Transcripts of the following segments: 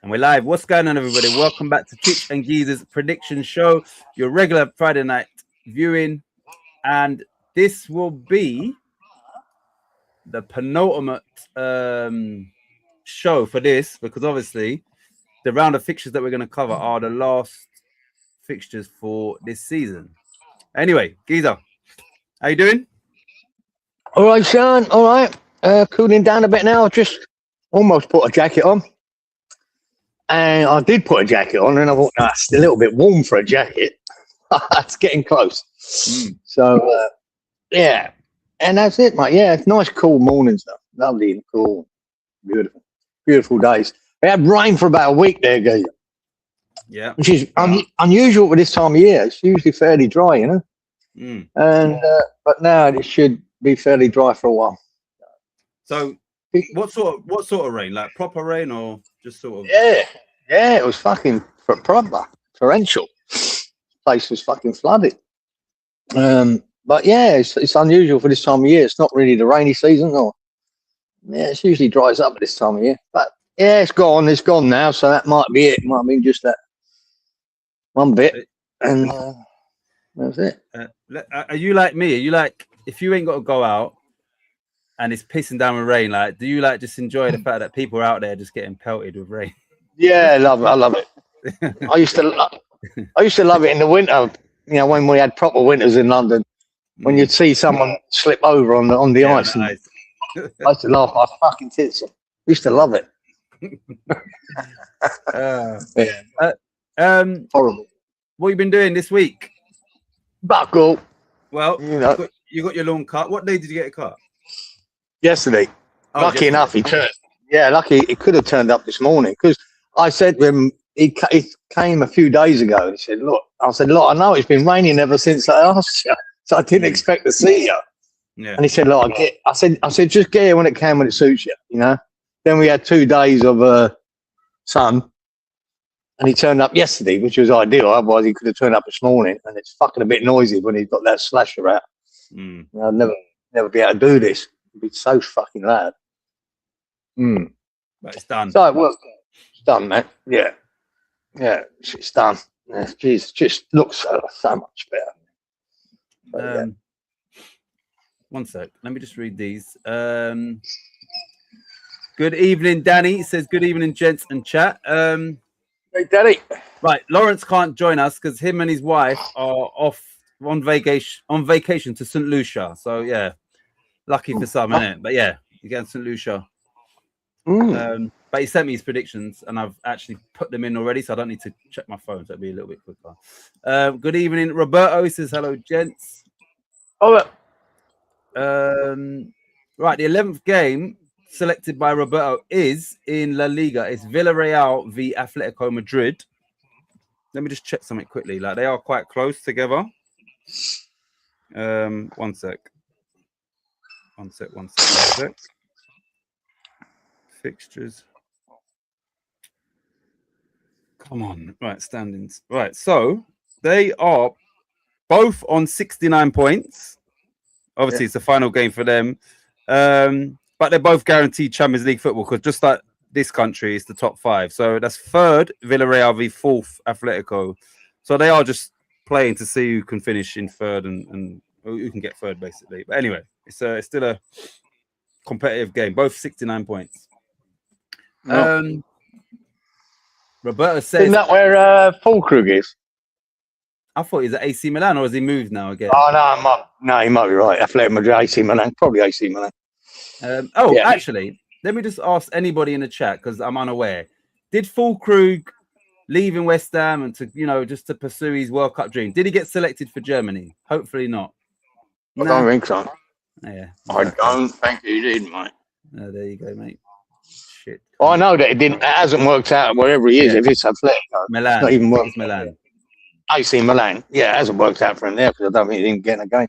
And we're live. What's going on, everybody? Welcome back to Titch and Geezer's prediction show, your regular Friday night viewing. And this will be the penultimate show for this, because obviously the round of fixtures that we're going to cover are the last fixtures for this season. Anyway, Geezer, how you doing? All right, Sean. All right. Cooling down a bit now. I just almost put a jacket on. And I did put a jacket on, and I thought, nah, it's a little bit warm for a jacket. It's getting close. So, yeah. And that's it, mate. Yeah, it's nice, cool morning stuff. Lovely and cool. Beautiful. Beautiful days. We had rain for about a week there, guys. Yeah. Which is unusual for this time of year. It's usually fairly dry, you know. And but now it should be fairly dry for a while. So, what sort of rain? Like proper rain or just sort of? Yeah, it was fucking proper torrential. Place was fucking flooded. But yeah, it's unusual for this time of year. It's not really the rainy season, or it usually dries up at this time of year. But yeah, it's gone. It's gone now, so that might be it. Might be just that one bit, and that's it. Are you like me? Are you like, if you ain't got to go out and it's pissing down with rain, like, do you like just enjoy the fact that people are out there just getting pelted with rain? Yeah, I love it. I love it. I used to love it in the winter. You know, when we had proper winters in London, when you'd see someone slip over on the ice. Nice. I used to laugh my fucking tits off. I used to love it. Horrible. What have you been doing this week? Buckle. Well, you know, you got your lawn cut. What day did you get it cut? Yesterday. Lucky enough, he turned. Yeah, lucky he could have turned up this morning, because I said to him, he came a few days ago. He said, "Look," I said, "Look, I know it's been raining ever since I asked you, so I didn't expect to see you." Yeah. And he said, "Look, I said, just get here when it can, when it suits you, you know." Then we had 2 days of sun, and he turned up yesterday, which was ideal. Otherwise, he could have turned up this morning, and it's fucking a bit noisy when he's got that slasher out. I'd never be able to do this. It'd be so fucking loud. But it's done. So it's done, man. Yeah, it's done. Yeah, jeez, just looks so much better. One sec. Let me just read these. Good evening, Danny. It says, good evening, gents and chat. Hey, Danny. Right, Lawrence can't join us because him and his wife are off on vacation to St. Lucia. So yeah, lucky for some, innit? But yeah, against St. Lucia. But he sent me his predictions, and I've actually put them in already, so I don't need to check my phone. So it'll be a little bit quicker. Good evening, Roberto. He says, hello, gents. Oh, right, the 11th game selected by Roberto is in La Liga. It's Villarreal v Atletico Madrid. Let me just check something quickly. Like, they are quite close together. One sec. Fixtures. Come on. Right, standings. Right, so they are both on 69 points. Obviously, it's the final game for them. But they're both guaranteed Champions League football, because just like this country, it's the top 5. So that's third Villarreal v fourth Atletico. So they are just playing to see who can finish in third and who can get third, basically. But anyway, it's still a competitive game. Both 69 points. Roberto says, isn't that where Fulkrug is? I thought he's at AC Milan, or has he moved now again? Oh no, he might be right. Athletic Madrid, AC Milan, probably AC Milan. Actually, let me just ask anybody in the chat, because I'm unaware. Did Fulkrug leave in West Ham and just to pursue his World Cup dream? Did he get selected for Germany? Hopefully not. I don't think so. Yeah, I don't think he did, mate. There you go, mate. Shit. Well, I know that it hasn't worked out wherever he is. If it's Atletico, Milan, it's not even worked. It's Milan. AC Milan. Yeah, it hasn't worked out for him there, because I don't think he didn't get in a game.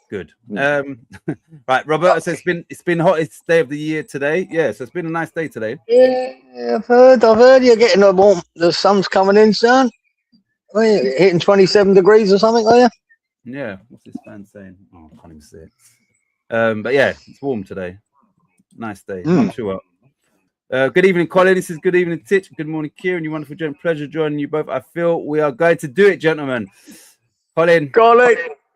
Good. Right, Roberto says it's been hottest day of the year today. Yeah, so it's been a nice day today. Yeah, I've heard you're getting a warm. The sun's coming in, son. Are you hitting 27 degrees or something, are you? Yeah. What's this fan saying? Oh, I can't even see it. But yeah, it's warm today. Nice day. Not too hot. Good evening, Colin. This is good evening, Titch. Good morning, Kieran. You wonderful gentlemen. Pleasure joining you both. I feel we are going to do it, gentlemen. Colin,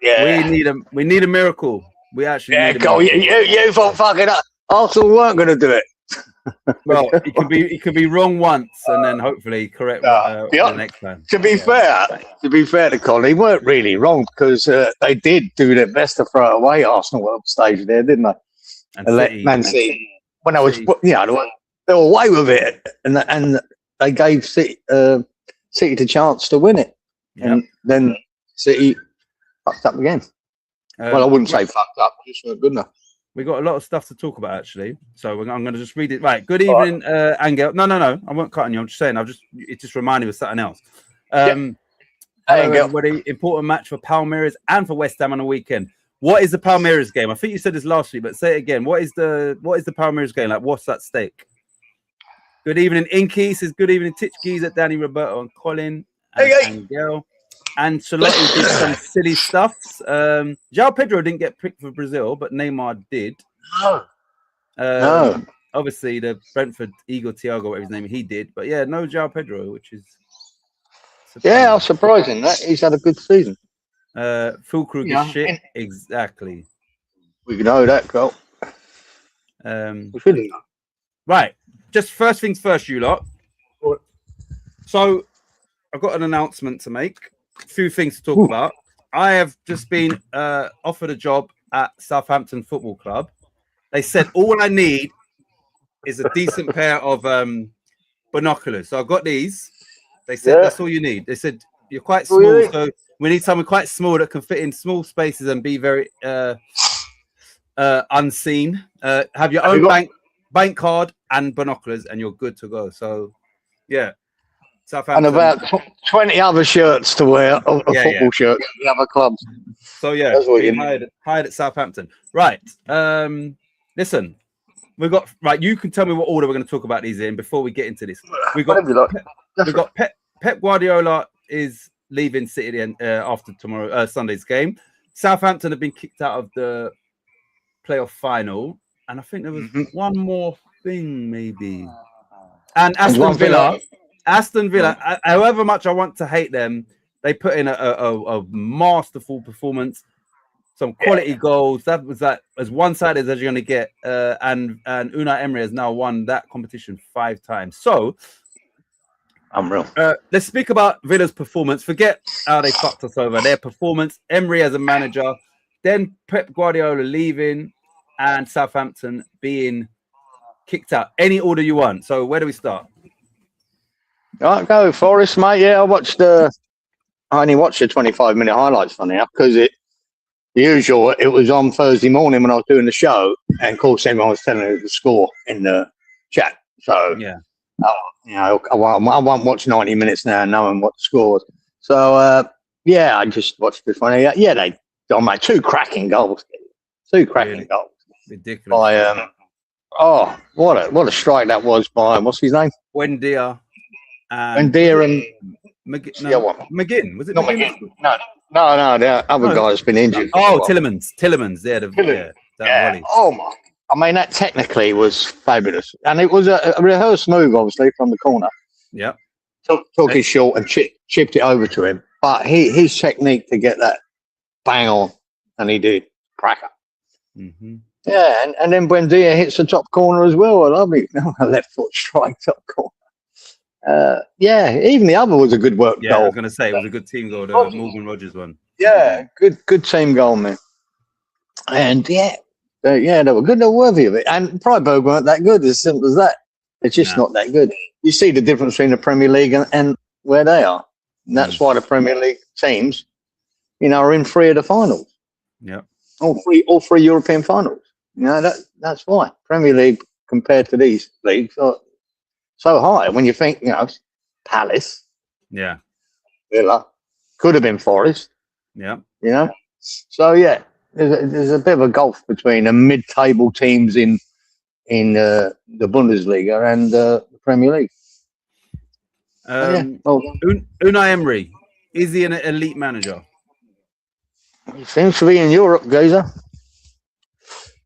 Yeah. we need a miracle. We actually need a go. miracle. You thought fucking up. Arsenal weren't going to do it. Well, it could be wrong once, and then hopefully correct the next time. To be fair to Colin, they weren't really wrong because they did do their best to throw away Arsenal at the stage there, didn't they? And let City, Man City. When I was, they were away with it, and they gave City the chance to win it, and then City fucked up again. Well, I wouldn't say fucked up; just weren't good enough. We got a lot of stuff to talk about actually, so I'm going to just read it. Right. Good evening, Angel. No, I won't cut on you. I'm just saying. It just reminded me of something else. Hello, everybody. Important match for Palmeiras and for West Ham on the weekend. What is the Palmeiras game? I think you said this last week, but say it again. What is the Palmeiras game like? What's at stake? Good evening, Inky. Says good evening, Titch Geezer, Danny, Roberto, and Colin, and Angel. And Ancelotti did some silly stuffs. João Pedro didn't get picked for Brazil, but Neymar did. No. Obviously, the Brentford Igor Thiago, whatever his name, he did. But yeah, no João Pedro, which is surprising. Yeah, surprising that he's had a good season. Fulkrug is shit. Exactly. We know that, girl. Right. Just first things first, you lot. So I've got an announcement to make. A few things to talk about. I have just been offered a job at Southampton Football Club. They said all I need is a decent pair of binoculars. So I've got these. They said that's all you need. They said you're quite small, so we need someone quite small that can fit in small spaces and be very unseen. Have your own bank card and binoculars, and you're good to go. So yeah. And about 20 other shirts to wear, football shirts at the other clubs. So yeah, hired at Southampton. Right. Listen, we've got you can tell me what order we're going to talk about these in before we get into this. We've got Pep Guardiola is leaving City after Sunday's game. Southampton have been kicked out of the playoff final, and I think there was one more thing maybe. And Aston Villa, however much I want to hate them, they put in a masterful performance, some quality goals. That was as one-sided as you're going to get. And Unai Emery has now won that competition 5 times. So, unreal. Let's speak about Villa's performance. Forget how they fucked us over. Their performance, Emery as a manager, then Pep Guardiola leaving, and Southampton being kicked out. Any order you want. So, where do we start? Right, go Forest, mate. Yeah, I only watched the 25-minute highlights on here because it was on Thursday morning when I was doing the show, and of course everyone was telling me the score in the chat. So I won't watch 90 minutes now knowing what the score was. So I just watched this one. Yeah, they made 2 cracking goals. 2 cracking goals. Ridiculous. By what a strike that was by what's his name? Buendia. And McGinn, was it? Not McGinn. No. The other guy's been injured. Oh, Tillemans. Volley. Oh my! I mean, that technically was fabulous, and it was a rehearsed move, obviously, from the corner. Yeah. Took his short and chipped it over to him, but his technique to get that bang on, and he did cracker. Mm-hmm. Yeah, and then Buendia hits the top corner as well. A lovely left foot strike top corner. Even the other was a good work goal. I was going to say it was a good team goal, the Morgan Rogers one. Yeah, good team goal, man. And they were good. They were worthy of it. And Freiburg weren't that good. As simple as that. They're just not that good. You see the difference between the Premier League and where they are. And that's why the Premier League teams, are in 3 of the finals. Yeah, all three European finals. That's why Premier League compared to these leagues are so high. When you think, Palace, Villa, could have been Forest, So there's a bit of a gulf between the mid-table teams in the Bundesliga and the Premier League. Unai Emery, is he an elite manager? He seems to be in Europe, Gazer.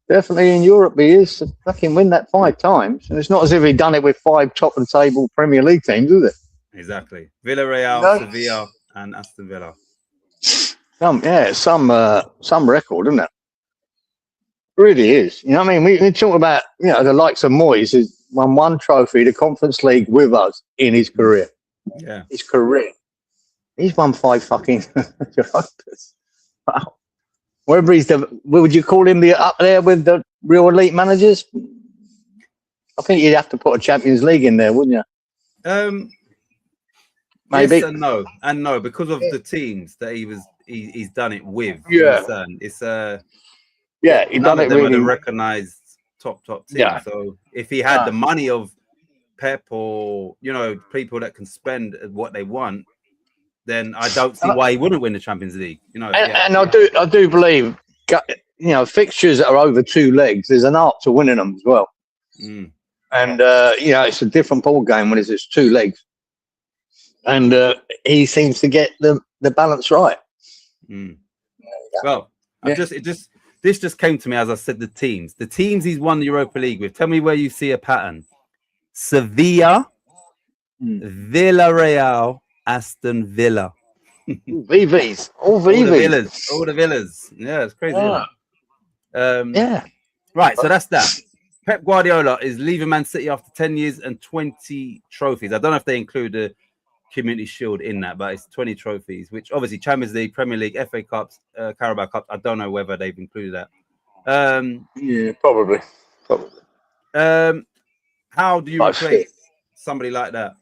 Definitely in Europe, he is. To fucking win that 5 times. And it's not as if he'd done it with 5 top of the table Premier League teams, is it? Exactly. Villarreal, Sevilla, and Aston Villa. Some record, isn't it? Really is. You know what I mean? We talk about, the likes of Moyes, who's won 1 trophy, the Conference League with us in his career. Yeah. His career. He's won 5 fucking Europas. Wow. Whether he's would you call him up there with the real elite managers? I think you'd have to put a Champions League in there, wouldn't you? Maybe. Yes and no, because of the teams that he's done it with. Yeah. It's he done it them really. are the recognized top team. Yeah. So if he had the money of Pep or people that can spend what they want, then I don't see why he wouldn't win the Champions League. And I do believe fixtures that are over 2 legs, there's an art to winning them as well. Mm. And it's a different ball game when it's just 2 legs. And he seems to get the balance right. Mm. Well, this just came to me as I said the teams he's won the Europa League with. Tell me where you see a pattern. Sevilla, Villarreal, Aston Villa. VVs, all VVs, all the villas. Yeah, it's crazy. Yeah. Right, so that's that. Pep Guardiola is leaving Man City after 10 years and 20 trophies. I don't know if they include the Community Shield in that, but it's 20 trophies, which obviously Champions League, Premier League, FA Cups, Carabao Cups. I don't know whether they've included that. Yeah, probably. How do you replace somebody like that?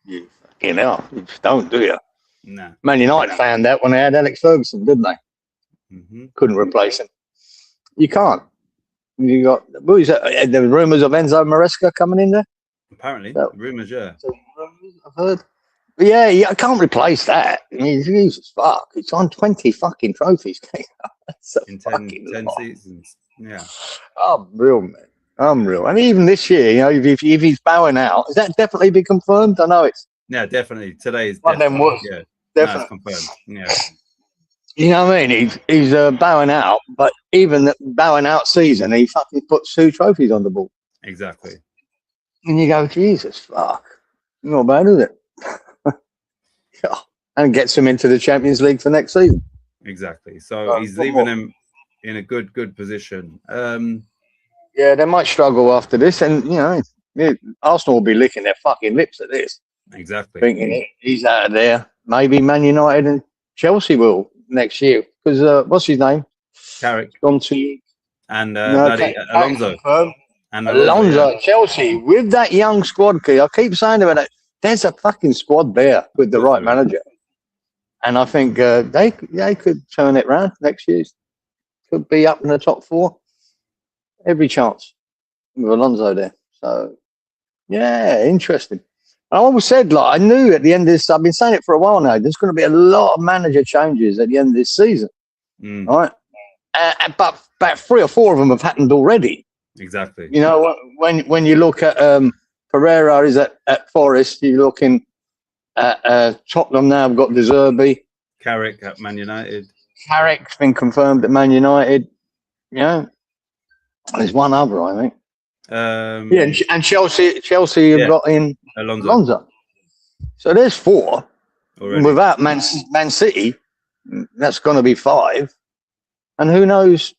You just don't, do you? No. Man United found that when they had Alex Ferguson, didn't they? Mm-hmm. Couldn't replace him. You can't. You got there were rumours of Enzo Maresca coming in there. Apparently, rumours, yeah. I've heard. But yeah, I can't replace that. I mean, Jesus fuck, it's on 20 fucking trophies. In 10 seasons. Yeah. Unreal, man. Unreal. And even this year, if he's bowing out, has that definitely been confirmed? I know it's. Yeah, definitely. Today is definitely. Yeah, definitely confirmed. Yeah. You know what I mean? He's bowing out, but even the bowing out season, he fucking puts 2 trophies on the board. Exactly. And you go, Jesus fuck, not bad, is it? And gets him into the Champions League for next season. Exactly. So he's leaving him in a good position. Yeah, they might struggle after this, and Arsenal will be licking their fucking lips at this. Exactly. Thinking he's out of there. Maybe Man United and Chelsea will next year because what's his name? Carrick. Gone to and Alonso. Alonso, yeah. Chelsea with that young squad. I keep saying about it. There's a fucking squad there with the right manager, and I think they could turn it round next year. Could be up in the top 4. Every chance with Alonso there. So yeah, interesting. I always said, I knew at the end of this, I've been saying it for a while now, there's going to be a lot of manager changes at the end of this season. Right? But about 3 or 4 of them have happened already. Exactly. When you look at Pereira is at Forest, you're looking at Tottenham now, have got De Zerbi. Carrick at Man United. Carrick's been confirmed at Man United. There's one other, I think. And Chelsea have got in Alonso. So there's 4 already. Without Man City, that's going to be 5, and who knows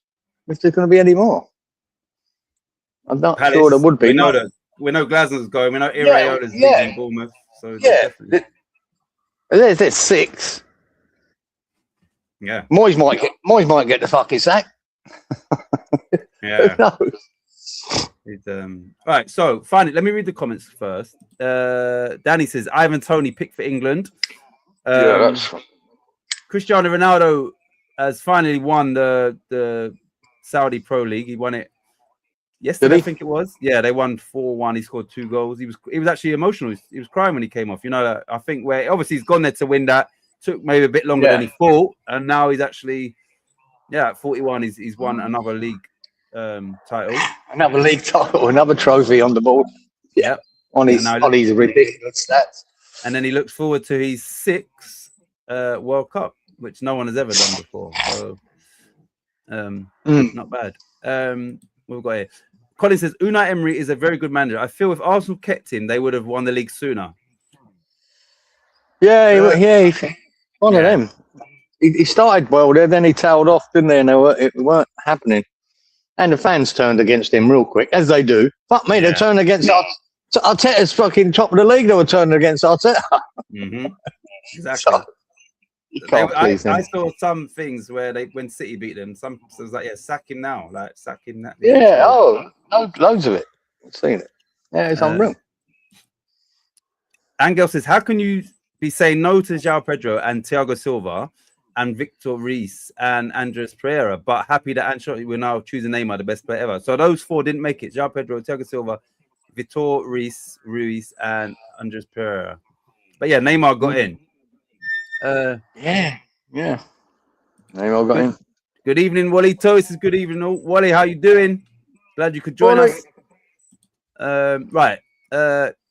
if there's going to be any more. I'm not sure there would be. We know Glasner's going. We know Iraola's in Bournemouth. So there's 6. Yeah, Moyes might get the fucking sack. Yeah. Who knows? Right, so finally, let me read the comments first. Danny says Ivan Toney picked for England. That's Cristiano Ronaldo has finally won the Saudi Pro League. He won it yesterday, I think it was. Yeah, they won 4-1. He scored 2 goals. He was actually emotional. He was crying when he came off. I think where obviously he's gone there to win that. Took maybe a bit longer than he thought, and now he's actually at 41. He's won another league title, another league title, another trophy on the board. Yeah, on his ridiculous stats. And then he looks forward to his 6th World Cup, which no one has ever done before. So, not bad. We've got here. Colin says Unai Emery is a very good manager. I feel if Arsenal kept him, they would have won the league sooner. Yeah, he's one of them. He started well there, then he tailed off, didn't they? And it weren't happening. And the fans turned against him real quick, as they do. Fuck me, they turned against Arteta's fucking top of the league. They were turning against Arteta. Exactly. So, you can't please them. I saw some things where when City beat them, some was like, sack him now, like sack him that. Yeah, loads of it. I've seen it. Yeah, it's unreal. Angel says, how can you be saying no to João Pedro and Thiago Silva and Victor Reis and Andres Pereira, but happy that Ancelotti will now choosing Neymar the best player ever? So those four didn't make it. João Pedro, Thiago Silva, Vitor Ruiz, and Andres Pereira. But yeah, Neymar got in. Yeah. Neymar got in. Good evening, Wally. This is good evening, all. Wally. How you doing? Glad you could join us. Right,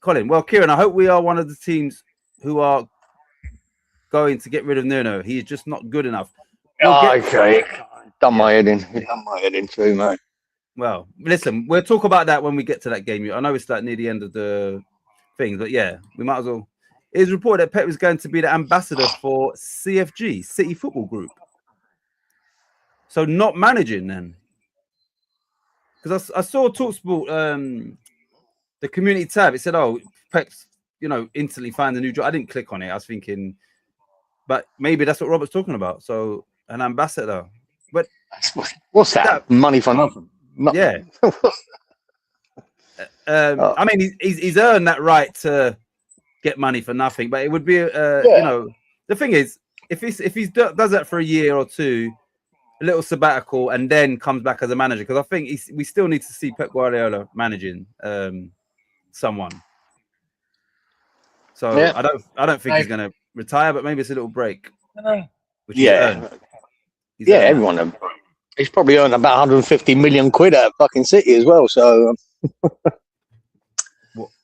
Colin. Well, Kieran, I hope we are one of the teams who are going to get rid of Nuno. He is just not good enough. Okay. Done my head in. Done my head in too, mate. Well, listen, we'll talk about that when we get to that game. I know it's like near the end of the thing, but yeah, we might as well. It is reported that Pep is going to be the ambassador for CFG, City Football Group. So not managing then. Because I saw TalkSport, the community tab, it said, Pep's, instantly find a new job. I didn't click on it. I was thinking, but maybe that's what Robert's talking about. So an ambassador. But what's that? Money for nothing. Yeah. I mean, he's earned that right to get money for nothing, but it would be, the thing is, if he does that for a year or two, a little sabbatical, and then comes back as a manager, because I think we still need to see Pep Guardiola managing someone. So I don't think he's going to retire, but maybe it's a little break. Everyone. He's probably earned about 150 million quid out of fucking City as well. So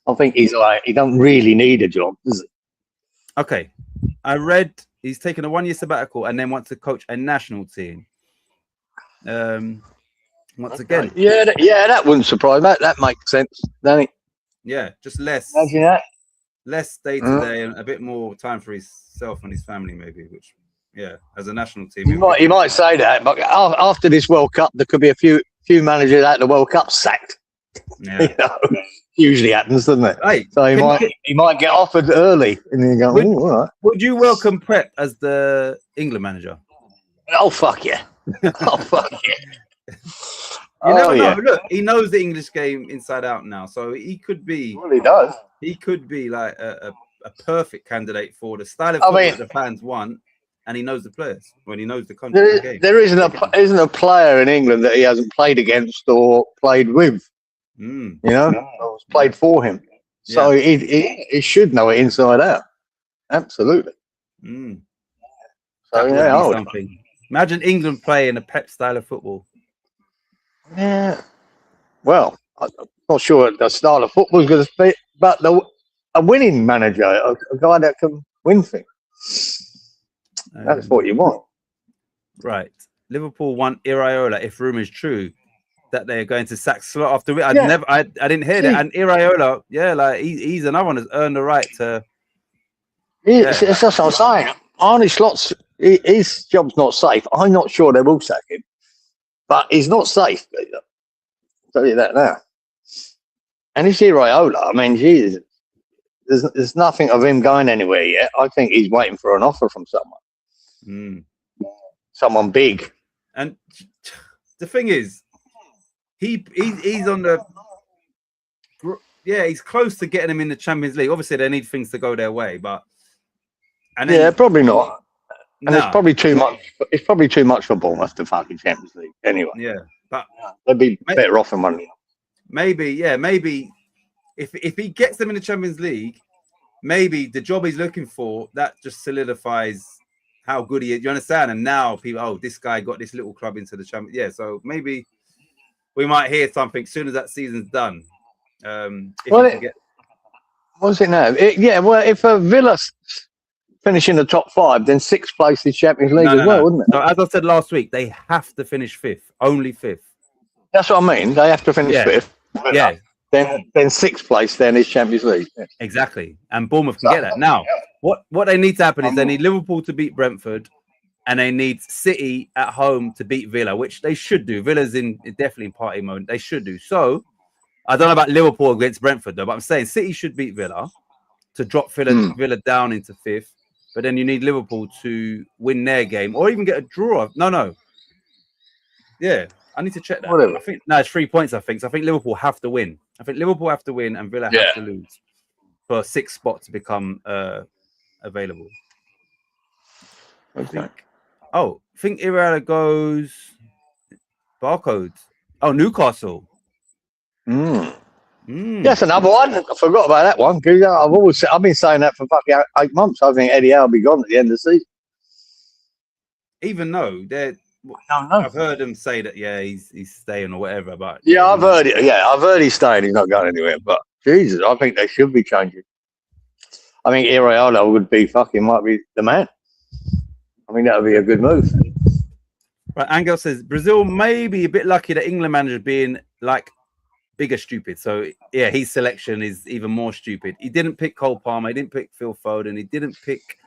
I think he's like, he don't really need a job, does he? Okay. I read he's taken a 1 year sabbatical and then wants to coach a national team. Once again. That wouldn't surprise me. That makes sense, doesn't it? Yeah, just less. Imagine that. Less day to day and a bit more time for himself and his family, maybe, which, as a national team. He might say that, but after this World Cup, there could be a few managers at the World Cup sacked. Yeah. Usually happens, doesn't it? Hey, so he might get offered early, and then you go, all right. Would you welcome Pep as the England manager? Oh, fuck yeah. Oh, fuck yeah. You never know. Look, he knows the English game inside out now, so he could be. Well, he does. He could be like a perfect candidate for the style of football that the fans want, and he knows the players when he knows the country. There isn't a player in England that he hasn't played against or played with. Or played for him. So he should know it inside out. Absolutely. So something. Imagine England playing a Pep style of football. Yeah. Well, I'm not sure the style of football is going to fit, but a winning manager, a guy that can win things. That's what you want. Right. Liverpool want Iraola if rumours true that they're going to sack Slot after. I didn't hear that. And Iraola, he's another one that's earned the right to. It's just what I'm saying. Arne Slot's his job's not safe. I'm not sure they will sack him, but he's not safe. I'll tell you that now. And it's Iraola. I mean, Jesus, there's nothing of him going anywhere yet. I think he's waiting for an offer from someone, someone big. And the thing is, he's on the he's close to getting them in the Champions League. Obviously, they need things to go their way, but probably not. And it's probably too much. It's probably too much for Bournemouth to fucking Champions League anyway. Yeah, but they'd be better off in money. Maybe if he gets them in the Champions League, maybe the job he's looking for that just solidifies how good he is. You understand? And now people, this guy got this little club into the Champions. Yeah, so maybe we might hear something as soon as that season's done. What's it now? If Villa finish in the top 5, then 6th place is Champions League as well, wouldn't it? So as I said last week, they have to finish 5th, only 5th. That's what I mean. They have to finish Yeah. fifth. Yeah, Then sixth place. Then is Champions League. Yeah. exactly. And Bournemouth can get that. Now, what they need to happen is they need Liverpool to beat Brentford, and they need City at home to beat Villa, which they should do. Villa's definitely in party mode. They should do. So I don't know about Liverpool against Brentford though, but I'm saying City should beat Villa to drop Villa down into fifth. But then you need Liverpool to win their game or even get a draw. No. Yeah, I need to check that. Whatever. I think it's 3 points. I think so. I think Liverpool have to win. I think Liverpool have to win and Villa have to lose for a sixth spot to become available. Okay. I think Irala goes barcodes. Oh, Newcastle. That's another one. I forgot about that one. I've been saying that for fucking 8 months. I think Eddie Howe will be gone at the end of the season. Even though I've heard him say that he's staying or whatever. But I've heard it. Yeah, I've heard he's staying. He's not going anywhere. But Jesus, I think they should be changing. I think Iraola might be the man. I mean, that would be a good move. Right, Angel says Brazil may be a bit lucky that England manager being like bigger stupid. So yeah, his selection is even more stupid. He didn't pick Cole Palmer. He didn't pick Phil Foden. He didn't pick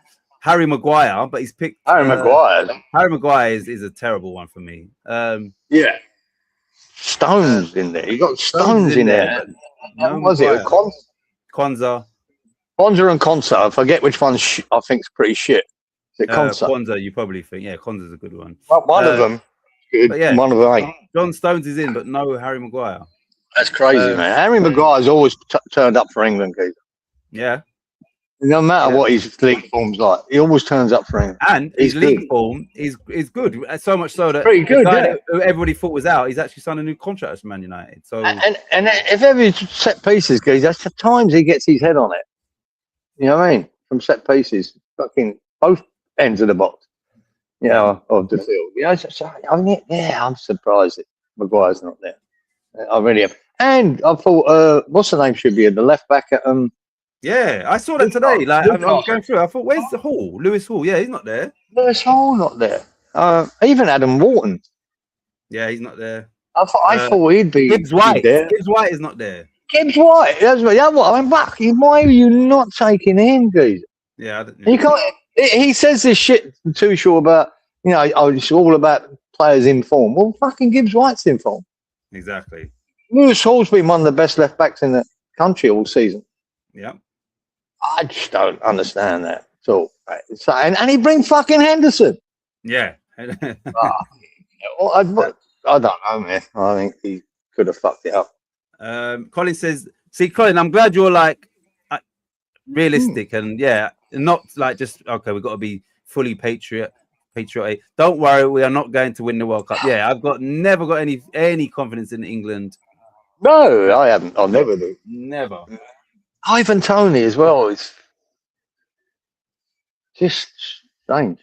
Harry Maguire, but he's picked Harry Maguire. Harry Maguire is a terrible one for me. Stones in there. You got Stones in there. No, was it Konza? Konza and Konsa. I forget which one. I think is pretty shit. Is it Konsa? Konza, you probably think. Yeah, Konza's a good one. Well, one of them. Yeah, one of them. John Stones is in, but no Harry Maguire. That's crazy, man. Harry Maguire's always turned up for England, Keith. Yeah. No matter what his league form's like, he always turns up for England. And his league form is good. So much so that pretty good, who everybody thought was out, he's actually signed a new contract with Man United. So and if ever set pieces, Keith, that's the times he gets his head on it. You know what I mean? From set pieces, fucking both ends of the box. Of the field. I'm surprised that Maguire's not there. I really am. And I thought, what's the name should be the left back at Yeah, I saw that today. Like I'm going through. I thought, where's the Hall? Lewis Hall. Yeah, he's not there. Lewis Hall not there. Even Adam Wharton. Yeah, he's not there. I thought he'd be. Gibbs White. There. Gibbs White is not there. Gibbs White. That's what I'm back. Why are you not taking him, guys? Yeah, you can't. He says this shit too short about it's all about players in form. Well, fucking Gibbs White's in form. Exactly. Lewis Hall's been one of the best left backs in the country all season. Yeah. I just don't understand that at all. Right? So, and he brings fucking Henderson. Yeah. I don't know, man. I think he could have fucked it up. Colin says, see, Colin, I'm glad you're like realistic and not like just okay, we've got to be fully patriotic. Don't worry, we are not going to win the World Cup. Yeah, never got any confidence in England. No, I haven't. I'll never do. Never. Ivan Toney as well is just strange.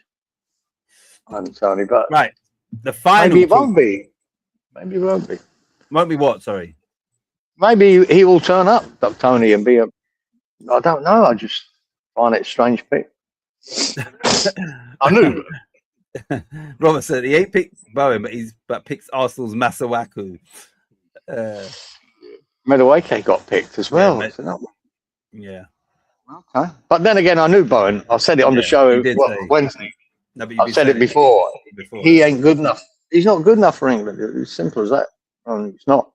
Ivan Toney, but right. The final maybe it won't be. Maybe it won't be. Won't be what? Sorry. Maybe he will turn up, Tony, and be a. I don't know. I just find it a strange pick. I knew. Robert said he ain't picked Bowen, but picks Arsenal's Masuaku. Madueke got picked as well. Yeah. Okay. But then again, I knew Bowen. I said it on the show Wednesday. No, I've said it before. He ain't good enough. He's not good enough for England. It's simple as that. It's not.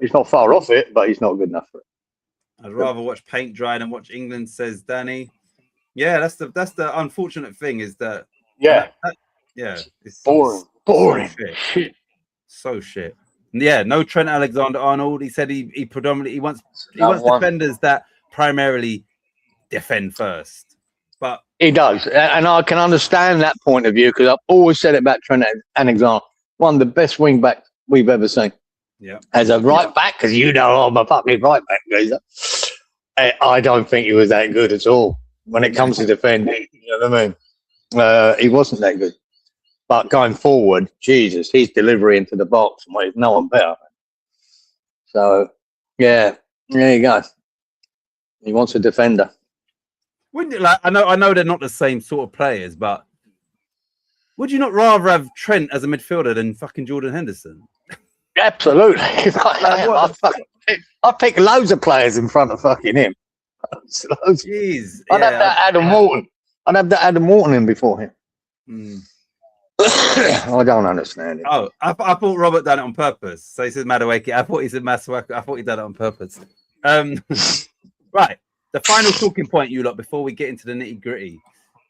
He's not far off it, but he's not good enough for it. I'd rather watch paint dry than watch England, says Danny. Yeah, that's the unfortunate thing is that. It's boring. So shit. Yeah, no Trent Alexander-Arnold. He said he predominantly wants defenders that primarily defend first. But he does, and I can understand that point of view because I've always said it about Trent Alexander, one of the best wing backs we've ever seen. Yeah, as a right back, because I'm a fucking right back, geezer. I don't think he was that good at all when it comes to defending. You know what I mean? He wasn't that good. But going forward, Jesus, his delivery into the box, there's no one better. So, yeah, there you go. He wants a defender. Wouldn't it, like I know they're not the same sort of players, but Would you not rather have Trent as a midfielder than fucking Jordan Henderson? Absolutely. I pick loads of players in front of fucking him. Loads. Jeez. I'd have that Adam Wharton. I'd have that Adam Wharton in before him. I don't understand it. Oh, I thought Robert done it on purpose. So he said Madueke. I thought he said Masuaku. I thought he done it on purpose. Right. The final talking point, you lot, before we get into the nitty gritty.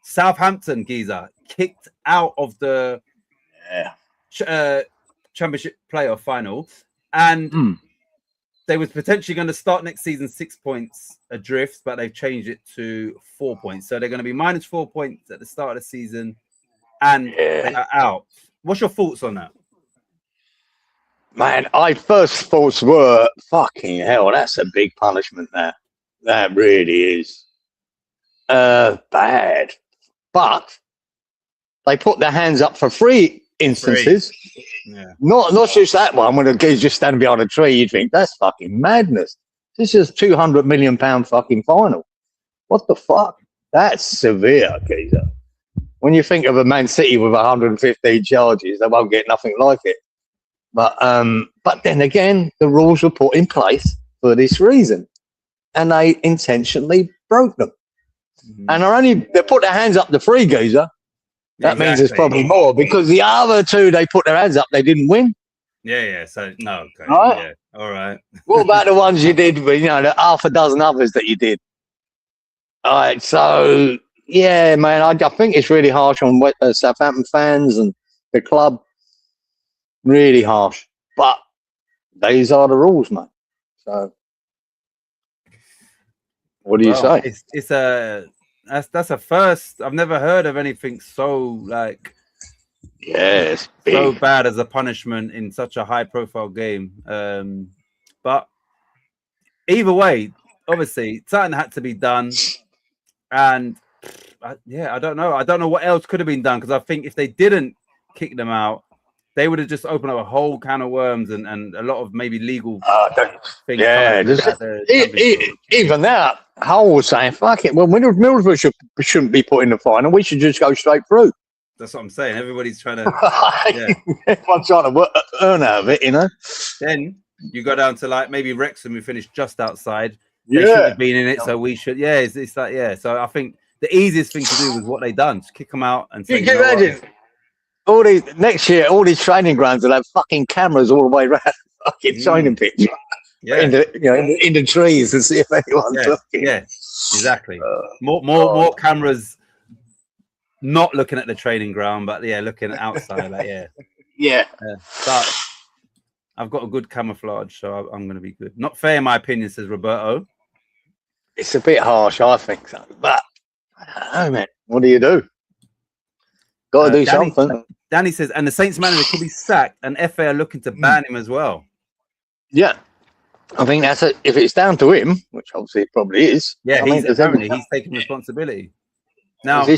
Southampton, Giza, kicked out of the championship playoff final. And they was potentially going to start next season 6 points adrift, but they've changed it to 4 points. So they're going to be minus 4 points at the start of the season. And they are out. What's your thoughts on that? Man, my first thoughts were, fucking hell, that's a big punishment there. That really is bad. But they put their hands up for 3 instances. Yeah. Not just that one when the guy's just standing behind a tree. You'd think, that's fucking madness. This is £200 million fucking final. What the fuck? That's severe, geezer. When you think of a Man City with 115 charges, they won't get nothing like it. But then again, the rules were put in place for this reason, and they intentionally broke them. And they put their hands up the 3 geezer. That means there's probably more, because the other 2 they put their hands up, they didn't win. Yeah. So no, okay. Right? Yeah. All right. What about the ones you did? The half a dozen others that you did. All right. So yeah, man, I think it's really harsh on Southampton fans and the club. Really harsh, but these are the rules, mate. So, what do you say? That's a first. I've never heard of anything so so bad as a punishment in such a high-profile game. But either way, obviously, something had to be done, and I don't know. I don't know what else could have been done, because I think if they didn't kick them out, they would have just opened up a whole can of worms and a lot of maybe legal things. Yeah, even that, Hull was saying, fuck it. Well, Middlesbrough shouldn't be put in the final. We should just go straight through. That's what I'm saying. Everybody's trying to... Everyone's trying to earn out of it, Then you go down to maybe Wrexham, who finished just outside. They should have been in it, so we should. Yeah, it's like, yeah. So I think the easiest thing to do was what they done. Just kick them out and say, you imagine? Next year, all these training grounds will have fucking cameras all the way around the fucking training pitch. Yeah, in the trees to see if anyone's looking. Yeah, exactly. More cameras, not looking at the training ground, but looking outside. But I've got a good camouflage, so I'm going to be good. Not fair, in my opinion, says Roberto. It's a bit harsh, I think so. But I don't know, man. What do you do? Got to do something. Danny says, and the Saints manager could be sacked, and FA are looking to ban him as well. Yeah, I think that's it. If it's down to him, which obviously it probably is. Yeah, he's taking responsibility. Now, he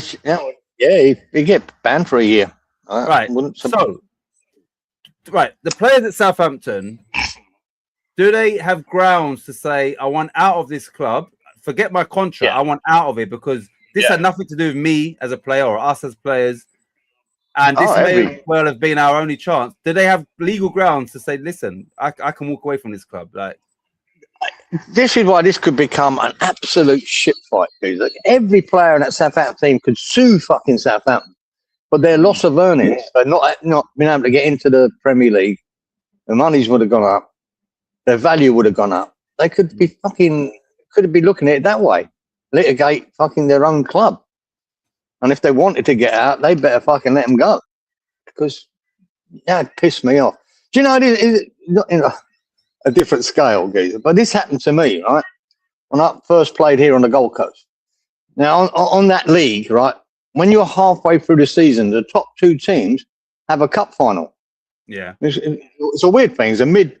get banned for a year. Right. So, the players at Southampton, do they have grounds to say, I want out of this club? Forget my contract. I want out of it, because this had nothing to do with me as a player or us as players. And this may well have been our only chance. Do they have legal grounds to say, listen, I can walk away from this club? This is why this could become an absolute shit fight, dude. Every player in that Southampton team could sue fucking Southampton, but their loss of earnings, they're not being able to get into the Premier League. The monies would have gone up. Their value would have gone up. They could be looking at it that way. Litigate fucking their own club. And if they wanted to get out, they better fucking let them go, because it pissed me off. Do you know, it's not in a different scale, geezer, but this happened to me, right? When I first played here on the Gold Coast. Now, on that league, right, when you're halfway through the season, the top 2 teams have a cup final. Yeah. It's a weird thing. It's a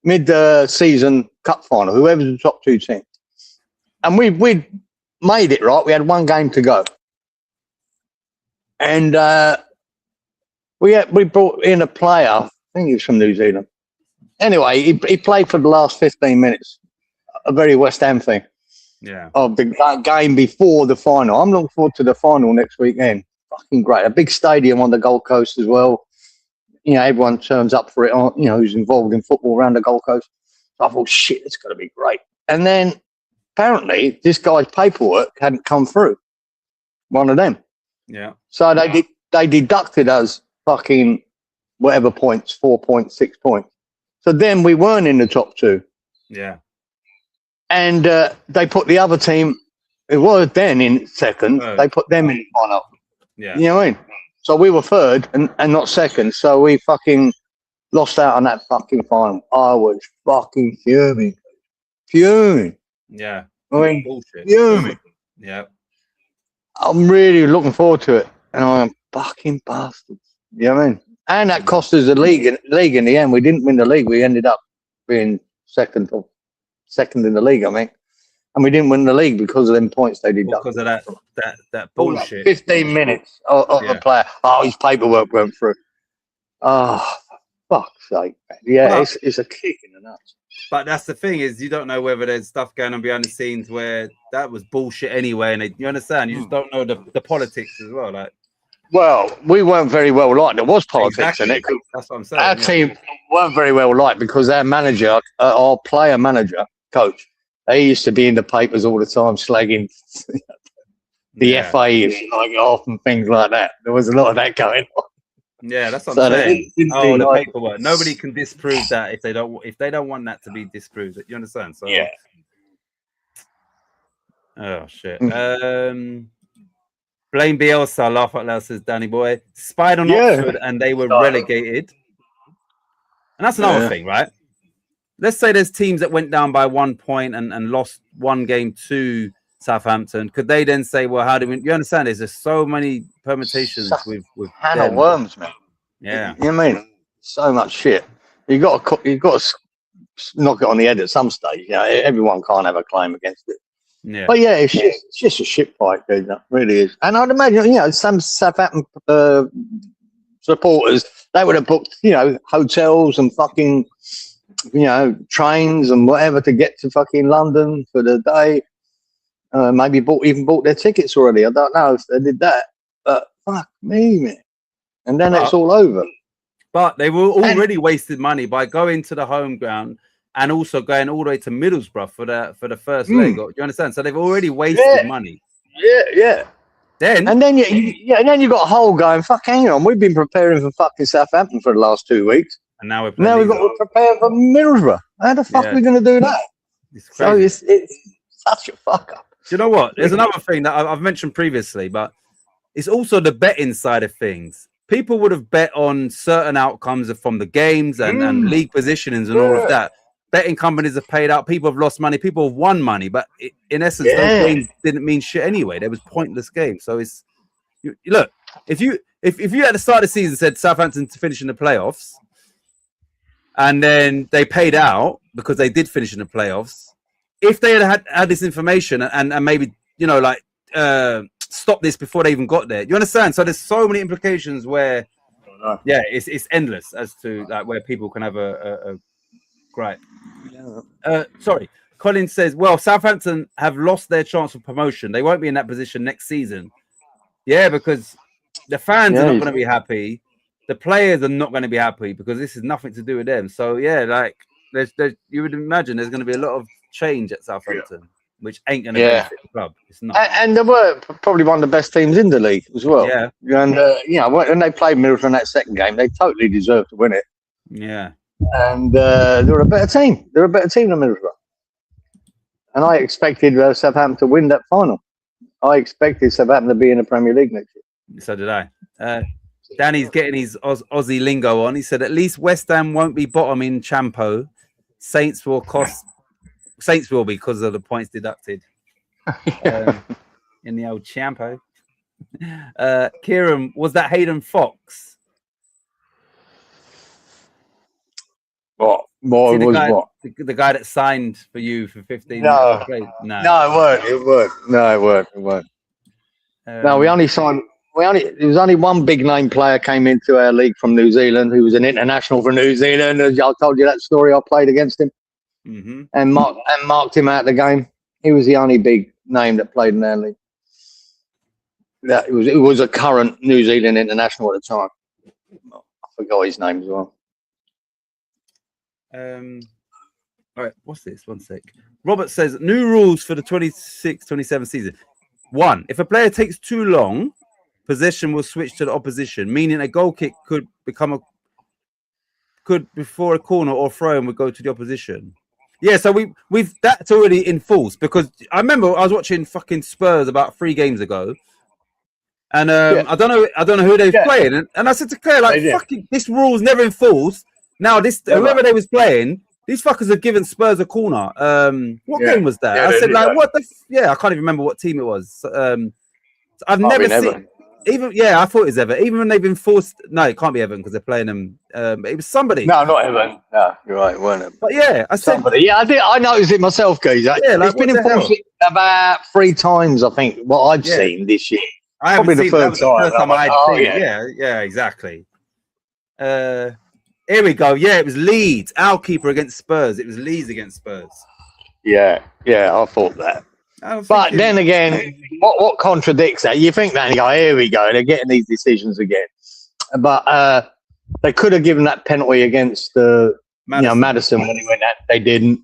mid-season cup final, whoever's the top 2 teams. And we made it, right? We had 1 game to go. And we brought in a player, I think he was from New Zealand. Anyway, he played for the last 15 minutes, a very West Ham thing. Yeah. Of the game before the final. I'm looking forward to the final next weekend. fucking great. A big stadium on the Gold Coast as well. You know, everyone turns up for it. You know, who's involved in football around the Gold Coast. So I thought, shit, it's going to be great. And then apparently this guy's paperwork hadn't come through. One of them. Yeah. So they deducted us fucking whatever points, 4 points, 6 points. So then we weren't in the top 2. Yeah. And they put the other team, it was then in second, they put them in final. Yeah. You know what I mean? So we were third and not second. So we fucking lost out on that fucking final. I was fucking fuming. Yeah. I mean, bullshit. fuming. Yeah. I'm really looking forward to it. And I'm fucking bastards. You know what I mean? And that cost us the league in the end. We didn't win the league. We ended up being second in the league, I mean. And we didn't win the league because of them points they deducted. Because of that bullshit. 15 minutes of the player. Oh, his paperwork went through. Oh, for fuck's sake, man. Yeah, Well, it's a kick in the nuts. But that's the thing is you don't know whether there's stuff going on behind the scenes where that was bullshit anyway. And you understand? You just don't know the politics as well. Like, well, we weren't very well liked. There was politics in it. That's what I'm saying. Our team weren't very well liked because our manager, our player manager, coach, they used to be in the papers all the time slagging the FA like off and things like that. There was a lot of that going on. Yeah, that's what I'm saying. Oh, the paperwork. Nobody can disprove that if they don't want that to be disproved. You understand? So yeah. Oh shit. Blame Bielsa, laugh out loud, says Danny Boy. Spied on Oxford and they were relegated. And that's another thing, right? Let's say there's teams that went down by 1 point and lost one game to Southampton. Could they then say, well, how do we... You understand? There's just so many permutations with Hannah Worms, man. Yeah. You know what I mean? So much shit. You got to knock it on the head at some stage. You know, everyone can't have a claim against it. Yeah. But yeah, it's just a shit fight, dude. That really is. And I'd imagine, you know, some Southampton supporters, they would have booked, you know, hotels and fucking, you know, trains and whatever to get to fucking London for the day. Maybe bought their tickets already. I don't know if they did that. But fuck me, man. And then it's all over. But they were already wasted money by going to the home ground and also going all the way to Middlesbrough for the first leg. Do you understand? So they've already wasted money. Yeah. And then you got Hull going, fuck, hang on, we've been preparing for fucking Southampton for the last 2 weeks. And now we've got to prepare for Middlesbrough. How the fuck are we going to do that? So it's such a fuck up. Do you know what? There's another thing that I've mentioned previously, but it's also the betting side of things. People would have bet on certain outcomes from the games and league positionings and all of that. Betting companies have paid out. People have lost money. People have won money. But in essence, those games didn't mean shit anyway. They was pointless games. So it's look, if you at the start of the season said Southampton to finish in the playoffs, and then they paid out because they did finish in the playoffs. If they had this information and maybe, you know, like stop this before they even got there, you understand? So there's so many implications where, it's endless as to like where people can have a gripe. Sorry, Colin says, well, Southampton have lost their chance of promotion. They won't be in that position next season. Yeah, because the fans are not going to be happy. The players are not going to be happy because this is nothing to do with them. So yeah, like there's you would imagine there's going to be a lot of change at Southampton, which ain't going to benefit the club. It's not. And they were probably one of the best teams in the league as well. Yeah. And you know, when they played Middlesbrough in that second game, they totally deserved to win it. Yeah. And they were a better team. They're a better team than Middlesbrough. And I expected Southampton to win that final. I expected Southampton to be in the Premier League next year. So did I. Danny's getting his Aussie lingo on. He said, at least West Ham won't be bottom in Champo. Saints will be because of the points deducted in the old Champo. Kieran, was that Hayden Fox? What? More was guy, what? The guy that signed for you for 15 No. minutes. No, it weren't. No, we only signed. There was only one big name player came into our league from New Zealand who was an international for New Zealand. As I told you that story, I played against him and marked him out of the game. He was the only big name that played in our league. that it was a current New Zealand international at the time. I forgot his name as well. All right, what's this? One sec. Robert says new rules for the 26-27 season. 1, if a player takes too long, possession will switch to the opposition, meaning a goal kick could before a corner or throw and would go to the opposition. Yeah, so we've that's already in force, because I remember I was watching fucking Spurs about 3 games ago, and I don't know who they were playing, and I said to Claire, like, fucking this rule's never in force. Now whoever they was playing, these fuckers have given Spurs a corner. What game was that? I said, like, what the? I can't even remember what team it was. I've never seen. Even I thought it was Everton. Even when they've been forced, no, it can't be Everton because they're playing them. It was somebody. No, not Everton. No, you're right, weren't it? But yeah, I said somebody. Yeah, I noticed it myself, guys. It's been enforced about 3 times, I think. What I've seen this year. I haven't seen the first time I'd seen it. Yeah, exactly. Here we go. Yeah, it was Leeds. Our keeper against Spurs. It was Leeds against Spurs. Yeah, I thought that. But then again, what contradicts that? You think that and you go, here we go, they're getting these decisions again. But they could have given that penalty against Maddison when he went out. They didn't.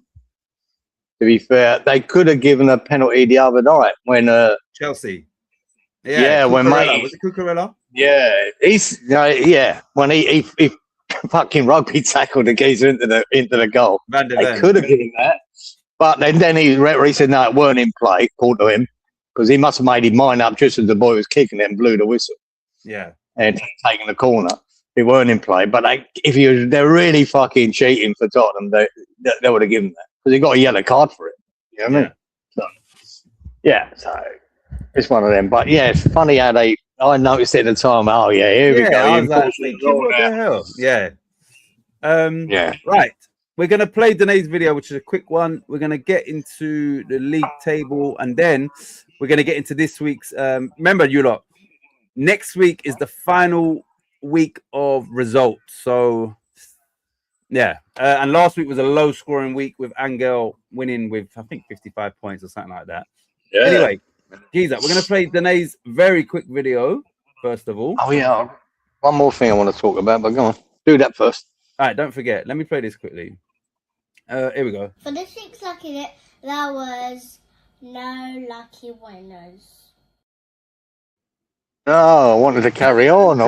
To be fair, they could have given a penalty the other night when Chelsea. When mate was it Cucurella? Yeah, when he fucking rugby tackled the geezer into the goal. They could have given that. But then he said, no, it weren't in play, called to him, because he must have made his mind up just as the boy was kicking it and blew the whistle. Yeah. And taking the corner. It weren't in play. But they're really fucking cheating for Tottenham, they would have given that. Because he got a yellow card for it. You know what I mean? So it's one of them. But yeah, it's funny how I noticed it at the time. Oh, yeah, here we go. I was like, what the hell? Yeah. Right. We're going to play Danae's video, which is a quick one. We're going to get into the league table, and then we're going to get into this week's. Remember, you lot, next week is the final week of results. So, yeah. And last week was a low-scoring week with Angel winning with, I think, 55 points or something like that. Yeah. Anyway, Giza, we're going to play Danae's very quick video, first of all. Oh, yeah. One more thing I want to talk about, but go on. Do that first. All right, don't forget. Let me play this quickly. Here we go. For the 6 lucky dip, there was no lucky winners. Oh, I wanted to carry on.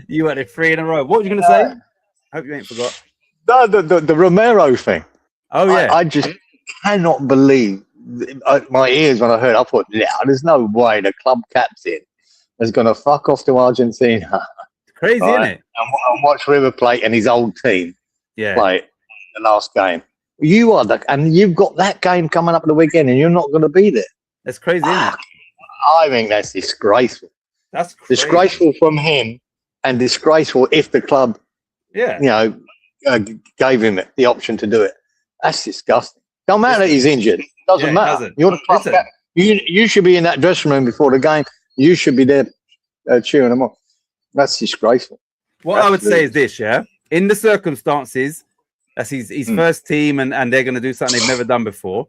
You wanted 3 in a row. What were you going to say? I hope you ain't forgot. No, the Romero thing. Oh, yeah. I just cannot believe my ears when I heard it. I thought, there's no way the club captain is going to fuck off to Argentina. Crazy, isn't it? And watch River Plate and his old team play the last game. And you've got that game coming up at the weekend, and you're not going to be there. That's crazy, isn't it? I think that's disgraceful. That's crazy. Disgraceful from him, and disgraceful if the club, gave him the option to do it. That's disgusting. Don't matter that he's injured. Doesn't matter. You're the club captain. You should be in that dressing room before the game. You should be there cheering them on. That's disgraceful. What I would say is this, in the circumstances, that's his first team, and they're going to do something they've never done before.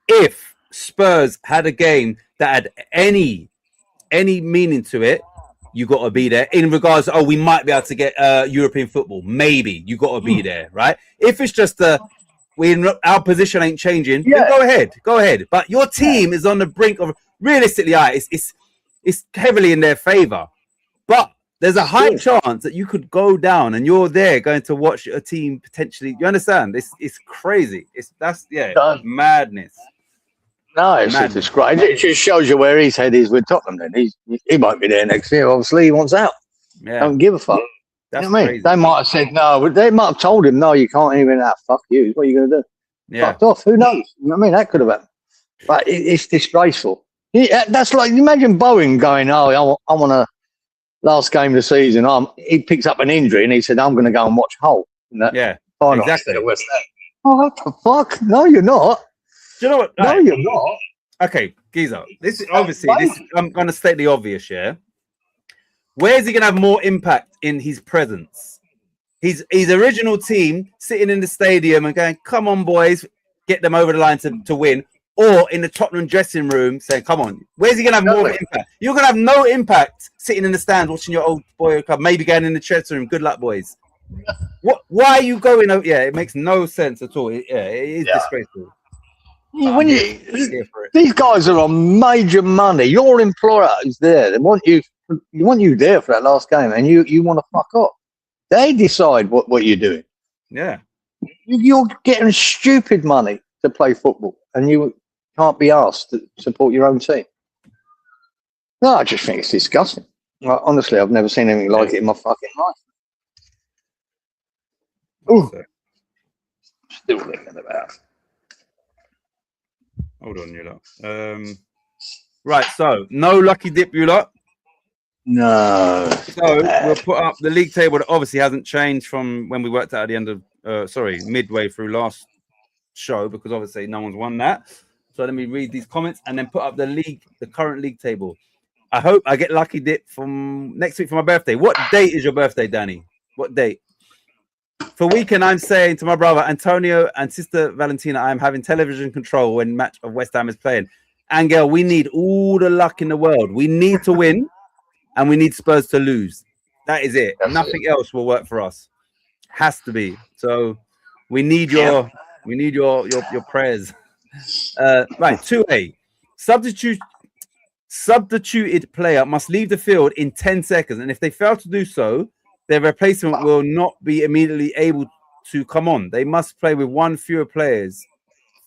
If Spurs had a game that had any meaning to it, you got to be there. In regards to, we might be able to get European football. Maybe you got to be there, right? If it's just our position ain't changing, then go ahead. But your team is on the brink of, realistically, it's heavily in their favor. But there's a high chance that you could go down and you're there going to watch a team potentially. You understand? It's crazy. That's madness. No, it's a disgrace. It just shows you where his head is with Tottenham. Then he won't be there next year. Obviously, he wants out. Yeah. Don't give a fuck. That's you know what crazy. They might have said no. They might have told him no. You can't even. Fuck you. What are you going to do? Yeah. Fucked off. Who knows? You know what I mean? That could have happened. But it's disgraceful. That's like, imagine Bowen going, I want to. Last game of the season, he picks up an injury and he said, I'm going to go and watch Hull. Final exactly. Oh, what the fuck? No, you're not. Do you know what? No, you're not. Okay, Giza. This is obviously I'm going to state the obvious, Where's he going to have more impact in his presence? His original team sitting in the stadium and going, come on, boys, get them over the line to win. or in the Tottenham dressing room saying, "Come on, where's he gonna have more of an impact? You're gonna have no impact sitting in the stand watching your old boy club, maybe going in the dressing room. Good luck, boys." What? Why are you going? Yeah, it makes no sense at all. It is disgraceful. When these guys are on major money, your employer is there. They want you. You want you there for that last game, and you want to fuck up. They decide what you're doing. Yeah. You're getting stupid money to play football, and you can't be asked to support your own team. No, I just think it's disgusting. Like, honestly, I've never seen anything like it in my fucking life. Ooh. Still thinking about it. Hold on, you lot. Right, so no lucky dip, you lot. No. So we'll put up the league table that obviously hasn't changed from when we worked out at the end of midway through last show, because obviously no one's won that. So let me read these comments and then put up the current league table. I hope I get lucky dip from next week for my birthday. What date is your birthday, Danny? What date? For weekend, I'm saying to my brother Antonio and sister Valentina, I'm having television control when match of West Ham is playing. Angel, we need all the luck in the world. We need to win, and we need Spurs to lose. That is it. Nothing else will work for us. Has to be. So we need your prayers. Right, 2A. Substituted player must leave the field in 10 seconds, and if they fail to do so, their replacement will not be immediately able to come on. They must play with one fewer players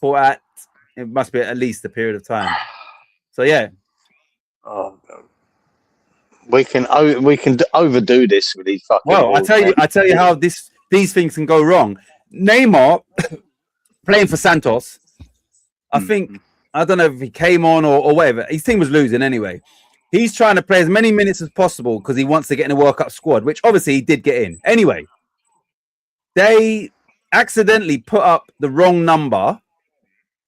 it must be at least a period of time. So yeah. Oh, we can overdo this with these fucking. Well, I tell you how these things can go wrong. Neymar playing for Santos. I think I don't know if he came on or whatever. His team was losing anyway. He's trying to play as many minutes as possible because he wants to get in the World Cup squad, which obviously he did get in. Anyway, they accidentally put up the wrong number.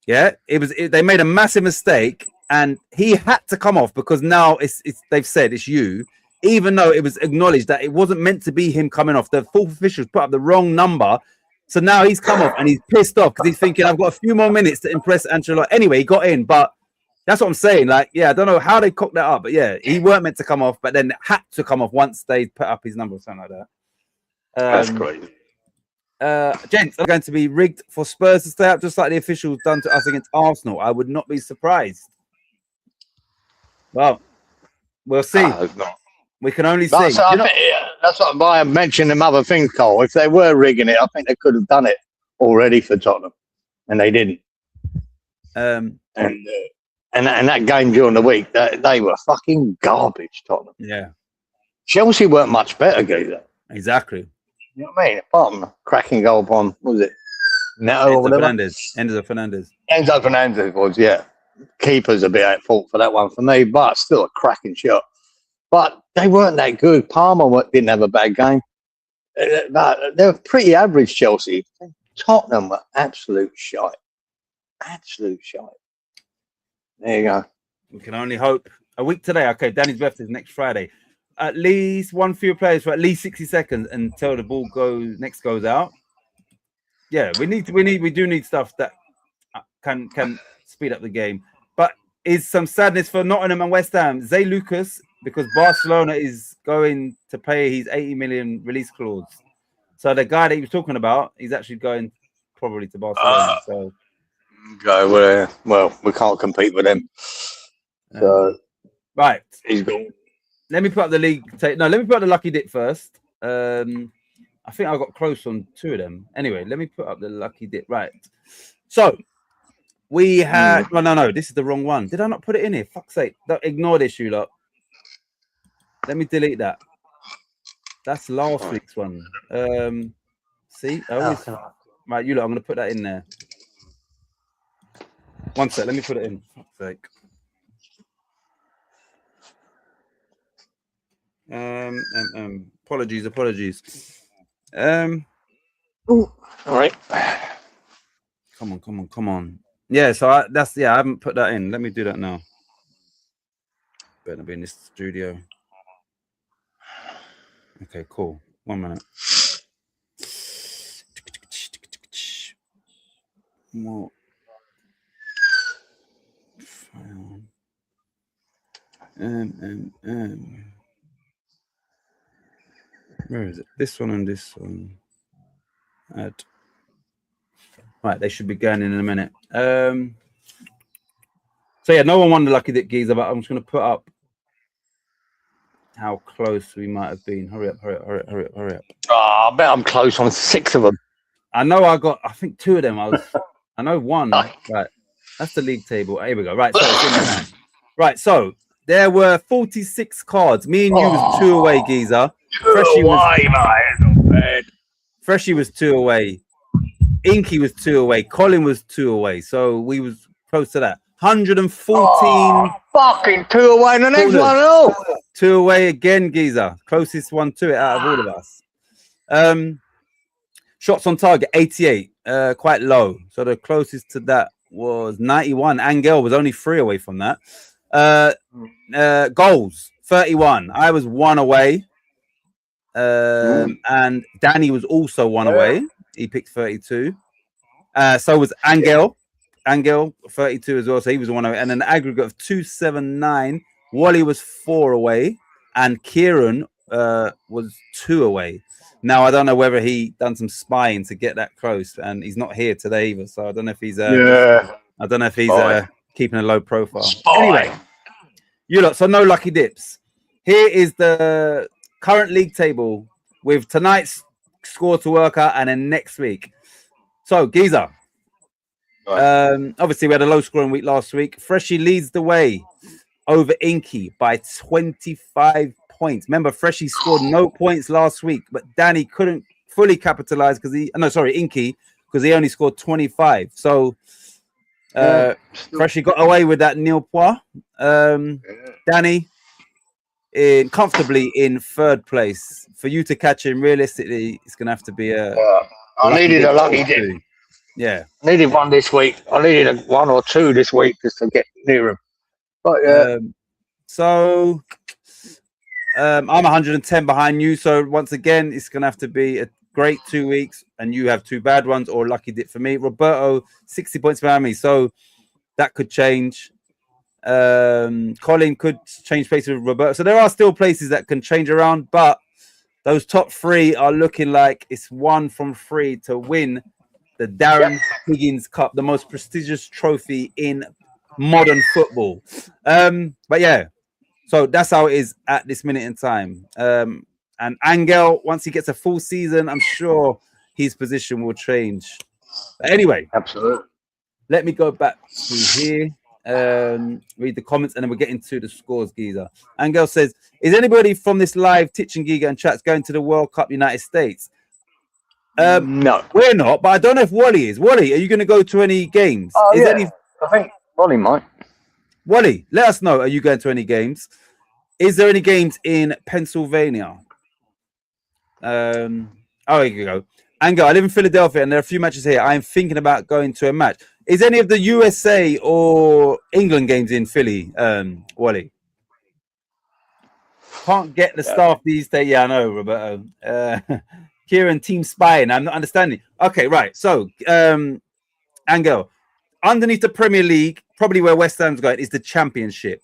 Yeah, they made a massive mistake, and he had to come off because now they've said it's you, even though it was acknowledged that it wasn't meant to be him coming off. The fourth officials put up the wrong number. So now he's come off and he's pissed off because he's thinking, I've got a few more minutes to impress Ancelotti. Anyway, he got in, but that's what I'm saying. Like, yeah, I don't know how they cooked that up, but yeah, he weren't meant to come off, but then had to come off once they put up his number or something like that. That's crazy. Gents, are going to be rigged for Spurs to stay up, just like the officials done to us against Arsenal. I would not be surprised. Well, we'll see. We can only see. That's what I mentioned them other things, Cole. If they were rigging it, I think they could have done it already for Tottenham, and they didn't. And that game during the week, they were fucking garbage, Tottenham. Yeah. Chelsea weren't much better, Gazer. Exactly. You know what I mean? Apart from a cracking goal upon, what was it? Neto or whatever? Enzo Fernandez. Enzo Fernandez was, yeah. Keeper's a bit at fault for that one for me, but still a cracking shot. But they weren't that good. Palmer didn't have a bad game. They were pretty average, Chelsea. Tottenham were absolute shite. Absolute shite. There you go. We can only hope. A week today. Okay, Danny's birthday is next Friday. At least one fewer players for at least 60 seconds until the ball goes out. Yeah, we do need stuff that can speed up the game. But is some sadness for Nottingham and West Ham. Zay Lucas, because Barcelona is going to pay his 80 million release clause. So the guy that he was talking about, he's actually going probably to Barcelona. Well, we can't compete with them. So right, he's gone. Let me put up the league. Let me put up the lucky dip first. I think I got close on two of them. Anyway, let me put up the lucky dip. Right. So we had no. This is the wrong one. Did I not put it in here? Fuck's sake! Ignore this, you lot. Let me delete that. That's last week's one. See, right, you lot. I'm gonna put that in there. One sec. Let me put it in. Fuck's sake. Apologies. All right. Come on. Yeah, so I haven't put that in. Let me do that now. Better be in this studio. Okay, cool. 1 minute. More. Where is it? This one and this one. Add. Right, they should be going in a minute. So yeah, no one won the lucky dip, Geezer, but I'm just going to put up how close we might have been. Hurry up. Oh, I bet I'm close on 6 of them. I know I think 2 of them. I know 1. Right, that's the league table. Here we go. Right, so it's in the hand. Right, so there were 46 cards. Me and you was 2 away, Geezer. Freshie was 2 away. Inky was 2 away. Colin was 2 away. So we was close to that. 114. Fucking 2 away. The next one, oh. 2 away again, Geezer. Closest one to it out of all of us. Shots on target, 88. Quite low. So the closest to that was 91. Angel was only 3 away from that. Goals, 31. I was 1 away. And Danny was also 1 away. He picked 32. So was Angel. Angel 32 as well. So he was 1 away. And an aggregate of 279. Wally was 4 away. And Kieran was 2 away. Now I don't know whether he done some spying to get that close, and he's not here today either. So I don't know if he's I don't know if he's keeping a low profile. Anyway, you lot. So no lucky dips. Here is the current league table with tonight's score to work out, and then next week. So Geezer, obviously we had a low scoring week last week. Freshie leads the way over Inky by 25 points. Remember, Freshie scored no points last week, but Danny couldn't fully capitalize because Inky, because he only scored 25. So Freshie got away with that nil point. Danny comfortably in 3rd place. For you to catch him, realistically, it's gonna have to be a. I needed a lucky dip. Yeah, I needed 1 this week. I needed 1 or 2 this week just to get near him. But so I'm 110 behind you. So once again, it's gonna have to be a great 2 weeks, and you have 2 bad ones, or lucky dip for me. Roberto 60 points behind me, so that could change. Colin could change places with Roberto. So there are still places that can change around, but those top 3 are looking like it's 1 from 3 to win the Darren Higgins Cup, the most prestigious trophy in modern football. But yeah, so that's how it is at this minute in time. And Angel, once he gets a full season, I'm sure his position will change. But anyway, absolutely. Let me go back to here. Read the comments, and then we'll get into the scores, Geezer. Angel says, is anybody from this live Titch and Giga and chats going to the World Cup United States? No, we're not, but I don't know if Wally is. Wally, are you going to go to any games? I think Wally might. Wally, let us know. Are you going to any games? Is there any games in Pennsylvania? Here you go. Angel, I live in Philadelphia, and there are a few matches here. I am thinking about going to a match. Is any of the USA or England games in Philly, Wally? Can't get the staff these days. Yeah, I know, Roberto. Kieran, team spying. I'm not understanding. Okay, right. So, Angel, underneath the Premier League, probably where West Ham's going, is the Championship.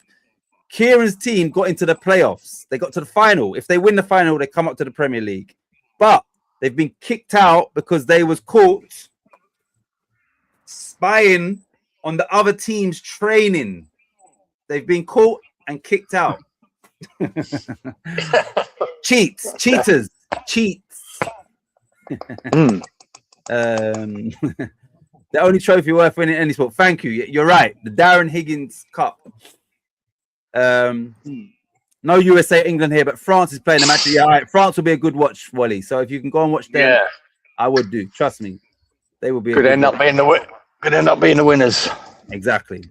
Kieran's team got into the playoffs. They got to the final. If they win the final, they come up to the Premier League. But they've been kicked out because they was caught spying on the other team's training. They've been caught and kicked out. Cheaters. The only trophy worth winning any sport. Thank you. You're right. The Darren Higgins Cup. No USA, England here, but France is playing the match. Yeah, all right. France will be a good watch, Wally. So if you can go and watch them, I would do. Trust me, they will be. Could end up being the winners. Exactly.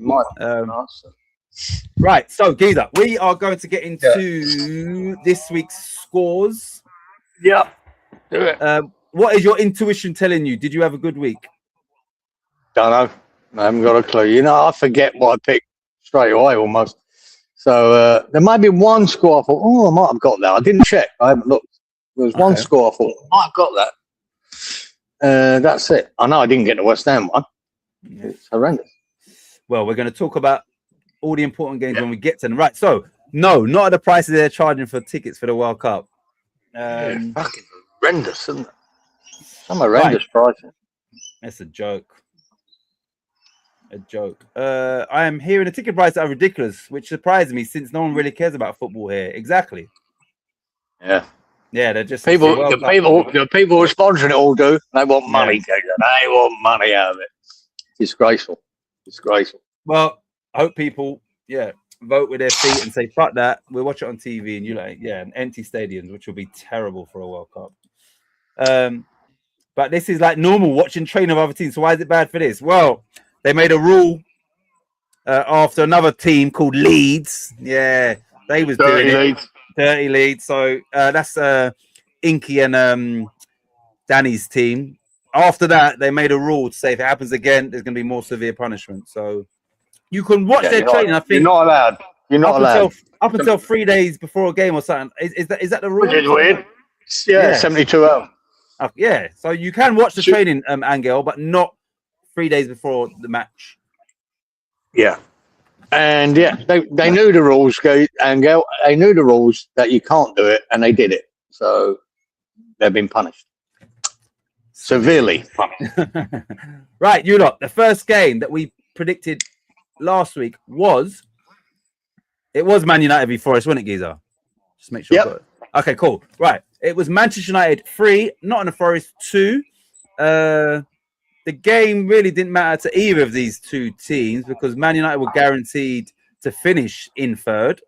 Right. So, Geezer, we are going to get into this week's scores. Yeah. Do it. What is your intuition telling you? Did you have a good week? Don't know. I haven't got a clue. You know, I forget what I picked straight away almost. So there might be one score I thought, I might have got that. I didn't check. I haven't looked. There was one score I thought, I might have got that. That's it. I know I didn't get the West Ham one. It's horrendous. Well, we're going to talk about all the important games when we get to them. Right. So, no, not at the prices they're charging for tickets for the World Cup. Fucking horrendous, isn't it? Some horrendous prices. That's a joke. A joke. I am hearing the ticket prices are ridiculous, which surprised me since no one really cares about football here. Exactly. Yeah. Yeah, they're just The people who are sponsoring it all do. They want money, Gator. They want money out of it. Disgraceful. Well, I hope people, vote with their feet and say, fuck that. We'll watch it on TV and empty stadiums, which will be terrible for a World Cup. But this is like normal watching training of other teams. So why is it bad for this? Well, they made a rule after another team called Leeds. Yeah, they was doing it. Dirty Leeds. So that's Inky and Danny's team. After that, they made a rule to say if it happens again, there's going to be more severe punishment. So you can watch their training. I think you're not allowed. You're not allowed up until 3 days before a game or something. Is that the rule? Which is weird. Yeah, 72 hours. Yeah, so you can watch the training, Angel, but not 3 days before the match. Yeah. And they knew the rules, Angel. They knew the rules that you can't do it, and they did it. So they've been punished. Severely punished. Right, you lot. The first game that we predicted last week was Man United v Forest, wasn't it, Giza? Just make sure. Yep. Okay, cool. Right. It was Manchester United 3, Nottingham Forest 2. The game really didn't matter to either of these two teams because Man United were guaranteed to finish in third.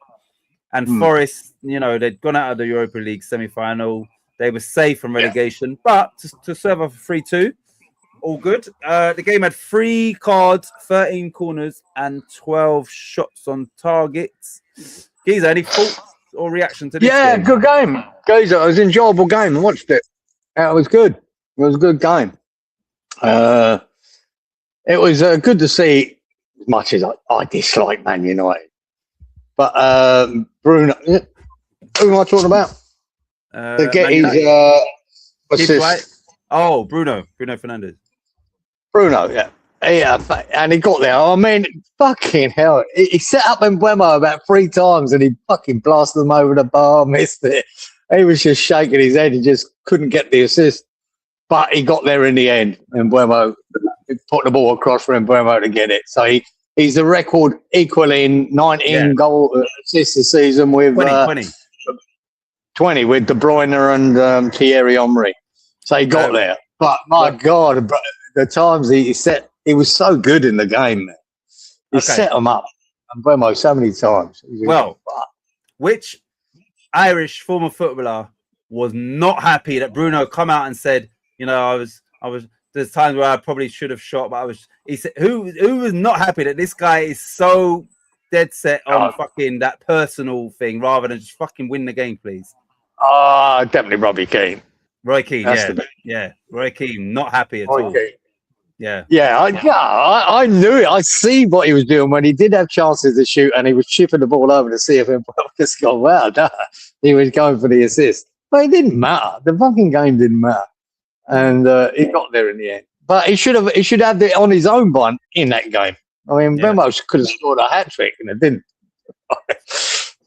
And Forest, they'd gone out of the Europa League semi-final. They were safe from relegation. But to serve off 3-2, all good. The game had 3 cards, 13 corners, and 12 shots on targets. Giza, any thoughts or reaction to this game? Good game. Giza, it was an enjoyable game. I watched it. It was good. It was a good game. It was good to see, as much as I dislike Man United. But Bruno, who am I talking about? To get his assist. Oh, Bruno Fernandes. Bruno, yeah, and he got there. I mean, fucking hell! He set up Mbeumo about 3 times, and he fucking blasted them over the bar, missed it. He was just shaking his head. He just couldn't get the assist, but he got there in the end. And Mbeumo put the ball across for Mbeumo to get it. So he's the record equaling 19 goal assists a season with 20 with De Bruyne and Thierry Henry. So he got there. But my God, the times he set, he was so good in the game, man. He set them up, and Mbeumo so many times. Well, which Irish former footballer was not happy that Bruno come out and said, I was. There's times where I probably should have shot, but he said, who was not happy that this guy is so dead set on fucking that personal thing rather than just fucking win the game, please? Definitely Robbie Keane. Roy Keane, Roy Keane, not happy at all. Yeah. I knew it. I see what he was doing when he did have chances to shoot, and he was chipping the ball over to see if him just gone. Wow, he was going for the assist, but it didn't matter. The fucking game didn't matter, and he got there in the end. But he should have it on his own one in that game. I mean, Ramos could have scored a hat trick, and it didn't.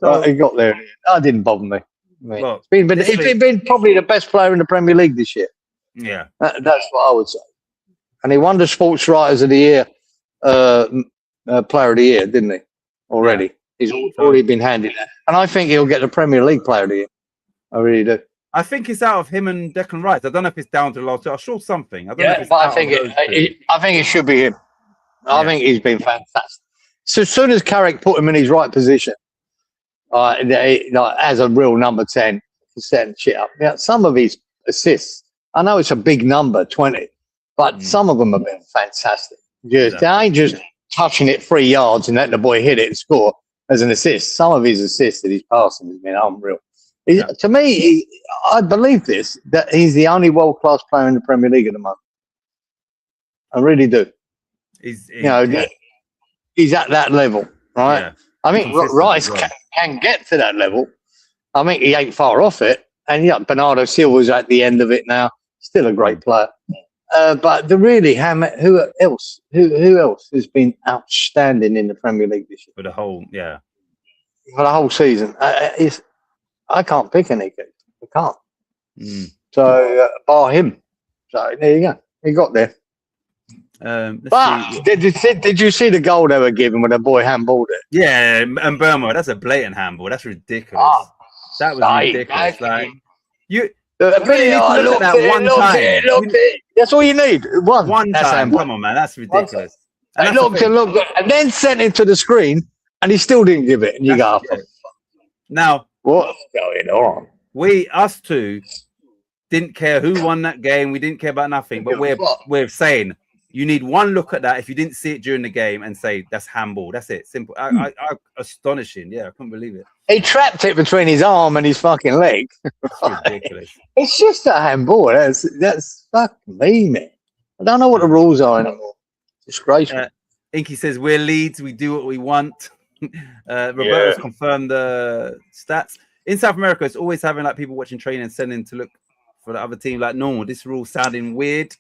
So he got there. That didn't bother me. He's been probably the best player in the Premier League this year. Yeah, that's what I would say. And he won the Sports Writers of the Year, Player of the Year, didn't he? Already, he's already been handed that. And I think he'll get the Premier League Player of the Year. I really do. I think it's out of him and Declan Rice. I don't know if it's down to the last two. I saw something. I think it should be him. I think he's been fantastic. So as soon as Carrick put him in his right position, as a real number 10, setting shit up. Yeah, some of his assists, I know it's a big number, 20, but some of them have been fantastic. They ain't just touching it 3 yards and letting the boy hit it and score as an assist. Some of his assists that he's passing has been unreal. To me, I believe this, that he's the only world-class player in the Premier League at the moment. I really do. He's at that level, right? Yeah. I think Rice can get to that level. I think he ain't far off it. And Bernardo Silva's at the end of it now. Still a great player. But the really who else has been outstanding in the Premier League this year For the whole, yeah. for the whole season? I can't pick any. I can't. Mm. So bar him. So there you go. He got there. Let's see. Did you see the goal they were giving when the boy handballed it? Yeah, and Burma, that's a blatant handball. That's ridiculous. Oh, That was ridiculous. Like you Look at that one time. That's all you need. One That's time. handball. Come on, man. That's ridiculous. And looked, and then sent it to the screen, and he still didn't give it. And you go, now, what's going on? Us two, didn't care who won that game. We didn't care about nothing. But we're saying you need one look at that if you didn't see it during the game and say that's handball. That's it. Simple. I astonishing. Yeah, I couldn't believe it. He trapped it between his arm and his fucking leg. That's ridiculous. It's just a handball. That's fucking me, man. I don't know what the rules are anymore. Disgraceful. Inky says we're Leeds. We do what we want. Roberto's confirmed the stats in South America. It's always having like people watching training and sending to look for the other team like normal. This rule sounding weird.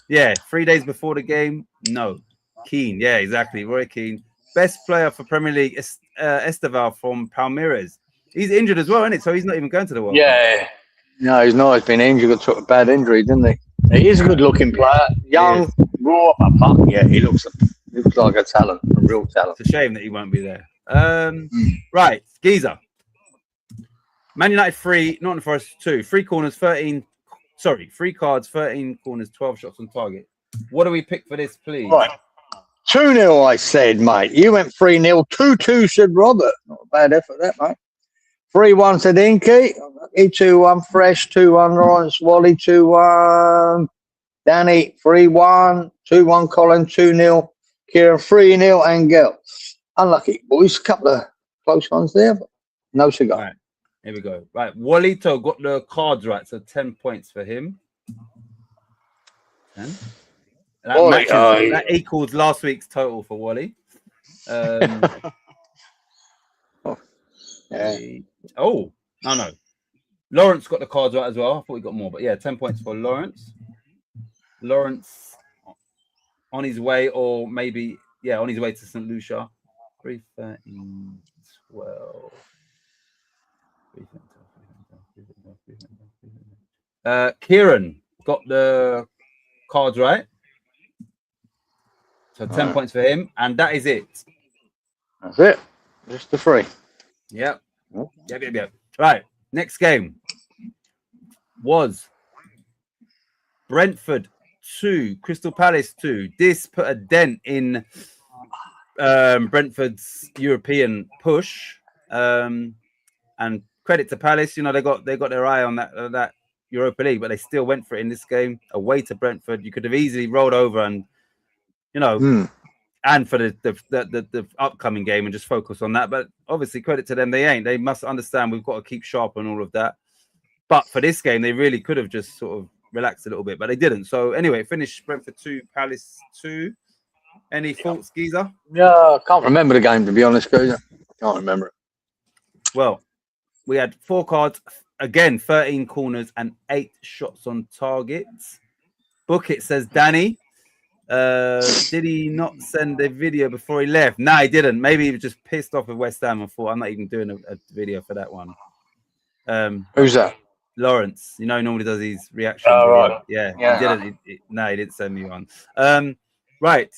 Yeah, 3 days before the game. No, Keane. Yeah, exactly. Roy Keane, best player for Premier League. Esteval from Palmeiras. He's injured as well, isn't it? So he's not even going to the World Cup. No, he's not. He's been injured. Got a bad injury, didn't he? He is a good-looking player, young, raw, but yeah, he looks like a talent, a real talent. It's a shame that he won't be there. Right, Giza. Man United 3, Nottingham Forest 2. 3 corners, 13. Sorry, 3 cards, 13 corners, 12 shots on target. What do we pick for this, please? Right. 2-0, I said, mate. You went 3-0. 2-2, said Robert. Not a bad effort, that, mate. 3-1, said Inky. 2-1, Fresh. 2-1, Lawrence. Wally. 2-1, Danny. 3-1. 2-1, Colin. 2-0, Kieran. 3-0, Angel. Unlucky, boys. A couple of close ones there, but no cigar. Right. Here we go. Right, Walito got the cards right, so 10 points for him. 10. That equals last week's total for Wally. Oh, no. Lawrence got the cards right as well. I thought we got more, but yeah, 10 points for Lawrence. Lawrence on his way, or maybe, on his way to St. Lucia. 3, 13, 12. Kieran got the cards right. So 10 points for him, and that is it. That's it. Just the 3. Yep. Right. Next game was Brentford 2, Crystal Palace 2. This put a dent in Brentford's European push. And credit to Palace, they got their eye on that Europa League, but they still went for it in this game away to Brentford. You could have easily rolled over and and for the upcoming game and just focus on that. But obviously, credit to them, they must understand we've got to keep sharp on all of that. But for this game, they really could have just sort of relaxed a little bit, but they didn't. So anyway, finished Brentford 2, Palace 2. Any thoughts, Giza? Yeah, I can't remember the game, to be honest, Giza. Can't remember it. Well, we had 4 cards, again, 13 corners and 8 shots on targets. Book it, says Danny. Did he not send a video before he left? No, he didn't. Maybe he was just pissed off with West Ham and thought, I'm not even doing a video for that one. Who's that? Lawrence. He normally does these reactions. Oh, right. Yeah. He didn't. He didn't send me one. Right.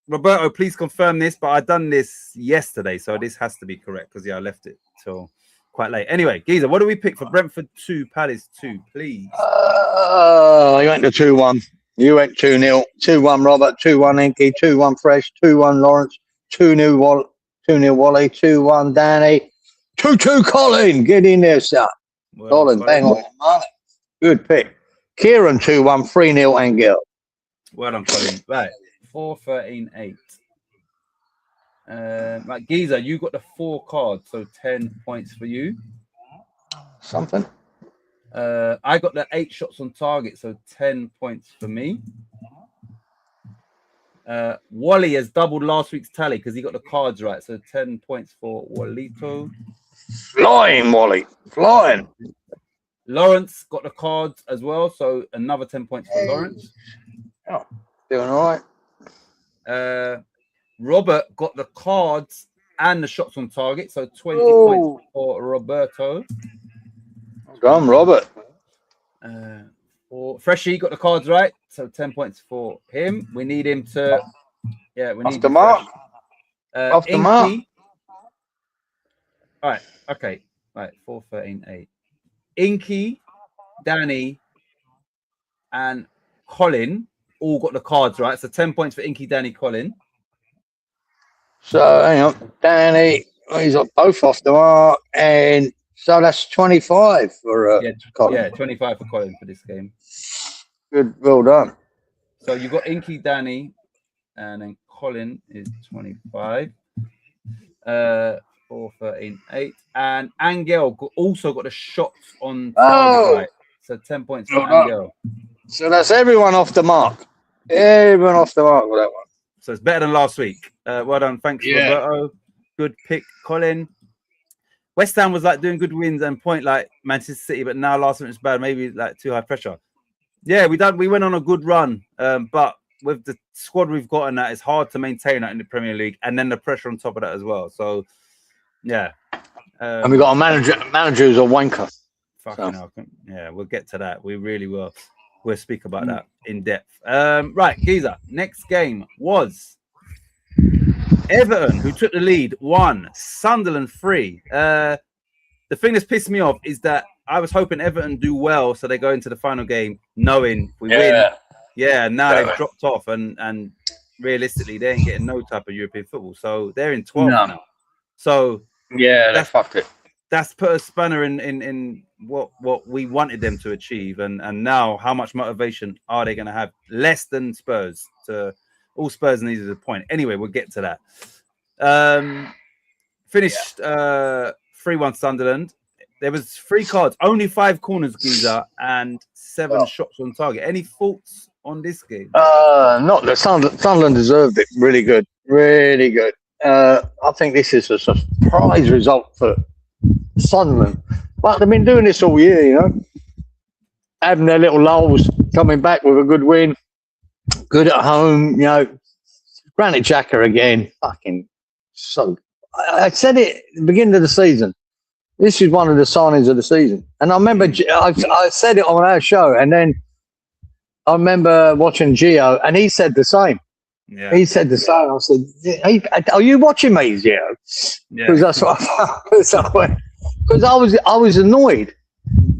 Roberto, please confirm this, but I done this yesterday, so this has to be correct because I left it till quite late. Anyway, Giza, what do we pick for Brentford 2, Palace 2, please? You went to 2-1. You went 2-0. 2-1 Robert, 2-1 Inky, 2-1 Fresh, 2-1 Lawrence, 2-0 Wally, 2-1 Danny, 2-2 Colin. Get in there, son. Well, Colin, bang on your money. Good pick. Kieran 2-1, 3-0 Angel. Well done, Colin. Right. 4, 13, 8. Like Giza, you got the 4 cards, so 10 points for you. Something. I got the 8 shots on target, so 10 points for me. Wally has doubled last week's tally because he got the cards right, so 10 points for Walito. Flying, Wally. Flying. Lawrence got the cards as well, so another 10 points for Lawrence. Oh, doing all right. Robert got the cards and the shots on target, so 20 Oh. points for Roberto. Go on, Robert. For Freshie got the cards right, so 10 points for him. We need him to, we Off need the you, mark. Fresh. Off the Inky. mark. All right, okay, right, 4, 13, 8. Inky, Danny, and Colin all got the cards right, so 10 points for Inky, Danny, Colin. So hang on, Danny. He's got both off the mark, and so that's 25 for Colin. Yeah, 25 for Colin for this game. Good, well done. So you got Inky, Danny, and then Colin is 25. 4, 13, 8. And Angel also got the shots on target, right? So 10 points for Angel. So that's everyone off the mark. Everyone off the mark with that one. So it's better than last week. Well done. Thanks, Roberto. Good pick, Colin. West Ham was like doing good wins and point like Manchester City, but now last minute is bad. Maybe like too high pressure. Yeah, we went on a good run, but with the squad we've got and that, it's hard to maintain that in the Premier League, and then the pressure on top of that as well. So, yeah. And we got a manager who's a wanker. Fucking hell. Yeah, we'll get to that. We really will. We'll speak about that in depth. Right, Giza. Next game was Everton, who took the lead, 1, Sunderland 3. The thing that's pissed me off is that I was hoping Everton do well, so they go into the final game knowing we win. Yeah, now they've dropped off, and realistically, they ain't getting no type of European football. So they're in 12th now. So they fucked it. That's put a spanner in what we wanted them to achieve, and now how much motivation are they going to have? Less than Spurs. All Spurs needed a point. Anyway, we'll get to that. Finished 3-1 Sunderland. There was 3 cards, only 5 corners, Giza, and 7 shots on target. Any thoughts on this game? Not that Sunderland deserved it. Really good. Really good. I think this is a surprise result for Sunderland. But they've been doing this all year, you know. Having their little lulls, coming back with a good win. Good at home, you know. Granit Xhaka again. Fucking so. I said it at the beginning of the season. This is one of the signings of the season. And I remember I said it on our show, and then I remember watching Gio, and he said the same. Yeah. He said the same. I said, hey, "Are you watching me, Gio?" Because that's what because I was annoyed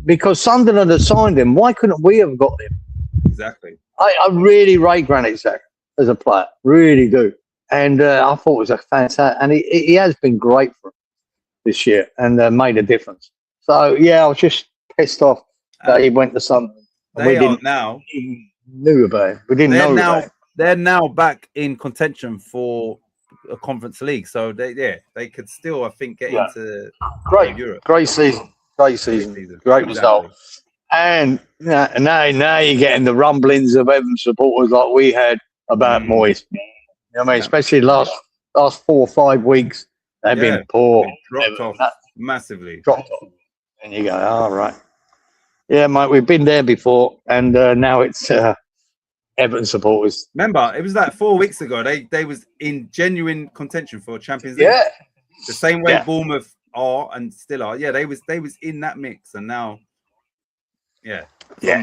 because Sunderland had signed him. Why couldn't we have got him? Exactly. I really rate Granit Xhaka as a player, really do. And I thought it was a fantastic, and he has been great for him this year and made a difference. So yeah, I was just pissed off that he went to Sunderland. They are now. Knew about it. We didn't know about it. They're now back in contention for a Conference League, so they could still, I think, get into Europe. Great season, great result. And now you're getting the rumblings of Everton supporters like we had about Moyes. You know what I mean? Especially last 4 or 5 weeks, they've been poor. Dropped off massively. And you go, all right. Yeah, mate, we've been there before, and now it's Everton supporters. Remember, it was like 4 weeks ago. They was in genuine contention for Champions League. Yeah. The same way Bournemouth are and still are. Yeah, they was in that mix, and now,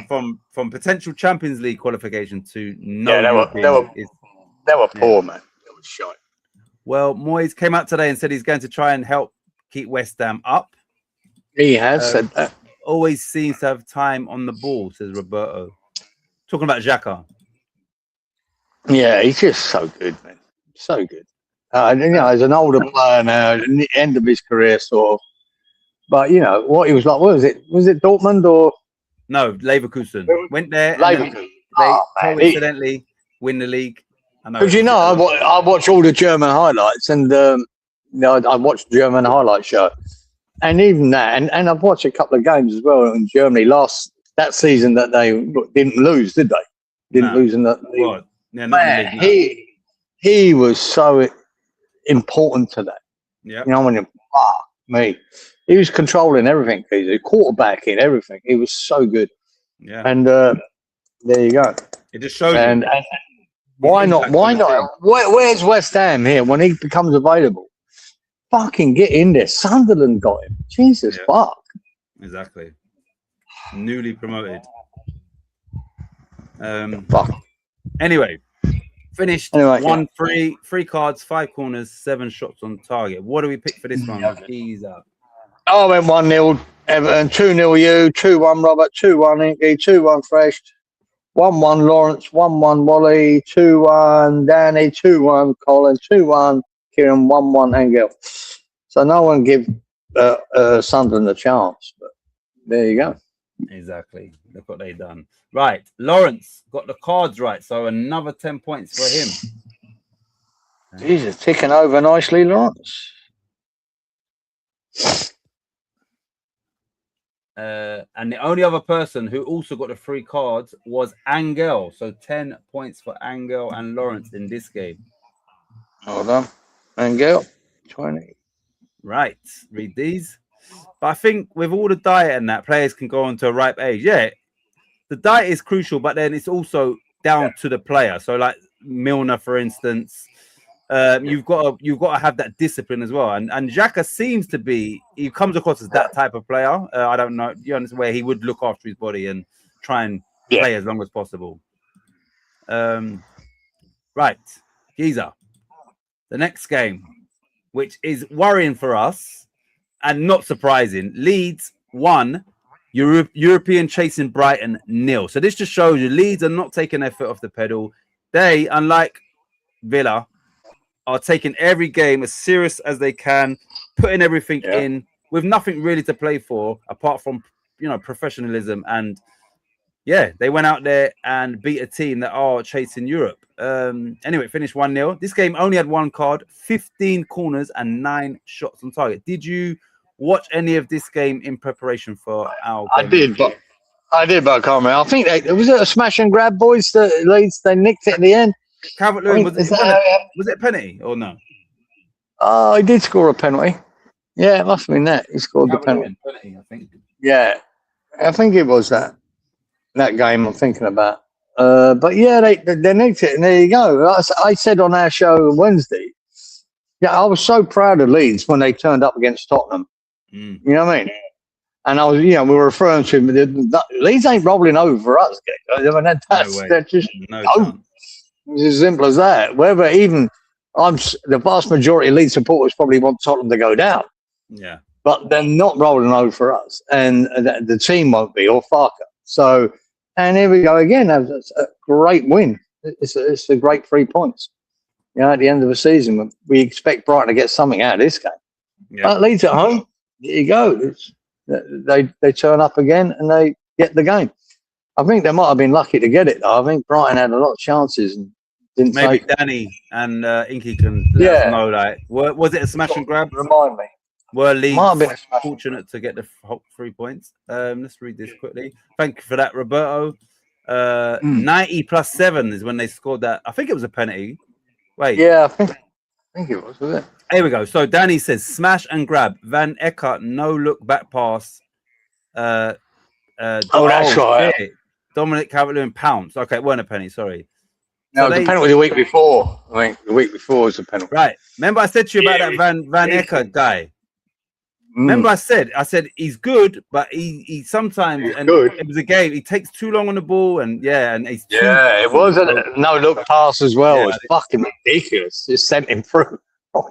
from potential Champions League qualification to no. They were poor, man. They were shite. Well, Moyes came out today and said he's going to try and help keep West Ham up. He has said that. Always seems to have time on the ball, says Roberto. Talking about Xhaka. Yeah, he's just so good, man. So good. You know, as an older player now, at the end of his career, sort of. But, you know, what he was like, what was it? Was it Dortmund or? No, Leverkusen. Went there. Leverkusen. They coincidentally win the league. Because, you know, I watch all the German highlights, and, you know, I watched the German highlight show. And even that, and I've watched a couple of games as well in Germany that season that they didn't lose, did they? Didn't lose in that league. Yeah, man, he was so important to that. Yeah. You know, when you fuck me. He was controlling everything. He was quarterbacking everything. He was so good. Yeah. And there you go. It just shows And you. why his not? impact Why on the team. not? Where's West Ham here when he becomes available? Fucking get in there. Sunderland got him. Jesus Yeah. fuck. Exactly. Newly promoted. Fuck. Anyway, finished Anyway, 1-3, 3 cards, 5 corners, 7 shots on target. What do we pick for this one? Keys up. I went 1-0 Everton, 2-0 you, 2-1 Robert, 2-1 Inky, 2-1 Fresh, 1-1 Lawrence, 1-1 Wally, 2-1 Danny, 2-1 Colin, 2-1 Kieran, 1-1 Engel. So no one give Sunderland a chance, but there you go. Exactly. Look what they done. Right. Lawrence got the cards right. So another 10 points for him. Jesus, ticking over nicely, Lawrence. And the only other person who also got the 3 cards was Angel. So 10 points for Angel and Lawrence in this game. Hold on. Engel, 20. Right. Read these. But I think with all the diet and that, players can go on to a ripe age. Yeah, the diet is crucial, but then it's also down to the player. So, like Milner, for instance, you've got to have that discipline as well. And Xhaka seems to be, he comes across as that type of player. I don't know, you understand, where he would look after his body and try and play as long as possible. Right, Giza. The next game, which is worrying for us. And not surprising, Leeds 1, European chasing Brighton 0. So this just shows you Leeds are not taking their foot off the pedal. They, unlike Villa, are taking every game as serious as they can, putting everything in with nothing really to play for apart from, professionalism. And yeah, they went out there and beat a team that are chasing Europe. Anyway, it finished 1-0. This game only had 1 card, 15 corners and 9 shots on target. Did you watch any of this game in preparation for our game? I did, but I can't remember. I think was it a smash and grab, boys? The Leeds, they nicked it at the end. Calvert-Lewin, was it a penalty or no? Oh, he did score a penalty. Yeah, it must have been that. He scored the penalty. I think. Yeah, I think it was that game I'm thinking about. But yeah, they nicked it, and there you go. I said on our show on Wednesday, I was so proud of Leeds when they turned up against Tottenham. You know what I mean? And I was, we were referring to Leeds ain't rolling over us. That's just it's as simple as that. Whether even the vast majority of Leeds supporters probably want Tottenham to go down. Yeah, but they're not rolling over for us, and the team won't be, or Farker. So, and here we go again. That's a great win. It's a great 3 points. At the end of the season, we expect Brighton to get something out of this game. Yeah. But Leeds at home, there you go. They turn up again and they get the game. I think they might have been lucky to get it, though. I think Brighton had a lot of chances and didn't maybe take. Danny and Inky can let us know. Like, was it a smash and grab? Remind me. Were Leeds fortunate to get the 3 points? Let's read this quickly. Thank you for that, Roberto. 90 plus 7 is when they scored that. I think it was a penalty. Wait. Yeah, I think it was it? Here we go. So Danny says smash and grab. Van Eckert, no look back pass. That's right. Shit. Dominic Calvert-Lewin pounce. Okay, it weren't a penalty. Sorry. No, the penalty the week before. I think the week before was a penalty. Right. Remember I said to you about that Van Eckert guy. Remember I said he's good, but he sometimes good. It was a game. He takes too long on the ball, and he's it was a no look pass as well. It was fucking ridiculous. Just sent him through.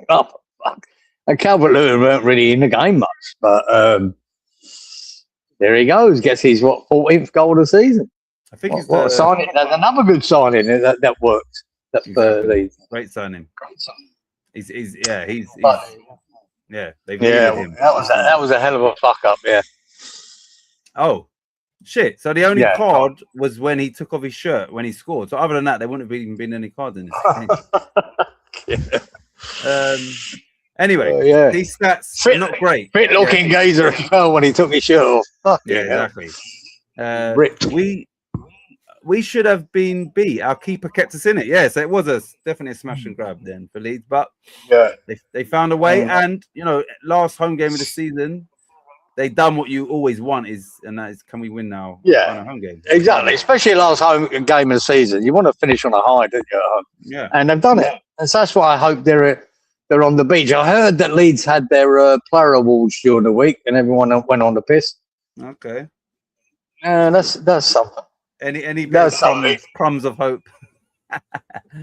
Up, fuck. And Calvert-Lewin weren't really in the game much, but there he goes. Gets his 14th goal of the season. I think what a signing. That's another good signing that worked. That's Leeds. Great signing. He's they've him. That was a hell of a fuck up. Yeah. Oh shit! So the only card was when he took off his shirt when he scored. So other than that, there wouldn't have even been any cards in this game. Anyway, these stats are not great. Fit looking Gazer as well when he took his shirt off. Fuck exactly. We should have been beat. Our keeper kept us in it. Yeah, so it was definitely a smash and grab then for Leeds. But they found a way. And last home game of the season, they done what you always want and that is, can we win now? Yeah. On a home game. Exactly, especially last home game of the season. You want to finish on a high, don't you? At home? Yeah. And they've done it. And so that's why I hope they're on the beach. I heard that Leeds had their player awards during the week, and everyone went on the piss. Okay. That's something. Any That's something. crumbs of hope.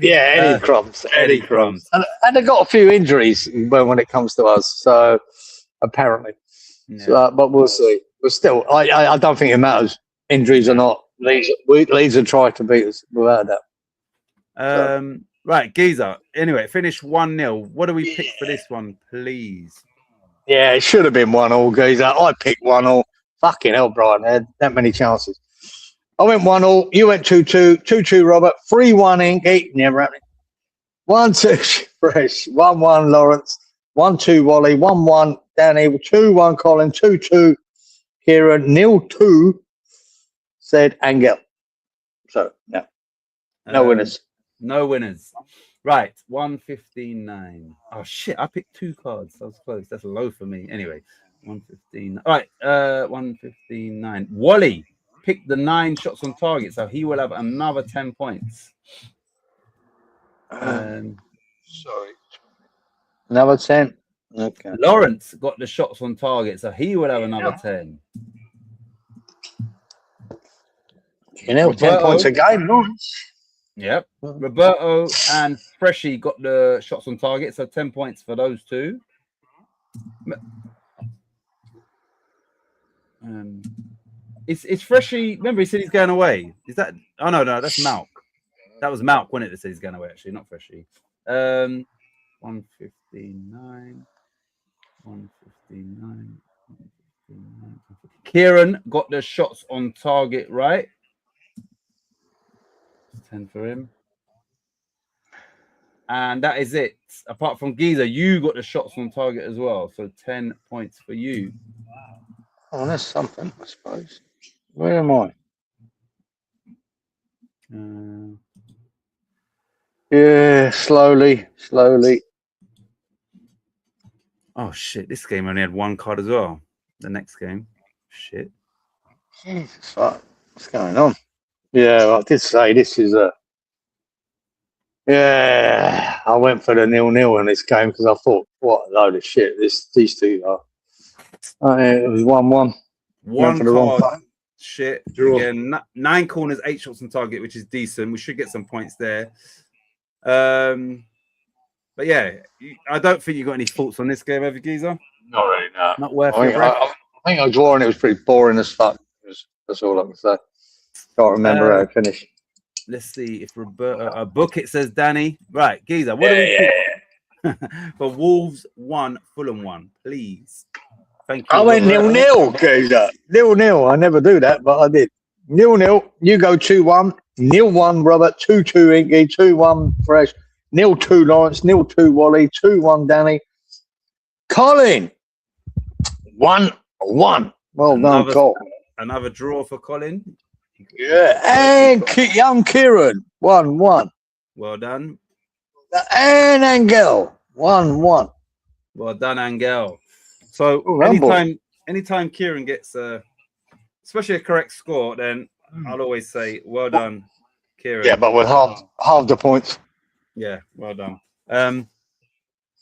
Yeah, Eddie crumbs. Eddie crumbs. And they've got a few injuries when it comes to us. So apparently, Yeah. but we'll see. But still, I don't think it matters. Injuries or not, Leeds will try to beat us without that. Right, Geezer. Anyway, finish 1-0. What do we pick for this one, please? Yeah, it should have been 1-1, guys. I picked 1-1. Fucking hell, Brian. They had that many chances. I went 1-1. You went 2-2. 2-2, Robert. 3-1, Inky. Never happening. 1-2, Fresh. 1-1, Lawrence. 1-2, Wally. 1-1, Danny. 2-1, Colin. 2-2, Kieran. 0-2, said Angel. So, no winners. No winners. Right, 115.9. Oh shit, I picked 2 cards. That was close. That's low for me. Anyway, 115. All right, 115.9. Wally picked the 9 shots on target, so he will have another 10 points. Sorry. Another 10. Okay. Lawrence got the shots on target, so he will have another 10. You know, 10 points a game, Lawrence. Yep. Roberto and Freshy got the shots on target, so 10 points for those two. It's Freshy. Remember, he said he's going away. Is that? Oh no, that's Malk. That was Malk, wasn't it? That said he's going away. Actually, not Freshy. 115.9. 115.9. Kieran got the shots on target right. 10 for him. And that is it. Apart from Geezer, you got the shots on target as well. So 10 points for you. Oh, that's something, I suppose. Where am I? Yeah, slowly. Oh, shit. This game only had 1 card as well. The next game. Shit. Jesus, what's going on? Yeah, I did say this is a. Yeah, I went for the 0-0 in this game because I thought, what a load of shit these two are. It was 1-1. 1 for the wrong card. button. Shit. Draw. Again, 9 corners, 8 shots on target, which is decent. We should get some points there. But yeah, I don't think you got any thoughts on this game, have you, Geezer? Not really, no. Not worth I it. think I was drawing. It was pretty boring as fuck. That's all I can say. Can't remember how it finished. Let's see if Roberto book it says Danny. Right, Geezer. What do we pick for Wolves 1, Fulham 1, please? Thank you. I went 0-0, Geezer. 0-0. I never do that, but I did. 0-0. You go 2-1. 0-1, Robert. 2-2, Inky. 2-1, Fresh. 0-2, Lawrence. 0-2, Wally. 2-1, Danny. Colin. 1-1. Well done, Cole. Another draw for Colin. Yeah, and young Kieran, 1-1. Well done. And Angel, 1-1. Well done, Angel. So anytime Kieran gets especially a correct score, then I'll always say, well done, Kieran. Yeah, but with half the points. Yeah, well done.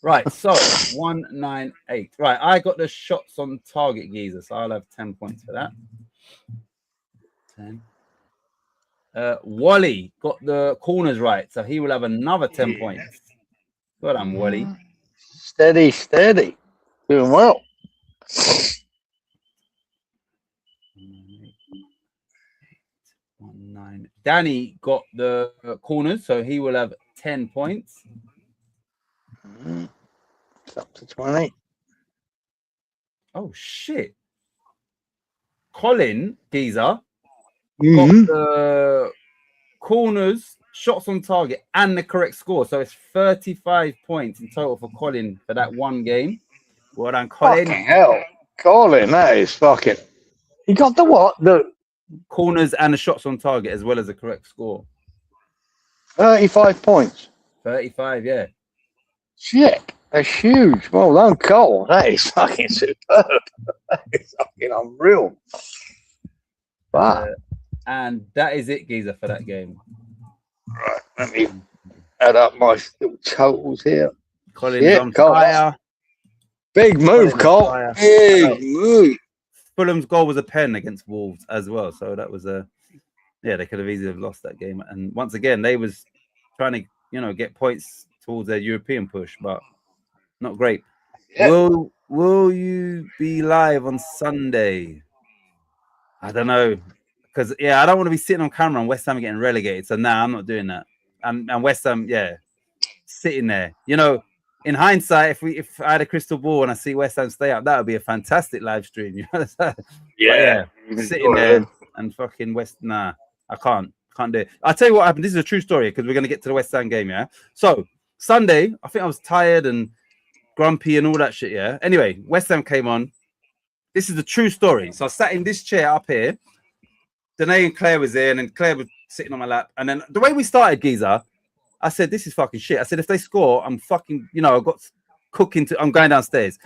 Right, so 198. Right, I got the shots on target, Geezer, so I'll have 10 points for that. 10. Wally got the corners right, so he will have another 10 points. Well done, Wally. Steady. Doing well. 198. Danny got the corners, so he will have 10 points. It's up to 20. Oh, shit. Colin, Geezer, Mm-hmm. got the corners, shots on target, and the correct score. So it's 35 points in total for Colin for that one game. Well done, Colin. Fucking hell. Colin, that is fucking. He got the what? The corners and the shots on target as well as the correct score. 35 points. 35, yeah. Shit. That's huge. Well done, Cole. That is fucking superb. That is fucking unreal. Wow. And that is it, Geezer, for that game. Right, let me add up my little totals here. Colin is on Cole, fire. big move, Cole. Fire. Big move. Fulham's goal was a pen against Wolves as well, so that was they could have easily have lost that game. And once again, they was trying to get points towards their European push, but not great. Yeah. Will you be live on Sunday? I don't know, because I don't want to be sitting on camera and West Ham getting relegated. So I'm not doing that. And West Ham, sitting there. In hindsight, if I had a crystal ball and I see West Ham stay up, that would be a fantastic live stream. You understand? Sitting there and fucking I can't do it. I'll tell you what happened. This is a true story because we're going to get to the West Ham game. Yeah. So Sunday, I think I was tired and grumpy and all that shit. Yeah. Anyway, West Ham came on. This is a true story. So I sat in this chair up here. Danae and Claire was there, and then Claire was sitting on my lap. And then the way we started, Geezer, I said, this is fucking shit. I said, if they score, I'm fucking, I've got cooking I'm going downstairs.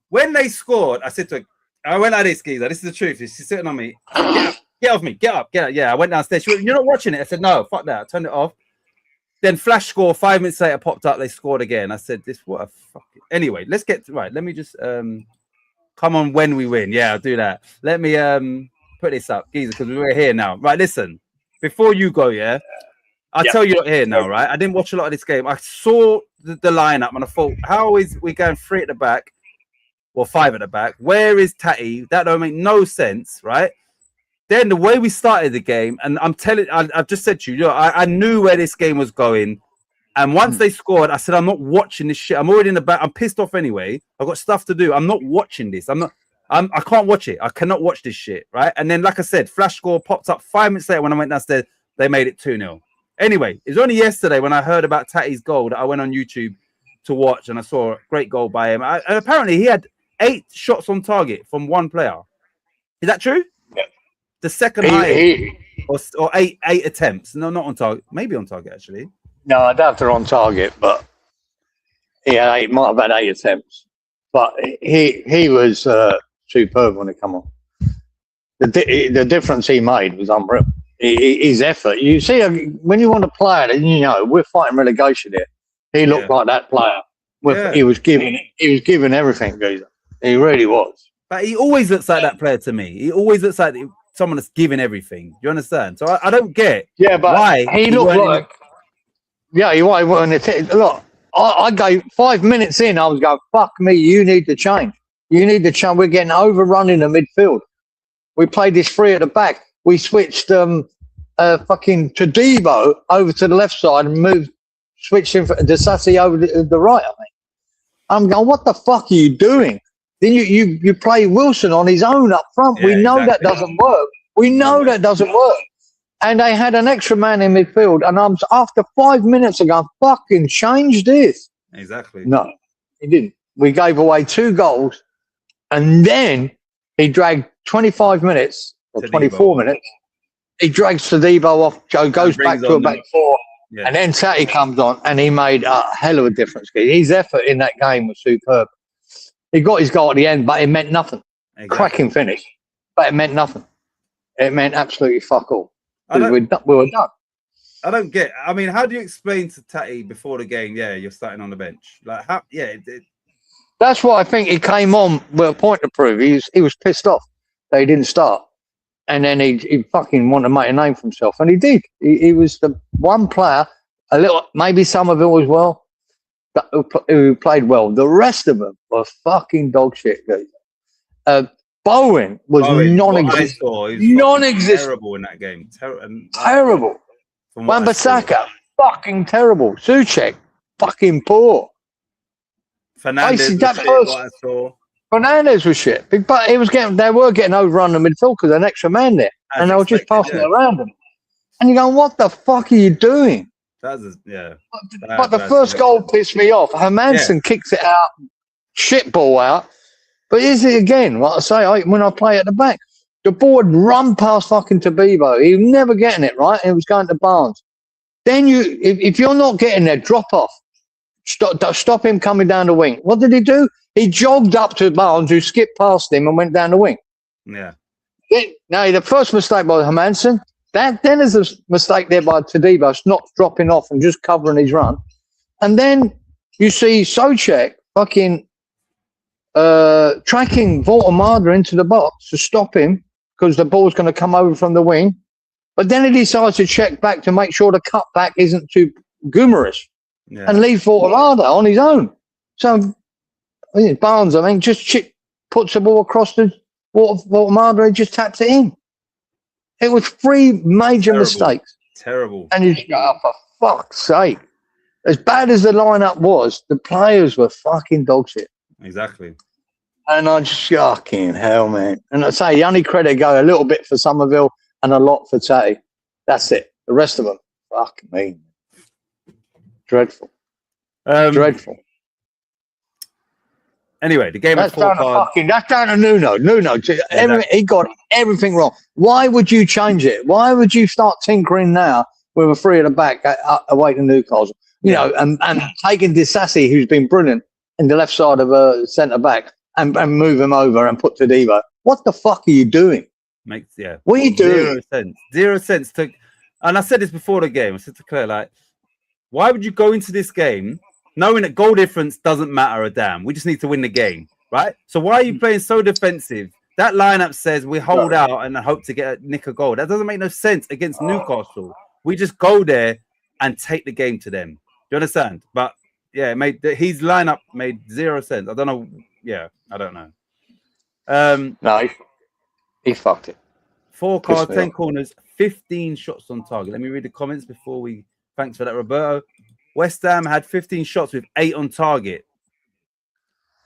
When they scored, I said to her, I went like this, Geezer. This is the truth. She's sitting on me. Get off me. Get up. Yeah, I went downstairs. She went, you're not watching it. I said, no, fuck that. I turned it off. Then flash score, 5 minutes later, popped up. They scored again. I said, what a fucking... Anyway, let's get... Right, let me just... come on when we win. Yeah, I'll do that. Let me put this up, Geezer, because we're here now. Right, listen. Before you go, I'll tell you here now, right? I didn't watch a lot of this game. I saw the lineup and I thought, how is we going 3 at the back? Well, 5 at the back. Where is Tatty? That don't make no sense, right? Then the way we started the game, and I've just said to you, I knew where this game was going. And once they scored, I said, I'm not watching this shit. I'm already in the back. I'm pissed off anyway. I've got stuff to do. I'm not watching this. I can't watch it. I cannot watch this shit, right? And then, like I said, flash score popped up 5 minutes later when I went downstairs. They made it 2-0. Anyway, it was only yesterday when I heard about Tatty's goal that I went on YouTube to watch, and I saw a great goal by him. And apparently, he had 8 shots on target from one player. Is that true? Yeah. The second highest, or 8 attempts. No, not on target. Maybe on target, actually. No, I doubt they're on target, but he might have had 8 attempts. But he was superb when it came on. The difference he made was unreal. His effort. You see, when you want to play it, and we're fighting relegation here. He looked like that player. He was giving everything, Geezer. He really was. But he always looks like that player to me. He always looks like someone that's giving everything. Do you understand? So I don't get why he looked like. Yeah, he wasn't. Look, I gave 5 minutes in. I was going, fuck me. You need to change. You need to change. We're getting overrun in the midfield. We played this 3 at the back. We switched fucking Todibo over to the left side and switched him for Disasi over the right. I'm going, what the fuck are you doing? Then you play Wilson on his own up front. We know that doesn't work. We know that doesn't work. And they had an extra man in midfield. And after 5 minutes ago, fucking change this. Exactly. No, he didn't. We gave away 2 goals. And then he dragged 25 minutes or 24 minutes. He drags Todibo off, goes back to a back 4. Yeah. And then Tatty comes on and he made a hell of a difference. His effort in that game was superb. He got his goal at the end, but it meant nothing. Exactly. Cracking finish. But it meant nothing. It meant absolutely fuck all. We were done. I don't get. I mean, how do you explain to Tatty before the game? Yeah, you're starting on the bench. Like, how? Yeah, that's what I think. He came on with a point to prove. He was pissed off that he didn't start, and then he fucking wanted to make a name for himself, and he did. He was the one player. Maybe some of it was well, who played well. The rest of them were fucking dog shit. Bowen was non-existent. Non-existent. Terrible in that game. Terrible. Wan-Bissaka, fucking terrible. Souček, fucking poor. Fernandez was shit. But they were getting overrun in the midfield because an extra man there. And they were just passing it around them. And you're going, what the fuck are you doing? But the first goal pissed me off. Hermansen kicks it out, shit ball out. But is it again? Like I say, when I play at the back, the ball would run past fucking Todibo. He was never getting it right. It was going to Barnes. Then if you're not getting there, drop off. stop him coming down the wing. What did he do? He jogged up to Barnes, who skipped past him and went down the wing. Yeah. Now, the first mistake by Hermansen, then there's a mistake there by Tadibos not dropping off and just covering his run. And then you see Souček fucking tracking Voltemada into the box to stop him because the ball's going to come over from the wing. But then he decides to check back to make sure the cutback isn't too Guimaraes and leave Voltemada on his own. So Barnes, I mean, just puts the ball across the Voltemada and just taps it in. It was 3 major mistakes. Terrible. And you go, for fuck's sake. As bad as the lineup was, the players were fucking dog shit. Exactly. And I just fucking hell, man. And I say, the only credit go a little bit for Somerville and a lot for Tatty. That's it. The rest of them, fuck me. Dreadful. Dreadful. Anyway, the game that's down to Nuno. He got everything wrong. Why would you change it? Why would you start tinkering now with a 3 at the back away to Newcastle? You know, and taking Disasi, who's been brilliant, in the left side of a centre back, and move him over and put Tadibo. What the fuck are you doing? What are you doing? Zero sense to. And I said this before the game. I said to Claire, like, why would you go into this game knowing that goal difference doesn't matter a damn? We just need to win the game, right? So why are you playing so defensive? That lineup says we hold out and hope to nick a goal. That doesn't make no sense against Newcastle. We just go there and take the game to them. Do you understand? But yeah, his lineup made 0 sense. I don't know. Yeah, I don't know. No, he fucked it. 4 cards, 10 corners, 15 shots on target. Let me read the comments before we. Thanks for that, Roberto. West Ham had 15 shots with 8 on target.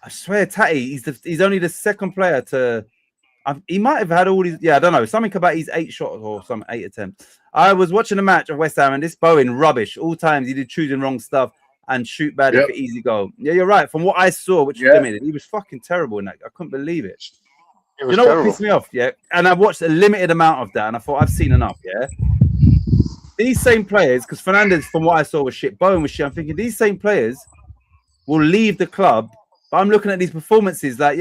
I swear, Tatty, he's only the second player to. He might have had all these. Yeah, I don't know. Something about his 8 shots or some 8 attempts. I was watching a match of West Ham and this Bowen rubbish. All times he did choosing wrong stuff and shoot bad for easy goal. Yeah, you're right. From what I saw, which was limited, he was fucking terrible in that. I couldn't believe it. You know what pissed me off? Yeah, and I watched a limited amount of that, and I thought I've seen enough. Yeah, these same players, because Fernandez, from what I saw, was shit. Bowen was shit. I'm thinking these same players will leave the club. But I'm looking at these performances, like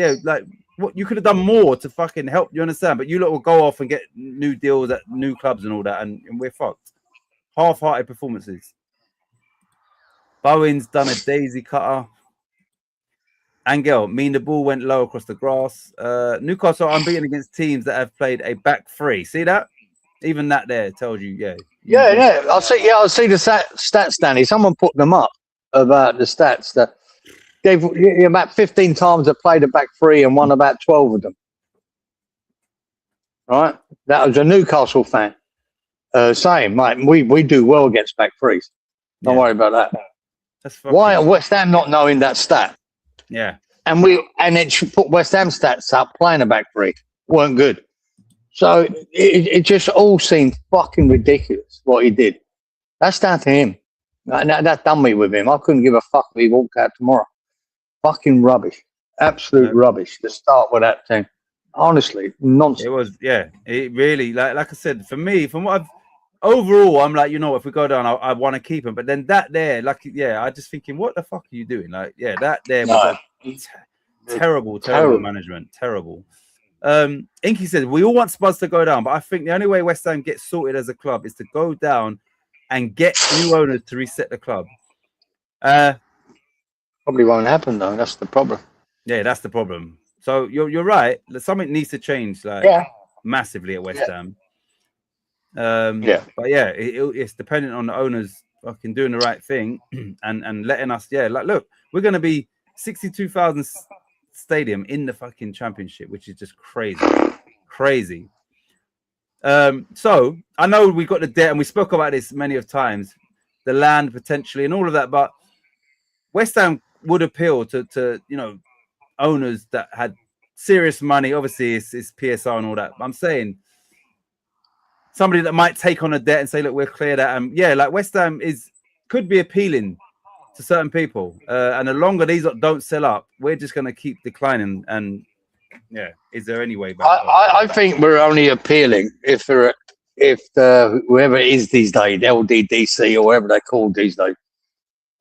what you could have done more to fucking help. You understand? But you lot will go off and get new deals at new clubs and all that, and we're fucked. Half-hearted performances. Bowen's done a daisy cutter. Angel, the ball went low across the grass. Newcastle unbeaten against teams that have played a back 3. See that? Even that there tells you, Yeah. I'll see the stats, Danny. Someone put them up about the stats that gave about 15 times they played a back 3 and won about 12 of them. Right? That was a Newcastle fan saying, mate, we do well against back 3s. Don't worry about that. Why are West Ham not knowing that stat? Yeah. And it should put West Ham stats up playing a back 3. Weren't good. So it just all seemed fucking ridiculous what he did. That's down to him. That done me with him. I couldn't give a fuck if he walked out tomorrow. Fucking rubbish. Absolute rubbish to start with that team. Honestly, nonsense. It was, it really, like I said, for me, from what I've overall, I'm like, if we go down, I want to keep him. But then that there, I just thinking, what the fuck are you doing? Like, that there was terrible management. Terrible. Inky says, we all want Spurs to go down, but I think the only way West Ham gets sorted as a club is to go down and get new owners to reset the club. Probably won't happen, though. That's the problem. Yeah, that's the problem. So you're right. Something needs to change, massively at West Ham. But it's dependent on the owners fucking doing the right thing and letting us. Look, we're going to be 62,000 stadium in the fucking championship, which is just crazy. So I know we got the debt and we spoke about this many of times, the land potentially and all of that, but West Ham would appeal to owners that had serious money. Obviously, it's PSR and all that. But I'm saying somebody that might take on a debt and say, look, we'll clear that. And West Ham could be appealing to certain people. And the longer these don't sell up, we're just going to keep declining. And is there any way back? I think we're only appealing if whoever it is these days, LDDC or whatever they're called these days,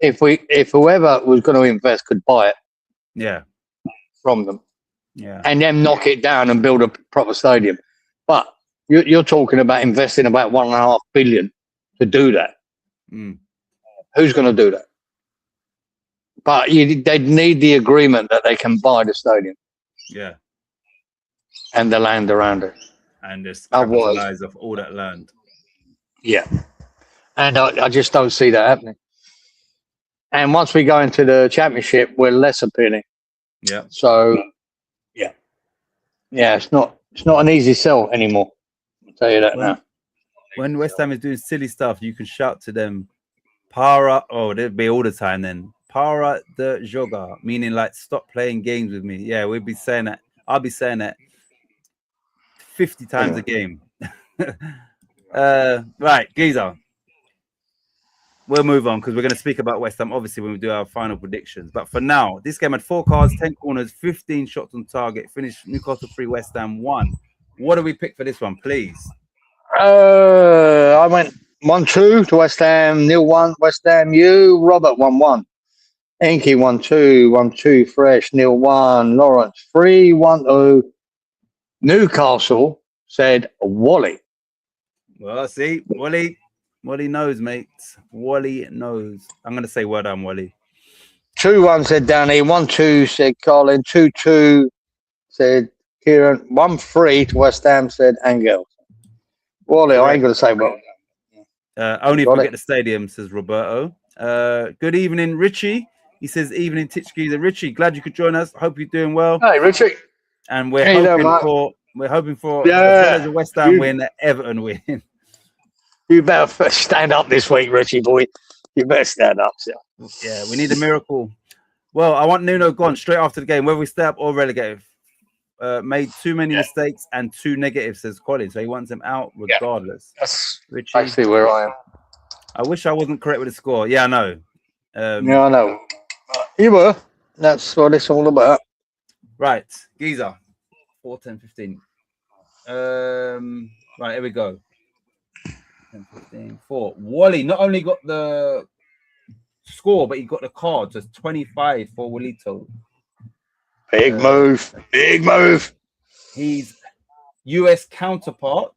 if whoever was going to invest could buy it Yeah, from them yeah, and then knock it down and build a proper stadium. But you're talking about investing about $1.5 billion to do that. mm, Who's going to do that? But they'd need the agreement that they can buy the stadium yeah. and the land around it. And just Otherwise- capitalize off all that land. Yeah. And I just don't see that happening. And once we go into the championship, we're less appealing. Yeah, So, yeah, it's not an easy sell anymore. I'll tell you that now. when West Ham is doing silly stuff, you can shout to them, "Para!" Oh, they'd be all the time then. "Para de jogar," meaning like stop playing games with me. Yeah, we'd be saying that. I'll be saying that 50 times a game. Right, Giza. We'll move on because we're going to speak about West Ham, obviously, when we do our final predictions. But for now, this game had 4 cards, 10 corners, 15 shots on target, finished Newcastle 3, West Ham 1. What do we pick for this one, please? I went 1-2 to West Ham, 0-1 West Ham. You, Robert, 1-1. Enki 1-2, 1-2 Fresh, 0-1 Lawrence, 3-1-2. Newcastle said Wally. Well, see, Wally knows, mate. Wally knows. I'm going to say well done, Wally. 2-1 said Danny, 1-2 said Colin, 2-2 said Kieran, 1-3 to West Ham said Angel. Wally, I ain't going to say well. Only if Got we it. get the stadium, says Roberto. Good evening, Richie. He says, evening, Titchkeys. Richie, glad you could join us. Hope you're doing well. Hey, Richie. And we're Hey there, hoping for Yeah, as well as a West Ham you- win, that Everton win. You better stand up this week, Richie boy. You better stand up, sir. Yeah, we need a miracle. Well, I want Nuno gone straight after the game, whether we stay up or relegated. Made too many mistakes and too negative, says Colin. So he wants him out regardless. That's Richie, basically where I am. I wish I wasn't correct with the score. Yeah, I know. Yeah, I know. You were. That's what it's all about. Right, Giza, 4, 10, 15. Right, here we go. 10, 15, 4. Wally not only got the score, but he got the card. So it's 25 for Walito. Big move. Big move. His US counterpart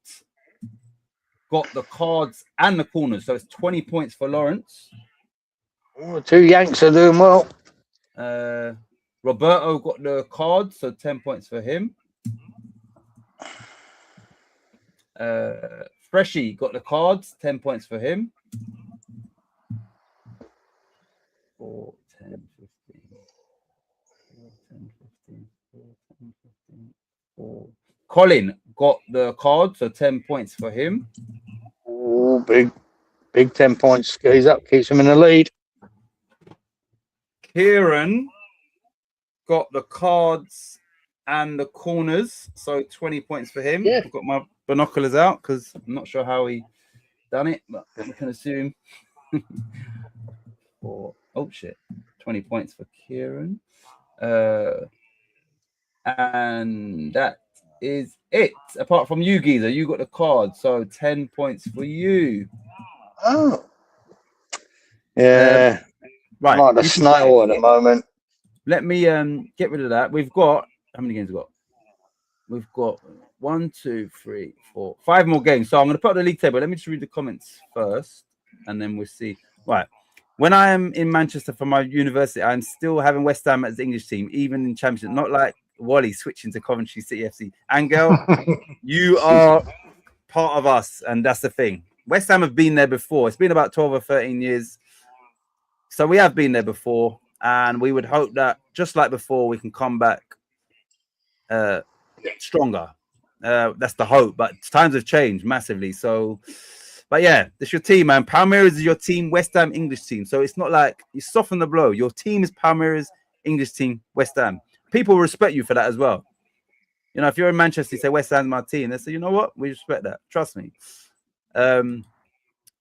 got the cards and the corners. So it's 20 points for Lawrence. Oh, 2 Yanks are doing well. Roberto got the cards, so 10 points for him. Freshie got the cards, 10 points for him. 4, 10, 15. 4, 10, 15. 4, 10, 15. 4. Colin got the card, so 10 points for him. Oh, big 10 points. He's up, keeps him in the lead. Kieran got the cards and the corners, so 20 points for him. Yeah. I've got my binoculars out because I'm not sure how he done it, but we can assume. Oh shit, 20 points for Kieran. And that is it. Apart from you, Giza, you got the card, so 10 points for you. Oh. Yeah. Right. Like the you can- snail at the moment. Let me get rid of that. We've got how many games we got? We've got 1, 2, 3, 4, 5 more games. So I'm going to put up the league table. Let me just read the comments first, and then we'll see. Right. When I am in Manchester for my university, I'm still having West Ham as the English team, even in Championship. Not like Wally switching to Coventry City FC. Angel, you are part of us, and that's the thing. West Ham have been there before. It's been about 12 or 13 years. So we have been there before, and we would hope that, just like before, we can come back stronger. That's the hope, but times have changed massively. So, but yeah, it's your team, man. Palmeiras is your team, West Ham English team. So it's not like you soften the blow. Your team is Palmeiras English team, West Ham. People respect you for that as well. You know, if you're in Manchester, you say West Ham's my team. They say, you know what? We respect that. Trust me. Who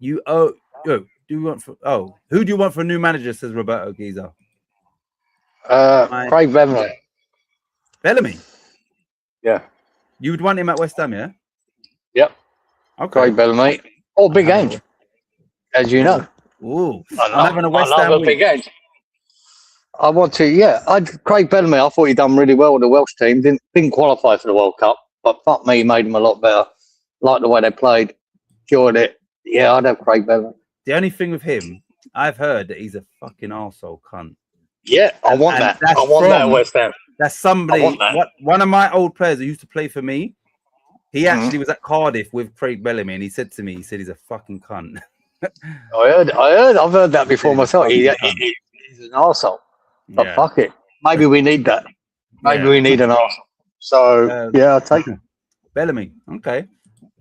do you want for a new manager? Says Roberto Giza. Craig Bellamy. Bellamy. Yeah. You would want him at West Ham, yeah? Yep. Okay. Craig Bellamy. All big games, as you know. Ooh, I I'm having a West love Ham a big week. edge. I want to, yeah. Craig Bellamy, I thought he'd done really well with the Welsh team. Didn't qualify for the World Cup, but fuck me, he made them a lot better. Like the way they played, enjoyed it. Yeah, I'd have Craig Bellamy. The only thing with him, I've heard that he's a fucking arsehole cunt. Yeah, I want And that. that's I want that from- West Ham. That's somebody. I want that. One of my old players who used to play for me. He actually was at Cardiff with Craig Bellamy, and he said to me, he said he's a fucking cunt. I've heard that before He's myself. fucking He's an arsehole. But Yeah. fuck it. Maybe we need that. Maybe Yeah. we need an arsehole. So, yeah, I'll take it. Bellamy. Okay.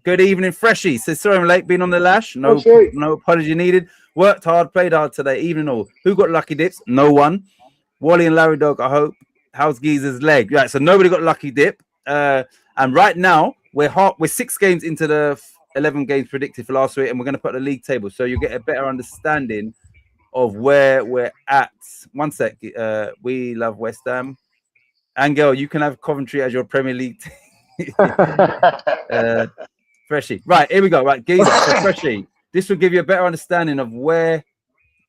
Good evening, Freshie. Says sorry I'm late being on the lash. No, Okay. no apology needed. Worked hard, played hard today. Evening all. Who got lucky dips? No one. Wally and Larry Dog, I hope. How's Geezer's leg? Right, so nobody got lucky dip. And right now we're 6 games into the 11 games predicted for last week, and we're going to put the league table so you get a better understanding of where we're at. One sec. We love West Ham. Angel, you can have Coventry as your Premier League team. Freshie. Right, here we go. Right, Geezer. So Freshie, this will give you a better understanding of where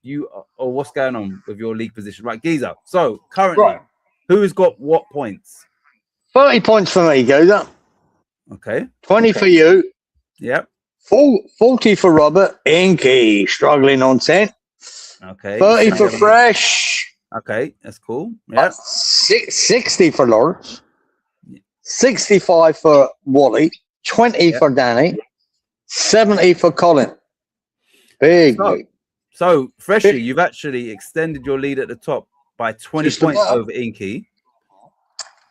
you are, or what's going on with your league position. Right, Geezer. So currently, Right. who's got what points? 30 points for me, Gozer. Okay. 20 for you. Yep. 40 for Robert. Inky, struggling on 10. Okay. 30 for Fresh. Okay, that's cool. Yeah. 60 for Lawrence. 65 for Wally. 20 for Danny. 70 for Colin. Big. So, lead. So, Freshie, you've actually extended your lead at the top by 20 Just points about. over Inky.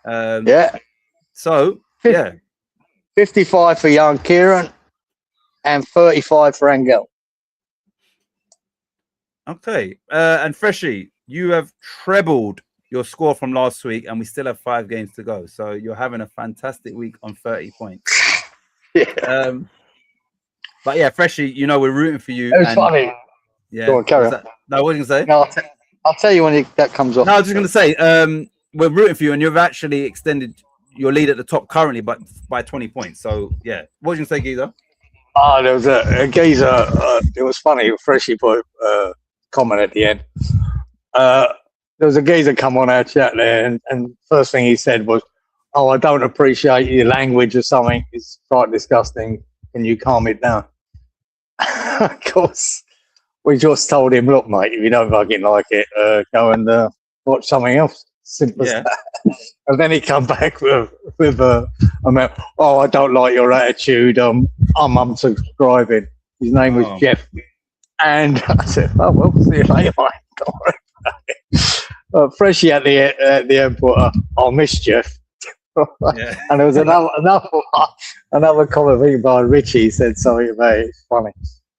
Yeah. So, yeah. 55 for young Kieran. And 35 for Angel. Okay. And Freshie, you have trebled your score from last week, and we still have 5 games to go. So you're having a fantastic week on 30 points. Yeah. But yeah, Freshie, you know, we're rooting for you. It was and- funny. Yeah. Go on, carry on. No, what did you say? No, I'll tell you when that comes off. No, I was just going to say, we're rooting for you, and you've actually extended your lead at the top currently, but by 20 points. So yeah, what was you going to say, Geezer? Oh, there was a geezer. It was funny. Freshie put a comment at the end. There was a geezer come on our chat there, and first thing he said was, "Oh, I don't appreciate your language or something. It's quite disgusting. Can you calm it down?" Of course, we just told him, "Look, mate, if you don't fucking like it, go and watch something else." Simple as that. And then he come back with "Oh, I don't like your attitude. I'm unsubscribing." His name was Jeff, and I said, "Oh well, see you later, mate." Don't worry about it. Freshie at the airport. I'll miss Jeff. Yeah. And there was another comment thing by Richie said something about it. It's funny.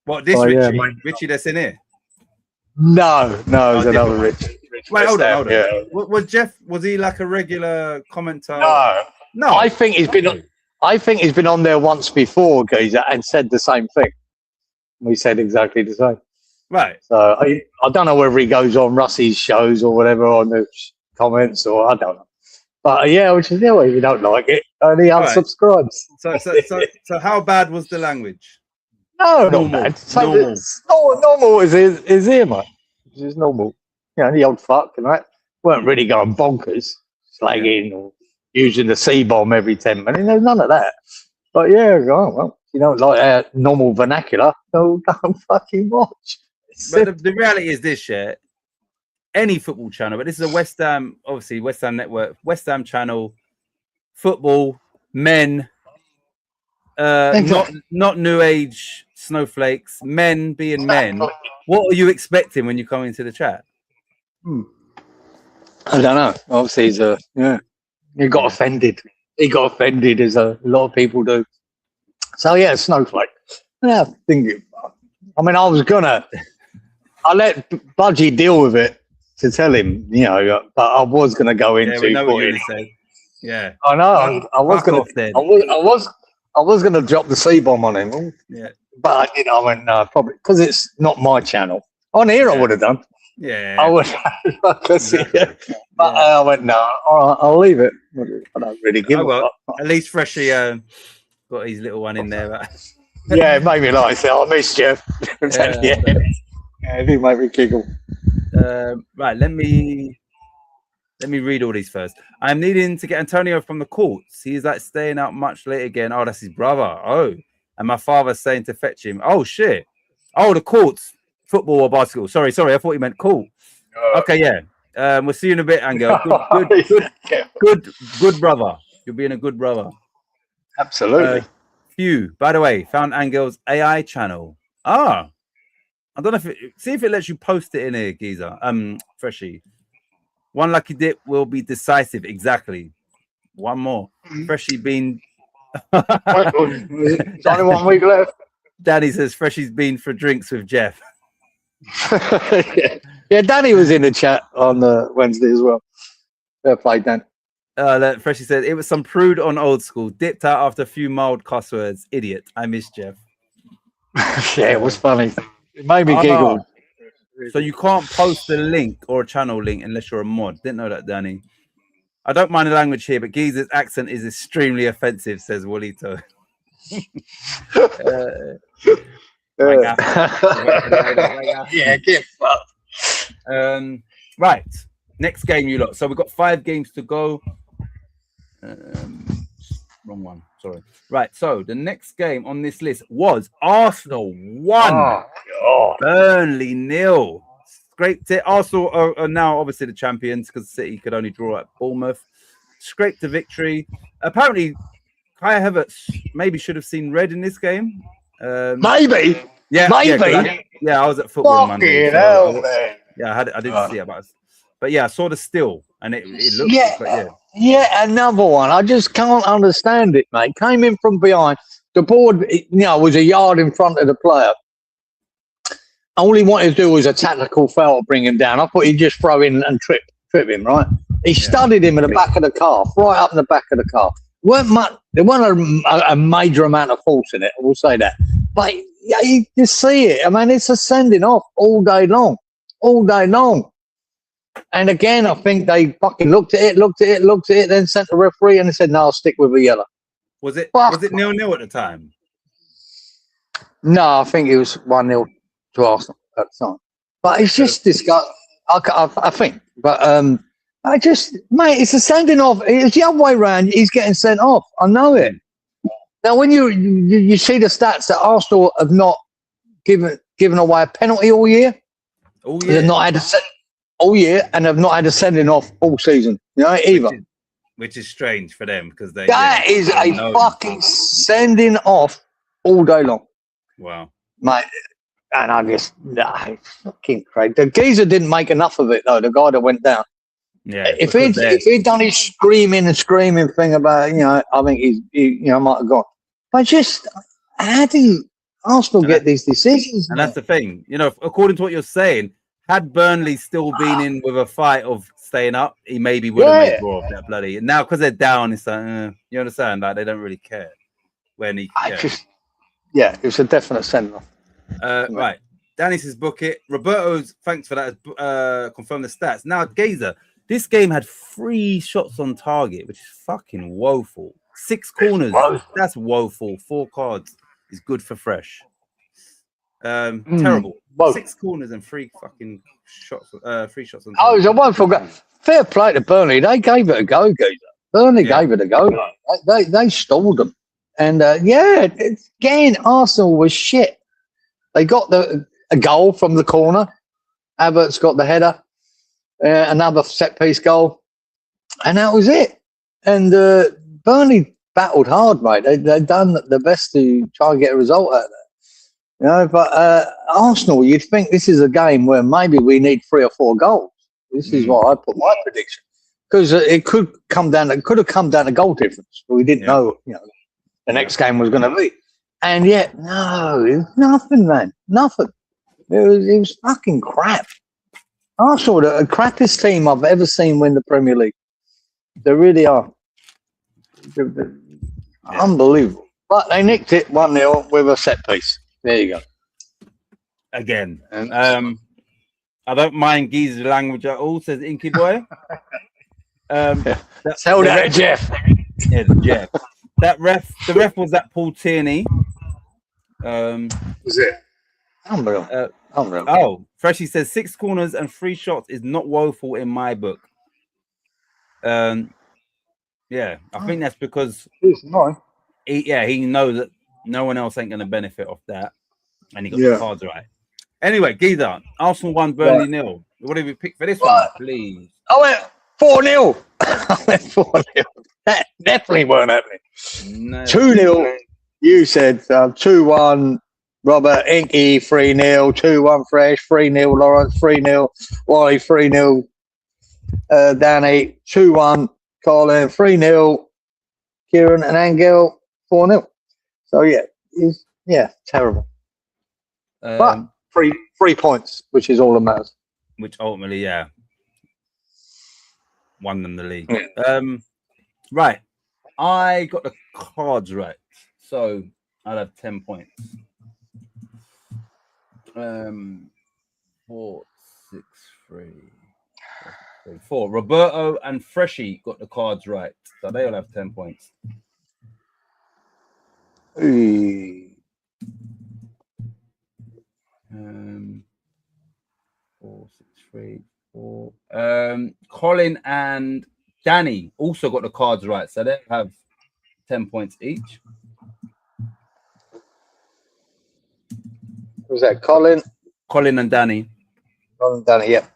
What, this Oh, yeah, Richie? mate. Richie that's in here? No, it was another different. Richie. Wait, hold on. Yeah. Was Jeff, was he like a regular commenter? No, I think he's been on there once before, Geezer, and said the same thing. We said exactly the same. Right. So I don't know whether he goes on Russie's shows or whatever on the comments, or I don't know. But yeah, which is well, if you don't like it, and he Right. unsubscribes. So how bad was the language? No, Normal. not bad. So Normal. it's normal is here, mate. It's normal. You know, the old fuck and that weren't really going bonkers, slagging or using the C-bomb every 10 minutes. There's none of that. But yeah, oh, well, you don't like our normal vernacular, so don't fucking watch. But the reality is this, yeah. Any football channel, but this is a West Ham, obviously West Ham network, West Ham channel, football, men, Exactly. not new age snowflakes, men being men. What are you expecting when you come into the chat? I don't know. Obviously, he got offended. He got offended, as a lot of people do. So yeah, snowflake. Yeah, I let Budgie deal with it to tell him, you know, but I was gonna go into. Yeah, we know what you're going to say. Yeah, I know. I was Fuck gonna. off then. I was gonna drop the C-bomb on him. Yeah, But you know, I went no, probably because it's not my channel. On here, I would have done. yeah. I would, but I went no. All right, I'll leave it. I don't really give Oh, a well. fuck. At least Freshie got his little one in there. Yeah, it made me like say, I miss Jeff. Yeah. Yeah. Yeah, he made me giggle. Right, let me read all these first. I'm needing to get Antonio from the courts. He's like staying out much late again. Oh, that's his brother. Oh, and my father's saying to fetch him. Oh shit. Oh, the courts, football or basketball. Sorry. I thought you meant court. Okay, yeah. We'll see you in a bit, Angel. Good brother. You're being a good brother. Absolutely. Phew. By the way, found Angel's AI channel. I don't know see if it lets you post it in here, Geezer. Freshie. One lucky dip will be decisive. Exactly. One more. Freshie been. There's only 1 week left. Danny says Freshie's been for drinks with Jeff. Yeah, Danny was in the chat on the Wednesday as well. Fair play, Dan. Freshie said it was some prude on old school. Dipped out after a few mild cuss words. Idiot. I miss Jeff. Yeah, it was funny. It made me giggle. No. So you can't post a link or a channel link unless you're a mod. Didn't know that, Danny. I don't mind the language here, but Geezer's accent is extremely offensive, says Walito. Yeah, get fucked. Right. Next game, you lot. So we've got 5 games to go. Wrong one. Sorry. Right. So the next game on this list was Arsenal 1, Burnley 0. Scraped it. Arsenal are now obviously the champions because City could only draw at Bournemouth. Scraped the victory. Apparently, Kai Havertz maybe should have seen red in this game. Maybe. Yeah. Maybe. I was at football Monday. Hell, man. Yeah, I didn't see it, but yeah, I saw the still, and it looked Yeah, another one. I just can't understand it, mate. Came in from behind. The board, was a yard in front of the player. All he wanted to do was a tactical foul to bring him down. I thought he'd just throw in and trip him, right? He studied him in the back of the calf, right up in the back of the calf. There weren't a major amount of force in it, I will say that. But yeah, you see it. I mean, it's a sending off all day long. And again, I think they fucking looked at it, then sent the referee and they said, no, I'll stick with a yellow. Was it 0-0 at the time? No, I think it was 1-0 to Arsenal at the time. But it's just disgusting. I think. But mate, it's a sending off. It's the other way around. He's getting sent off. I know it. Now, when you see the stats that Arsenal have not given away a penalty all year. Oh yeah. They've not had all year and have not had a sending off all season. Either. Which is strange for them because that is a fucking sending off all day long. Wow, mate. And I just fucking crazy. The geezer didn't make enough of it though. The guy that went down. Yeah. If he'd done his screaming thing about I think he might have gone. But just how do Arsenal get these decisions? And that's the thing. According to what you're saying, had Burnley still been in with a fight of staying up, he maybe would have made more of that bloody. Now because they're down, it's like you understand, like they don't really care when he. It was a definite send off. Right, Danny says book it. Roberto's thanks for that. Confirm the stats. Now, Gazer, this game had 3 shots on target, which is fucking woeful. 6 corners, that's woeful. 4 cards is good for fresh. Terrible. 6 corners and 3 fucking shots. 3 shots on target. Oh, it's a woeful game. Fair play to Burnley. They gave it a go, Geezer. Burnley gave it a go. They stalled them. And again, Arsenal was shit. They got a goal from the corner. Havertz got the header. Another set-piece goal. And that was it. And Burnley battled hard, mate. They've done the best to try and get a result out of that. But Arsenal, you'd think this is a game where maybe we need 3 or 4 goals. This is what I put my prediction. Because it could have come down to goal difference. But we didn't know, the next game was going to be. And yet, no, it was nothing, man. Nothing. It was fucking crap. Arsenal are the crappiest team I've ever seen win the Premier League. They really are. They're unbelievable. But they nicked it 1-0 with a set piece. There you go. Again. I don't mind Geezer's language at all, says Inky Boy. Tell that to Jeff. Yeah, Jeff. The ref was that Paul Tierney. Was it? Unreal. Unreal. Oh, Freshie says 6 corners and 3 shots is not woeful in my book. Yeah, I think that's because It's mine. he knows that no one else ain't going to benefit off that, and he got Yeah. the cards right. Anyway, Geezer, Arsenal 1, Burnley 0. What have we picked for this one, please? I went 4-0. I went 4-0. That definitely weren't happening. No. 2-0. You said 2-1. Robert Inky 3-0. 2-1 Fresh. 3-0 Lawrence. 3-0 Wally. 3-0 Danny. 2-1 Colin. 3-0 Kieran and Angel. 4-0. So yeah, terrible. But 3 points, which is all that matters. Which ultimately, yeah, won them the league. Yeah. Right. I got the cards right. So I'll have 10 points. 4, 6, 3, 4. Roberto and Freshie got the cards right. So they all have 10 points. Hey. 4, 6, 3, 4. Colin and Danny also got the cards right. So they have 10 points each. Was that Colin? Colin and Danny. Colin Danny, yeah.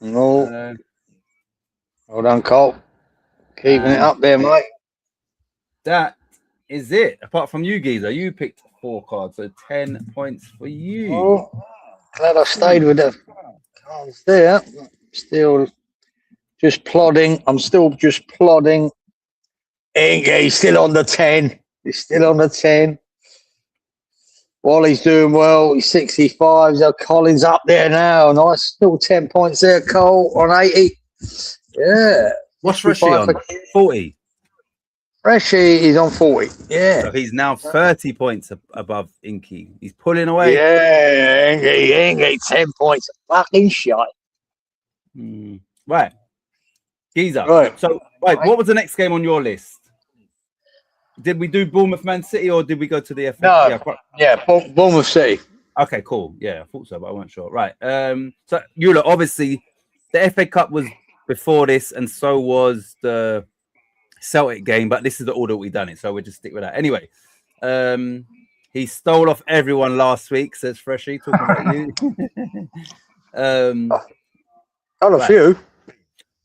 No. Well done, Cole. Keeping it up there, mate. That is it. Apart from you, Geezer, you picked 4 cards, so 10 points for you. Oh, glad I stayed with the cards there. Still just plodding. I'm still just plodding. He's still on the 10. He's still on the 10. Wally's doing well. He's 65. So Colin's up there now. Nice. Still 10 points there, Cole, on 80. Yeah. What's Freshie on? 40. Freshie is on 40. Yeah. So he's now 30 points above Inky. He's pulling away. Yeah, Inky, 10 points. Fucking shite. Right. Geezer. Right. So, what was the next game on your list? Did we do Bournemouth Man City or did we go to the FA? No. Bournemouth City. Okay, cool. Yeah, I thought so, but I wasn't sure. Right. So Eula, obviously the FA Cup was before this, and so was the Celtic game, but this is the order we done it, so we'll just stick with that. Anyway, he stole off everyone last week, says Freshie, talking about you. Got a few.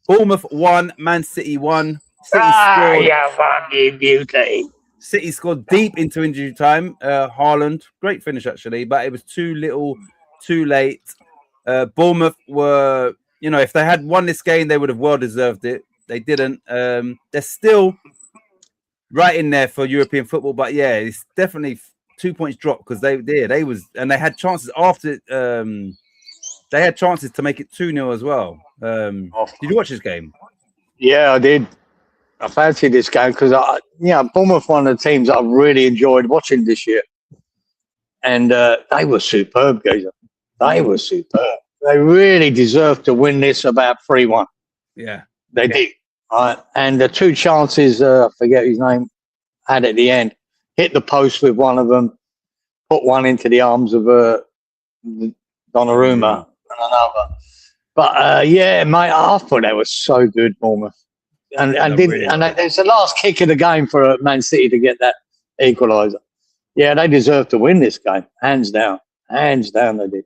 Bournemouth 1, Man City 1. City scored. Fucking beauty. City scored deep into injury time. Haaland, great finish actually, but it was too little, too late. Bournemouth were, if they had won this game, they would have well deserved it. They didn't. They're still right in there for European football, but yeah, it's definitely 2 points drop because they had chances after. They had chances to make it 2-0 as well. Did you watch this game? Yeah, I did. I fancied this game because Bournemouth one of the teams I really enjoyed watching this year, and they were superb, Geezer. They were superb. They really deserved to win this about 3-1. Yeah, they did. And the 2 chances, I forget his name, had at the end, hit the post with one of them, put one into the arms of Donnarumma and another. But mate, I thought they were so good, Bournemouth. And there's the last kick of the game for Man City to get that equaliser. Yeah, they deserved to win this game, hands down. Hands down, they did.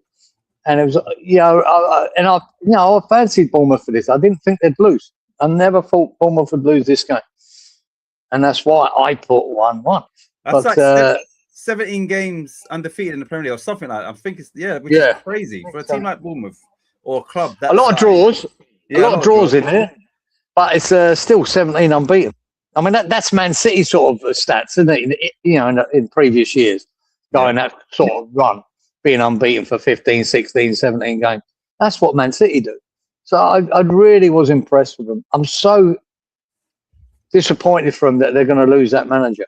And it was, I fancied Bournemouth for this. I didn't think they'd lose. I never thought Bournemouth would lose this game, and that's why I put 1-1. That's but, like 17 games undefeated in the Premier League or something like that. I think it's which is crazy for a team like Bournemouth or a club. A lot of draws, a lot of draws in there. But it's still 17 unbeaten. I mean, that's Man City sort of stats, isn't it? In previous years, going that sort of run, being unbeaten for 15, 16, 17 games. That's what Man City do. So I really was impressed with them. I'm so disappointed for them that they're going to lose that manager.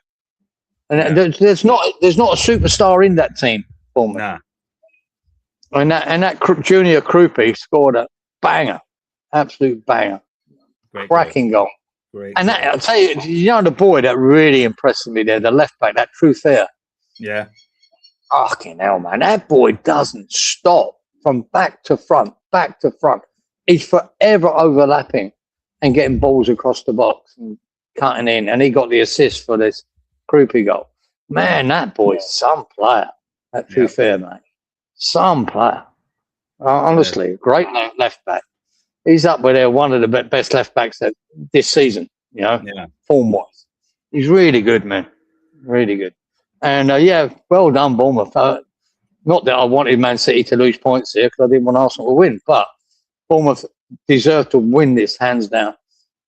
And there's not a superstar in that team for me. Nah. And that Junior Krupi scored a banger, absolute banger. Cracking goal. Great. And that, I'll tell you, the boy that really impressed me there, the left back, that Truthier. Yeah. Fucking hell, man. That boy doesn't stop. from back to front. He's forever overlapping and getting balls across the box and cutting in. And he got the assist for this Krupi goal. Man, that boy's some player. That's too fair, mate. Some player. Honestly, great left back. He's up with one of the best left backs this season, form-wise. He's really good, man. Really good. And, well done, Bournemouth. Not that I wanted Man City to lose points here because I didn't want Arsenal to win, but Bournemouth deserved to win this hands down.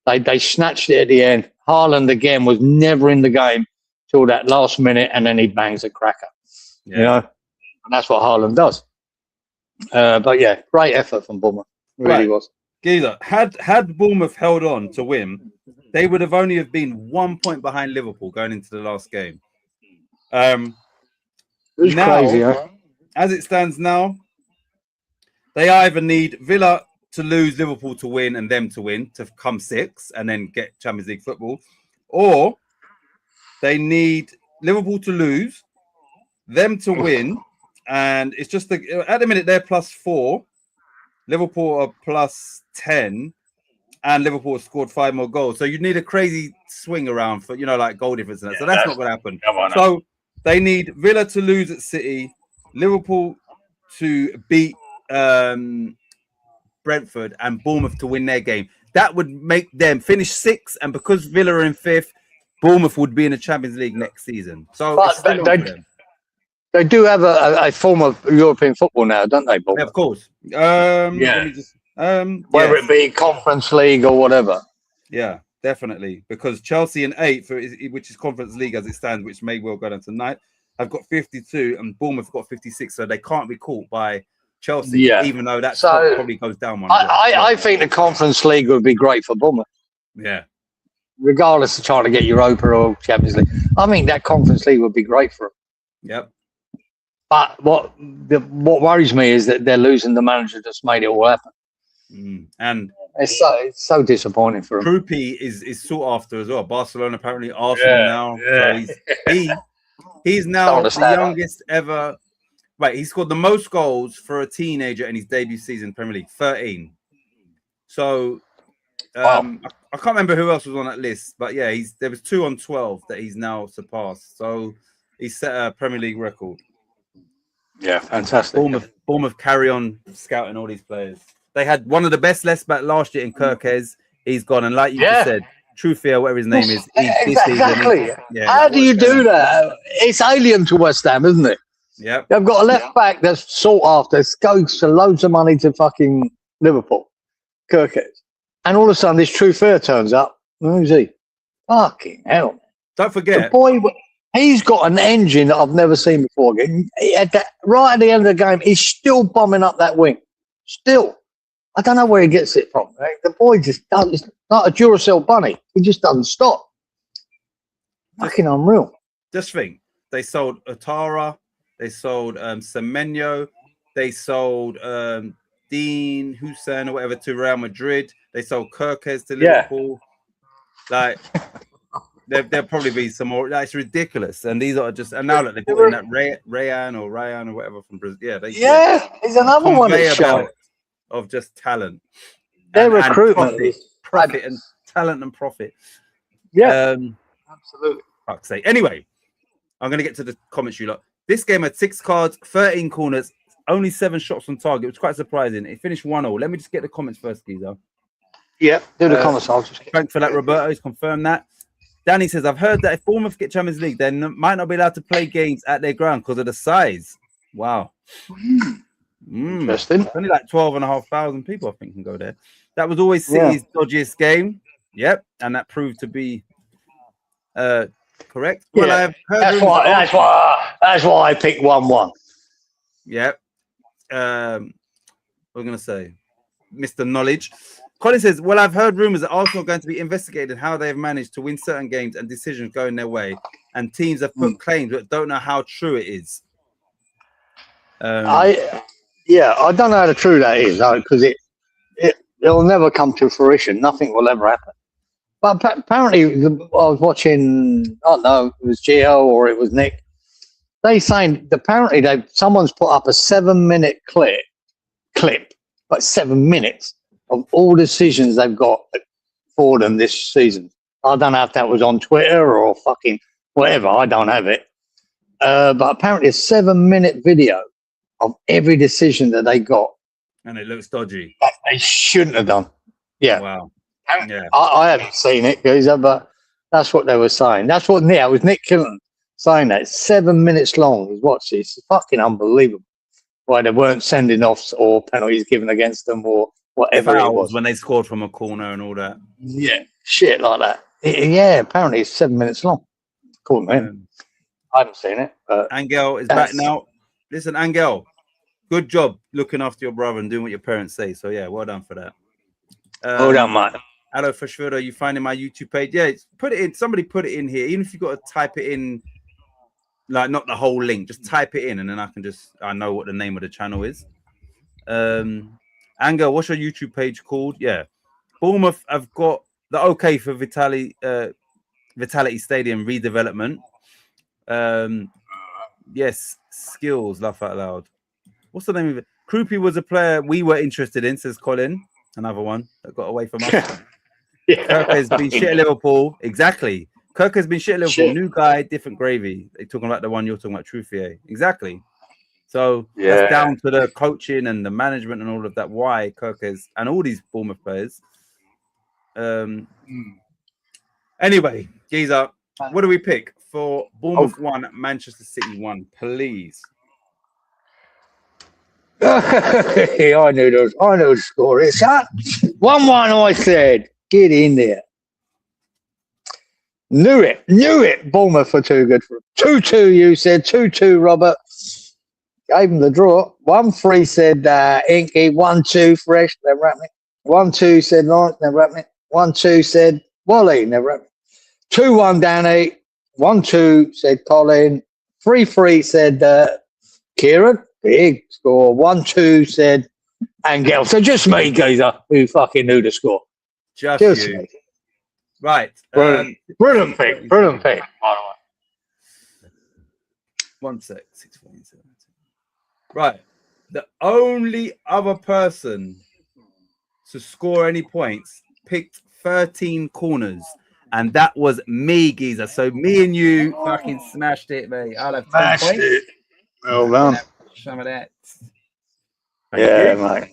They snatched it at the end. Haaland, again, was never in the game till that last minute, and then he bangs a cracker. And that's what Haaland does. But, great effort from Bournemouth. It really was. Geezer, had Bournemouth held on to win, they would have only been 1 point behind Liverpool going into the last game. It's crazy, huh? As it stands now, they either need Villa to lose, Liverpool to win, and them to win to come 6 and then get Champions League football, or they need Liverpool to lose, them to win, and it's just at the minute they're +4, Liverpool are +10, and Liverpool have scored 5 more goals. So you'd need a crazy swing around for like goal difference and that. So that's not going to happen. So they need Villa to lose at City, Liverpool to beat Brentford, and Bournemouth to win their game. That would make them finish 6th, and because Villa are in 5th, Bournemouth would be in the Champions League next season. So they do have a form of European football now, don't they, Bournemouth? Yeah, of course. Whether it be Conference League or whatever. Yeah, definitely. Because Chelsea in 8th, which is Conference League as it stands, which may well go down tonight, have got 52, and Bournemouth got 56, so they can't be caught by Chelsea, even though that probably goes down one. I think the Conference League would be great for Bournemouth. Yeah. Regardless of trying to get Europa or Champions League. I think that Conference League would be great for them. Yep. But what worries me is that they're losing the manager just made it all happen. And it's so disappointing for him. Krupi is sought after as well. Barcelona apparently, Arsenal now. So he's now the youngest ever. Right, he scored the most goals for a teenager in his debut season in Premier League, 13. So I can't remember who else was on that list, but there was 2 on 12 that he's now surpassed. So he set a Premier League record. Yeah, fantastic. Bournemouth carry on scouting all these players. They had one of the best left back last year in Kirkes. He's gone, and like you just said, Truffier, whatever his name is. Exactly. How do you do that? It's alien to West Ham, isn't it? Yeah. They've got a left back that's sought after. It goes for loads of money to fucking Liverpool, Kirkes. And all of a sudden, this Truffier turns up. Who's he? Fucking hell. Don't forget. The boy, he's got an engine that I've never seen before. Right at the end of the game, he's still bombing up that wing. Still. I don't know where he gets it from. Right? The boy just doesn't. It's like a Duracell bunny. He just doesn't stop. Fucking unreal. Just think. They sold Otara. They sold Semenyo. They sold Dean Hussein or whatever to Real Madrid. They sold Kirkes to Liverpool. Like, there'll probably be some more. Like, it's ridiculous. And these are just, and now that they put in that Ryan or whatever from Brazil. Yeah, he's another one that's showing. Of just talent. Their recruitment profit and talent and profit. Yeah, absolutely. Fuck's sake. Anyway, I'm going to get to the comments you lot. This game had 6 cards, 13 corners, only 7 shots on target. It was quite surprising. It finished 1-1. Let me just get the comments first, Geezer. Yeah, do the comments. Thanks for that, Roberto. He's confirmed that. Danny says, I've heard that if Bournemouth get Champions League, they might not be allowed to play games at their ground because of the size. Wow. Interesting. Only like 12,500 people, I think, can go there. That was always City's dodgiest game. Yep. And that proved to be correct. Yeah. Well, I've heard that's why I picked 1-1. Yep. What am I going to say? Mr. Knowledge. Colin says, well, I've heard rumors that Arsenal are going to be investigated how they've managed to win certain games and decisions going their way. And teams have put claims but don't know how true it is. I don't know how true that is because it'll never come to fruition. Nothing will ever happen. But apparently, I was watching. I don't know, it was Gio or it was Nick. They saying apparently someone's put up a 7-minute clip clip, like 7 minutes of all decisions they've got for them this season. I don't know if that was on Twitter or fucking whatever. I don't have it. But apparently a 7-minute video of every decision that they got. And it looks dodgy. That they shouldn't have done. Yeah. Wow. Yeah. I haven't seen it, Geezer, but that's what they were saying. That's what it was Nick Killen saying that. It's 7 minutes long. Watch this. It's fucking unbelievable. Why they weren't sending offs or penalties given against them or whatever it was. When they scored from a corner and all that. Yeah. Shit like that. Apparently it's 7 minutes long. Cool, man. I haven't seen it. Angel is back now. Listen, Angel, good job looking after your brother and doing what your parents say. So, yeah, well done for that. Hold on, mate. Hello, Freshfielder. You finding my YouTube page? Yeah, put it in. Somebody put it in here. Even if you got to type it in, like not the whole link, just type it in and then I know what the name of the channel is. Angel, what's your YouTube page called? Yeah. Bournemouth have got the okay for Vitality Stadium redevelopment. Yes, skills, laugh out loud. What's the name of it? Krupi was a player we were interested in, says Colin. Another one that got away from us. Kirk has been shit at Liverpool. Exactly. Kirk has been shit at Liverpool. Shit. New guy, different gravy. They're talking about the one you're talking about, Truffier. Exactly. So that's down to the coaching and the management and all of that. Why Kirk is and all these Bournemouth players. Anyway, Geezer, what do we pick for Bournemouth 1, Manchester City 1, please? I knew the score. It's 1-1. I said, get in there. Knew it. Bournemouth for too good for 2-2. You said 2-2. Robert gave him the draw. 1-3 said Inky. 1-2 Fresh. Never happened. 1-2 said Lawrence. Never happened. 1-2 said Wally. Never happened. 2-1 Danny. 1-2 said Colin. 3-3 said Kieran. Big score. 1-2 said Angel. So just me, Geezer, who fucking knew the score. Just you. Me. Right. Brilliant pick, by the way. 1 sec. 6-4-7. Right. The only other person to score any points picked 13 corners, and that was me, Geezer. So me and you fucking smashed it, mate. I'll have 10 points. It. Well done. Some of that. Yeah, mate.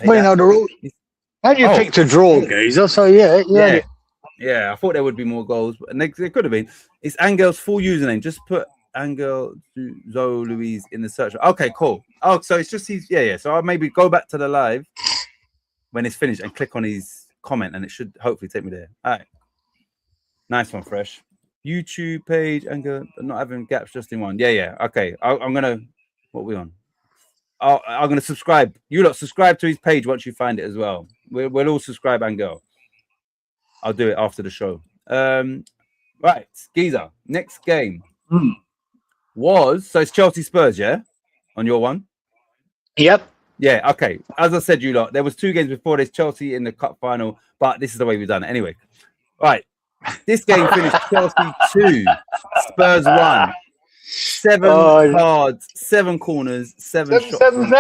We know the rules. How do you pick to draw, Geezer? So yeah. I thought there would be more goals, but there could have been. It's Angel's full username. Just put Angel Zoe Louise in the search. Okay, cool. Oh, so it's just his. Yeah. So I'll maybe go back to the live when it's finished and click on his comment, and it should hopefully take me there. All right. Nice one, Fresh. YouTube page, Angel, not having gaps, just in one. Yeah. Okay. I'm gonna. What are we on? I'm going to subscribe. You lot subscribe to his page once you find it as well. We'll all subscribe and go. I'll do it after the show. Right, Geezer. Next game was it's Chelsea Spurs, yeah? On your one? Yep. Yeah, okay. As I said, you lot, there was 2 games before this, Chelsea in the cup final, but this is the way we've done it. Anyway, right. This game finished Chelsea 2, Spurs 1. 7 cards, 7 corners, 7 shots. 7.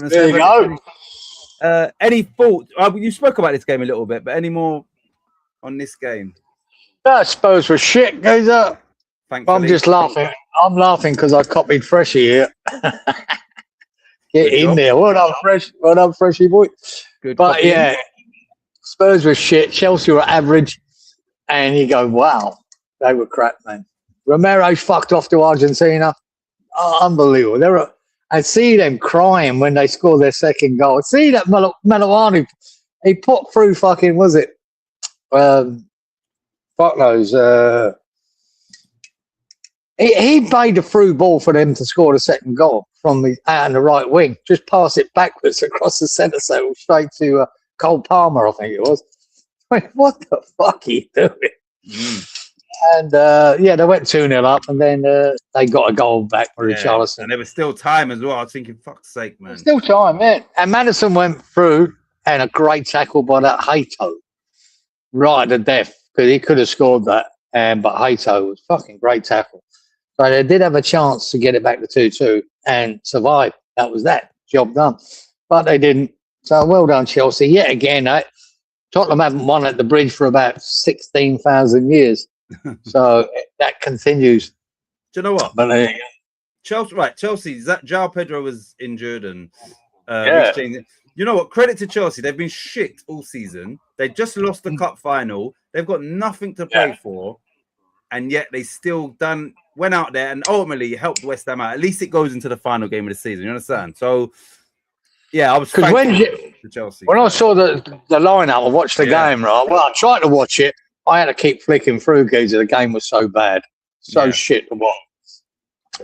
There you go. Any thoughts? You spoke about this game a little bit, but any more on this game? That Spurs were shit, Geezer. I'm just laughing. I'm laughing because I copied Freshie here. Get in there. Well done, Fresh. Well done, Freshie boy. Good. But yeah, Spurs were shit. Chelsea were average. And you go, wow, they were crap, man. Romero fucked off to Argentina. Oh, unbelievable. I see them crying when they score their second goal. See that Malawani, he put through fucking, was it? Fuck knows. He played a through ball for them to score the second goal from out in the right wing. Just pass it backwards across the centre circle straight to Cole Palmer, I think it was. What the fuck are you doing? And they went 2-0 up, and then they got a goal back for Richarlison. And there was still time as well. I was thinking, fuck's sake, man. Still time, man. And Maddison went through, and a great tackle by that Hato, right to death, because he could have scored that. But Hato was fucking great tackle. So they did have a chance to get it back to 2-2 and survive. That was that. job done. But they didn't. So well done, Chelsea. Yet again, Tottenham haven't won at the Bridge for about 16,000 years. So that continues. Do you know what? But Chelsea. João Pedro was injured and Yeah. Reece James. You know what? Credit to Chelsea. They've been shit all season. They just lost the cup final. They've got nothing to play for, and yet they still went out there and ultimately helped West Ham out. At least it goes into the final game of the season. You understand? So, yeah, I was because to Chelsea. when I saw the lineup, I watched the game. Right. Well, I tried to watch it. I had to keep flicking through because the game was so bad, shit to watch.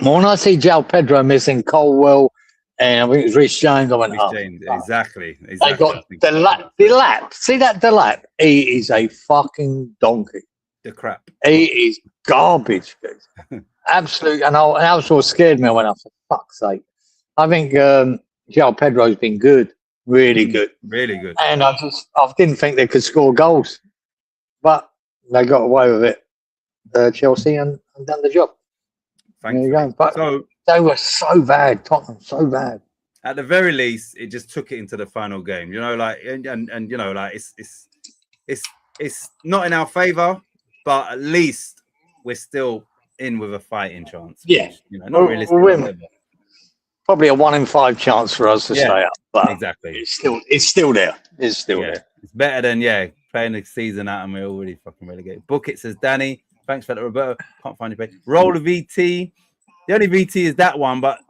Well, when I see João Pedro missing Colwell, and I think it was Reece James, I went, James, exactly. They got Delap. See that Delap? He is a fucking donkey. The crap. He is garbage. Absolute. And I was sort of scared me. I went, for fuck's sake. I think João Pedro's been good. Really good. Really good. And I didn't think they could score goals. But they got away with it, Chelsea, and done the job. Thank you. Go. But they were so bad, Tottenham, so bad. At the very least, it just took it into the final game. You know, like and you know, like it's not in our favor, but at least we're still in with a fighting chance. Yeah, which, you know, not realistic. Probably a 1 in 5 chance for us to stay up. But exactly, it's still there. It's still there. It's better than playing the season out and we're already fucking relegated. Book it, says Danny. Thanks for that, Roberto. Can't find your page. Roll the VT. The only VT is that one, but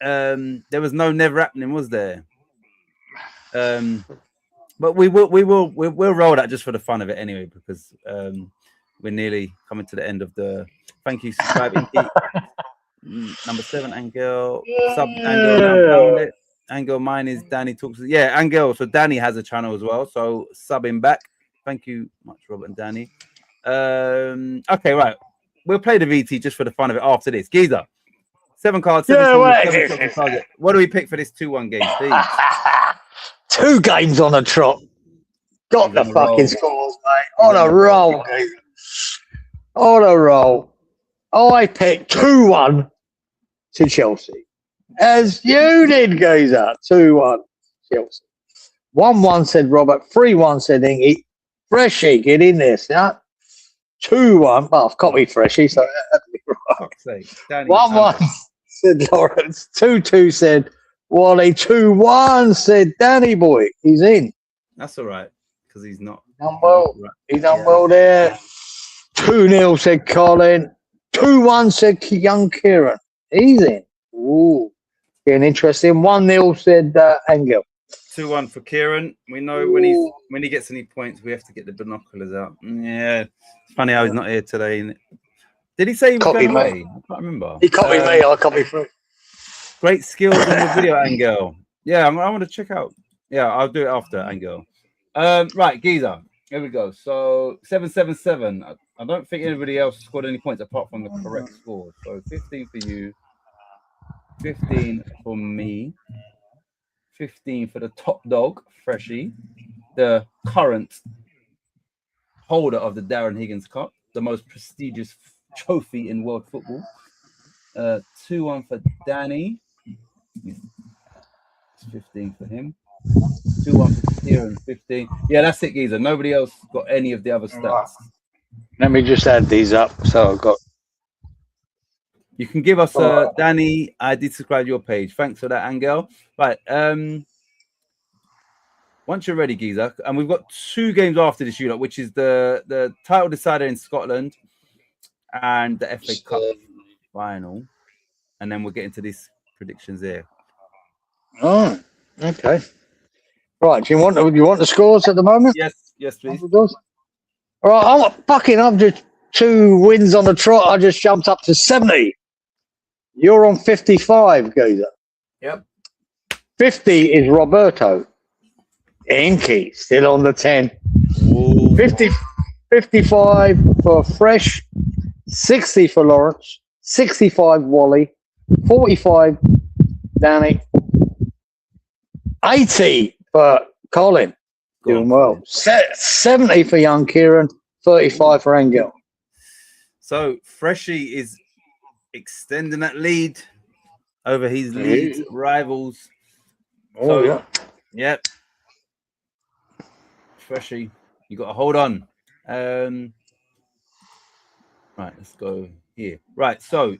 there was no never happening, was there? But we'll roll that just for the fun of it anyway, because we're nearly coming to the end of the. Thank you, subscribe. Number 7, Angel. Sub Angel. Angel, mine is Danny talks. Yeah, Angel. So Danny has a channel as well. So sub him back. Thank you much, Robert and Danny. Okay, right. We'll play the VT just for the fun of it after this. Geezer, 7 cards. 7 cards. What do we pick for this 2-1 game, please? 2 games on a trot. Got the fucking scores, mate. On a roll, Geezer. On a roll. I picked 2-1 to Chelsea. As you did, Geezer. 2-1 Chelsea. 1-1 said Robert. 3-1 said Ingy. Freshy, get in this, yeah? 2-1. Well, I've copied Freshy, so that'd be right. 1-1 said Lawrence. 2-2 said Wally. 2-1 said Danny Boy. He's in. That's all right, because he's not. He's done well there. 2-0 said Colin. 2-1 said young Kieran. He's in. Ooh, getting interesting. 1-0 said Angel. 2-1 for Kieran. We know when he gets any points, we have to get the binoculars out. Yeah, it's funny how he's not here today. Did he say he was going away? I can't remember. He copied me. I copied through. Great skills on the video, Angel. Yeah, I want to check out. Yeah, I'll do it after, Angel. Right, Geezer. Here we go. So 777. I don't think anybody else scored any points apart from the correct score. So 15 for you, 15 for me. 15 for the top dog, Freshie, the current holder of the Darren Higgins Cup, the most prestigious trophy in world football. 2-1 for Danny. It's 15 for him. 2-1 for Kieran, 15. Yeah, that's it, Geezer. Nobody else got any of the other stats. Let me just add these up. So I've got. You can give us, Danny. I did subscribe to your page. Thanks for that, Angel. Right. Once you're ready, Geezer, and we've got 2 games after this unit, which is the title decider in Scotland and the FA Cup final, and then we'll get into these predictions here. Oh, okay. Right. Do you want the scores at the moment? Yes, please. All right. I've just 2 wins on the trot. I just jumped up to 70. You're on 55, Geezer. Yep. 50 is Roberto. Inky still on the 10. 55 for Fresh. 60 for Lawrence. 65 Wally. 45 Danny. 80 for Colin. Doing well. 70 for young Kieran. 35 for Angel. So Freshie is extending that lead over his lead rivals. Oh, yeah. Yep. Freshie, you got to hold on. Right, let's go here. Right, so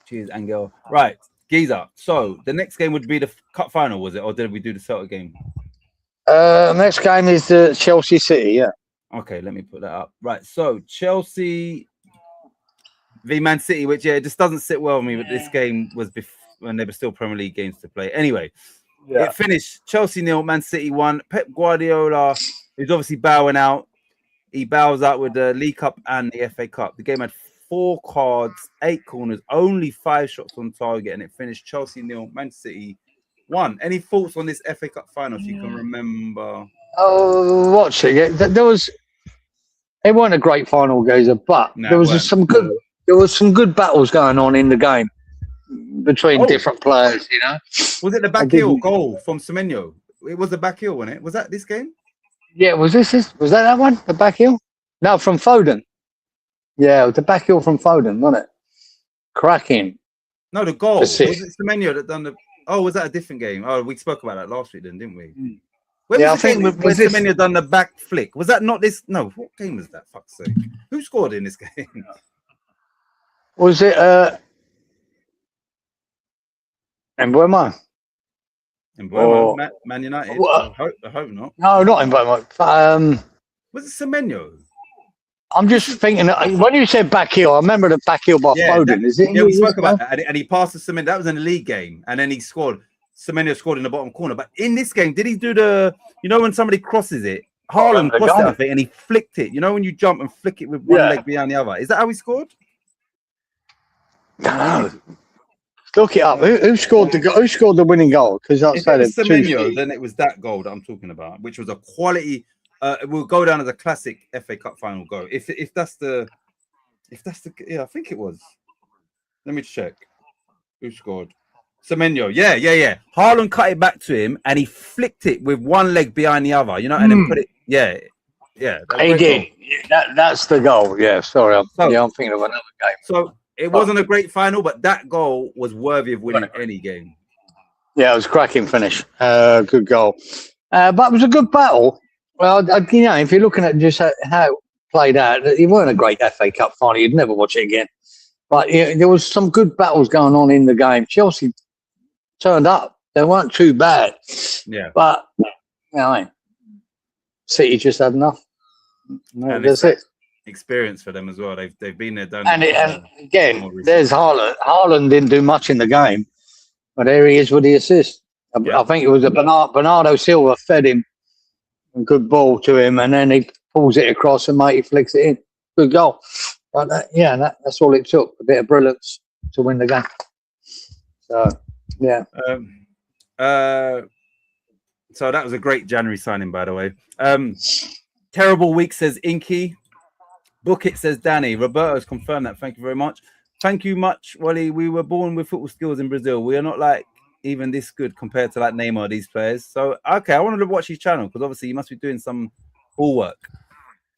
cheers, Angel. Right, Giza. So the next game would be the cup final, was it, or did we do the Celtic game? Next game is the Chelsea City, yeah. Okay, let me put that up. Right, so Chelsea v Man City, which it just doesn't sit well with me, but this game was when there were still Premier League games to play. Anyway, it finished Chelsea 0, Man City 1. Pep Guardiola is obviously bowing out. He bows out with the League Cup and the FA Cup. The game had 4 cards, 8 corners, only 5 shots on target, and it finished Chelsea 0, Man City 1. Any thoughts on this FA Cup final, if you can remember? Oh, watching it, there was. It wasn't a great final, Gazer, but No, there was it weren't. some good. There was some good battles going on in the game between different players. You know. Was it the back heel goal from Semenyo? It was the back heel, wasn't it? Was that this game? Yeah, was that one? The back heel? No, from Foden. Yeah, it was the back heel from Foden, wasn't it? Cracking. No, the goal. Was Assist. it Semenyo that done the? Oh, was that a different game? Oh, we spoke about that last week, then, didn't we? Mm. When Yeah, was the I think game was where this- Semenyo done the back flick? Was that not this? No, what game was that? Fuck's sake! Who scored in this game? Was it Mbeumo? In Burma, Oh. Man United. What? I hope not. No, not Mbeumo. Was it Semenyo? I'm just thinking when you said back heel, I remember the back heel by Foden. Is it? Yeah, we spoke about that, and he passed to Semenyo. That was in the league game, and then he scored. Semenyo scored in the bottom corner. But in this game, did he do the? You know when somebody crosses it, Haaland crossed it, I think, and he flicked it. You know when you jump and flick it with one leg behind the other. Is that how he scored? No. Look it up. Who scored the goal? Who scored the winning goal? Because I If it said was Semenyo, then it was that goal that I'm talking about, which was a quality. It will go down as a classic FA Cup final goal. If that's the yeah, I think it was. Let me check. Who scored? Semenyo. Yeah. Haaland cut it back to him, and he flicked it with one leg behind the other. You know, and then put it. Yeah. That was He a great did. goal. That's the goal. Yeah. Sorry. I'm thinking of another game. So it wasn't a great final, but that goal was worthy of winning any game. Yeah, it was a cracking finish. Good goal. But it was a good battle. Well, you know, if you're looking at just how it played out, it weren't a great FA Cup final. You'd never watch it again. But yeah, there was some good battles going on in the game. Chelsea turned up. They weren't too bad. Yeah. But, you know, City just had enough. No, And that's it's it. experience for them as well. They've been there, done And, it. and again, more recently. there's Haaland. Haaland didn't do much in the game, but there he is with the assist. I think it was a Bernardo Silva fed him a good ball to him, and then he pulls it across and he flicks it in. Good goal. But that's all it took. A bit of brilliance to win the game. So, yeah. So that was a great January signing, by the way. Terrible week, says Inky. Book it, says Danny. Roberto's confirmed that. Thank you very much. Thank you much, Wally. We were born with football skills in Brazil. We are not like even this good compared to like Neymar, these players. So, okay, I wanted to watch his channel because obviously he must be doing some ball work.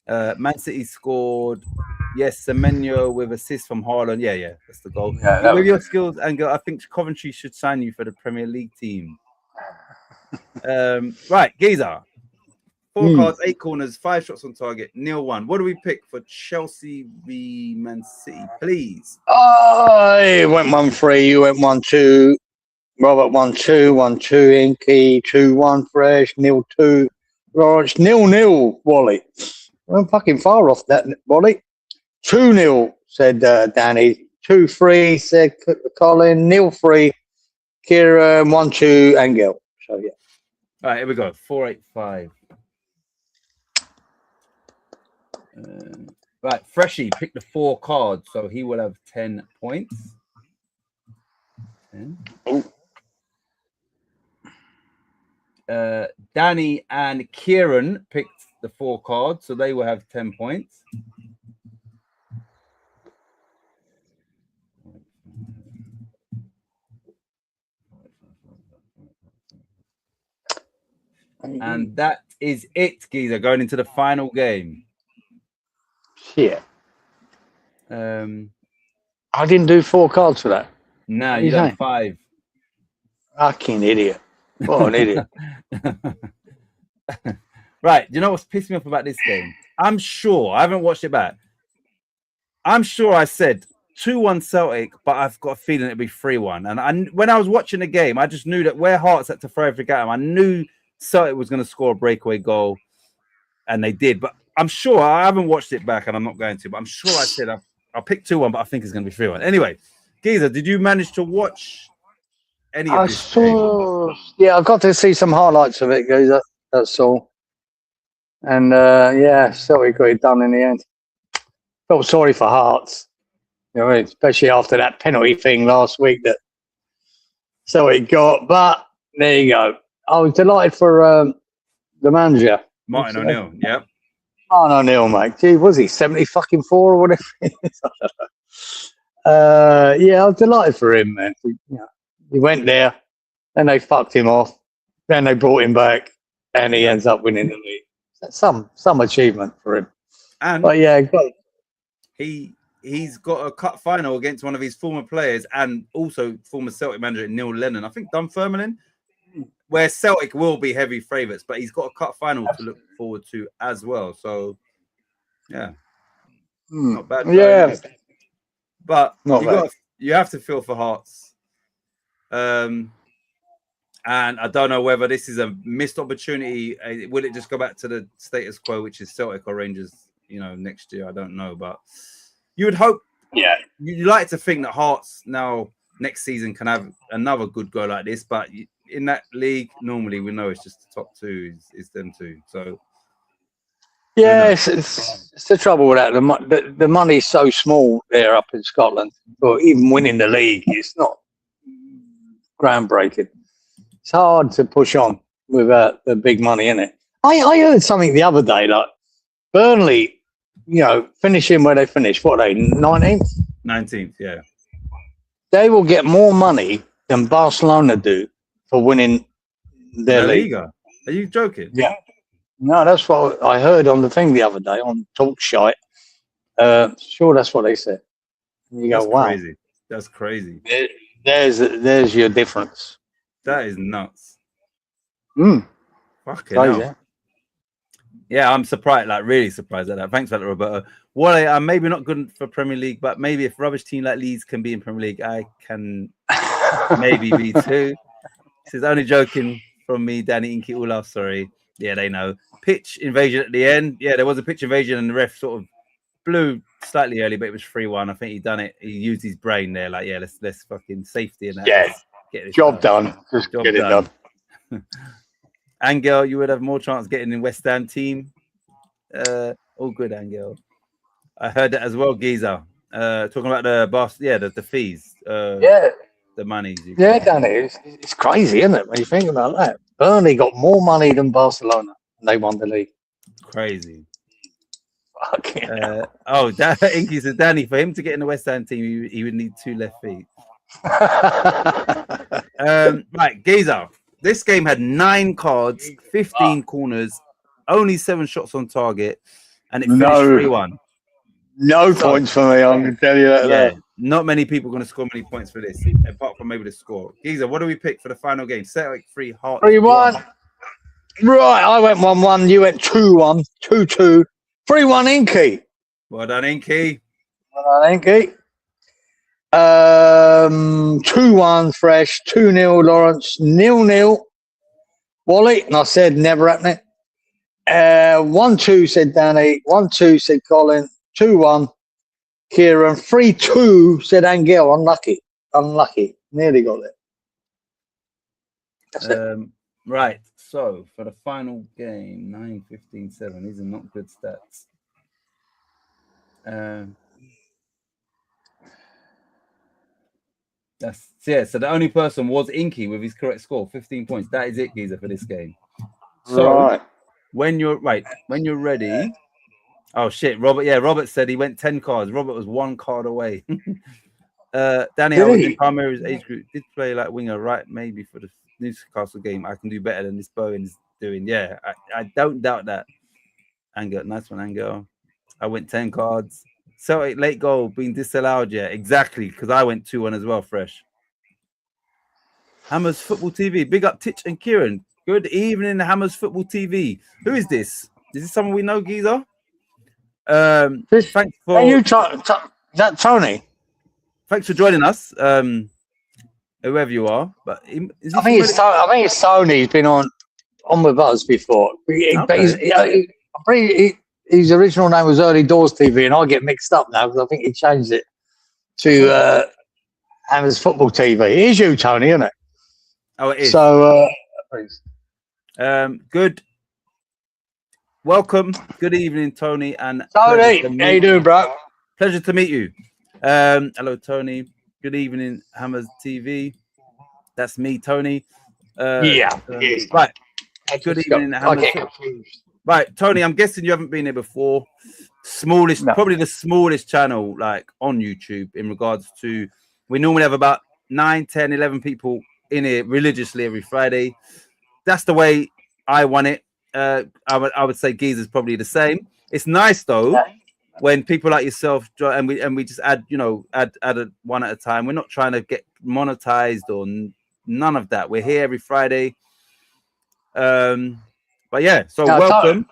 Man City scored. Yes, Semenyo with assist from Haaland. Yeah, that's the goal. Yeah, with your skills, Angel, I think Coventry should sign you for the Premier League team. Right, Giza. 4 cards, 8 corners, 5 shots on target, 0-1. What do we pick for Chelsea v Man City, please? I went 1-3. You went 1-2. Robert 1-2. 1-2. Inky 2-1. Fresh 0-2. Lawrence 0-0. Wally. We're fucking far off that, Wally. 2-0, said Danny. 2-3, said Colin. 0-3, Kieran. 1-2, Angel. So, yeah. All right, here we go. 4-8-5. Right, Freshie picked the 4 cards, so he will have 10 points. 10. Danny and Kieran picked the 4 cards, so they will have 10 points. And that is it, Giza, going into the final game. Yeah. I didn't do 4 cards for that. No, you done 5. Fucking idiot. What an idiot. Right. You know what's pissed me off about this game? I'm sure I haven't watched it back. I'm sure I said 2-1 Celtic, but I've got a feeling it'd be 3-1. And when I was watching the game, I just knew that where Hearts had to throw everything at them, I knew Celtic was going to score a breakaway goal, and they did. But I'm sure I haven't watched it back, and I'm not going to. But I'm sure I said I'll pick 2-1, but I think it's going to be 3-1. Anyway, Geezer, did you manage to watch any of I this saw. Yeah, I got to see some highlights of it, guys. That's all. And yeah, Celtic got it done in the end. Felt sorry for Hearts, you know, especially after that penalty thing last week that Celtic got. But there you go. I was delighted for the manager, Martin O'Neill? Yep. Martin O'Neill, mate. Gee, was he 74 or whatever? Yeah, I was delighted for him, man. He went there, then they fucked him off, then they brought him back, and he ends up winning the league. That's some achievement for him. And But yeah, he's got a cup final against one of his former players and also former Celtic manager Neil Lennon. I think Dunfermline, where Celtic will be heavy favourites, but he's got a cup final to look forward to as well. So yeah, not bad. Yeah, but not you have to feel for Hearts. And I don't know whether this is a missed opportunity. Will it just go back to the status quo, which is Celtic or Rangers, next year? I don't know, but you would hope. Yeah, You like to think that Hearts now next season can have another good go like this, but in that league, normally we know it's just the top two is them two. So yeah, it's the trouble with that. The money's so small there up in Scotland, but even winning the league, it's not groundbreaking. It's hard to push on without the big money in it. I heard something the other day, like Burnley, finishing where they finished. What are they, 19th? 19th, yeah. They will get more money than Barcelona do for winning their La league. Liga. Are you joking? Yeah. No, that's what I heard on the thing the other day on Talk Shite. Sure, that's what they said. You go, That's wow. crazy. That's crazy. There's your difference. That is nuts. Mm. Fucking hell. Yeah, I'm surprised, really surprised at that. Thanks for that, Roberto. Well, I'm maybe not good for Premier League, but maybe if rubbish team like Leeds can be in Premier League, I can maybe be too. This is only joking from me, Danny Inky Olaf. Sorry. Yeah, they know. Pitch invasion at the end. Yeah, there was a pitch invasion and the ref sort of blew slightly early, but it was 3-1. I think he done it. He used his brain there. Like, yeah, let's fucking safety and that. Yeah, get this job done. Just Job get it done. Angel, you would have more chance getting in West Ham team. All good, Angel. I heard that as well, Giza. Talking about the fees. The money. Yeah, Danny, it's crazy, isn't it? When you think about that, Burnley got more money than Barcelona, and they won the league. Crazy. Fucking Inky says, Danny, for him to get in the West Ham team, he would need 2 left feet. Right, Giza. This game had 9 cards, 15 corners, only 7 shots on target, and it finished 3-1. No points for me, I'm going to tell you that. Yeah, not many people are going to score many points for this, apart from maybe the score. Giza, what do we pick for the final game? Celtic 3, Hearts 3-1. Right, I went 1-1, you went 2-1, 2-2, 3-1 Inky. Well done, Inky. Well done, Inky. 2-1 Fresh, 2-0 Lawrence, 0-0 Wally, and I said never happening. 1-2 said Danny, 1-2 said Colin, 2-1 Kieran, 3-2 said Angel. Unlucky, nearly got it. That's it. Right, so for the final game, 9-15-7. These are not good stats. So the only person was Inky with his correct score, 15 points. That is it, Giza, for this game. So right. when you're ready. Oh shit, Robert said he went 10 cards. Robert was 1 card away. Danny, I was in Palmeiras age group, did play like winger, right? Maybe for the Newcastle game. I can do better than this Bowen's doing. Yeah, I don't doubt that. Angel, nice one, Angel. I went 10 cards. Celtic late goal being disallowed, yeah, exactly, because I went 2-1 as well, Fresh. Hammers Football TV. Big up Titch and Kieran. Good evening, Hammers Football TV. Who is this? Is this someone we know, Geezer? Thanks for Is that Tony? thanks for joining us. Whoever you are, but is I think it's Tony. He's been on with us before. But his original name was Early Doors TV, and I get mixed up now because I think he changed it to Hammers Football TV. It is you, Tony, isn't it? Oh, it is. So, good. Welcome. Good evening, Tony. And Tony, how you doing, bro? Pleasure to meet you. Hello, Tony. Good evening, Hammers TV. That's me, Tony. Right. Good evening, Hammers. Right, Tony. I'm guessing you haven't been here before. Probably the smallest channel like on YouTube in regards to. We normally have about 9, 10, 11 people in here religiously every Friday. That's the way I want it. I would say Geezer's probably the same. It's nice though when people like yourself and we just add one at a time. We're not trying to get monetized or none of that. We're here every Friday. But yeah, so welcome.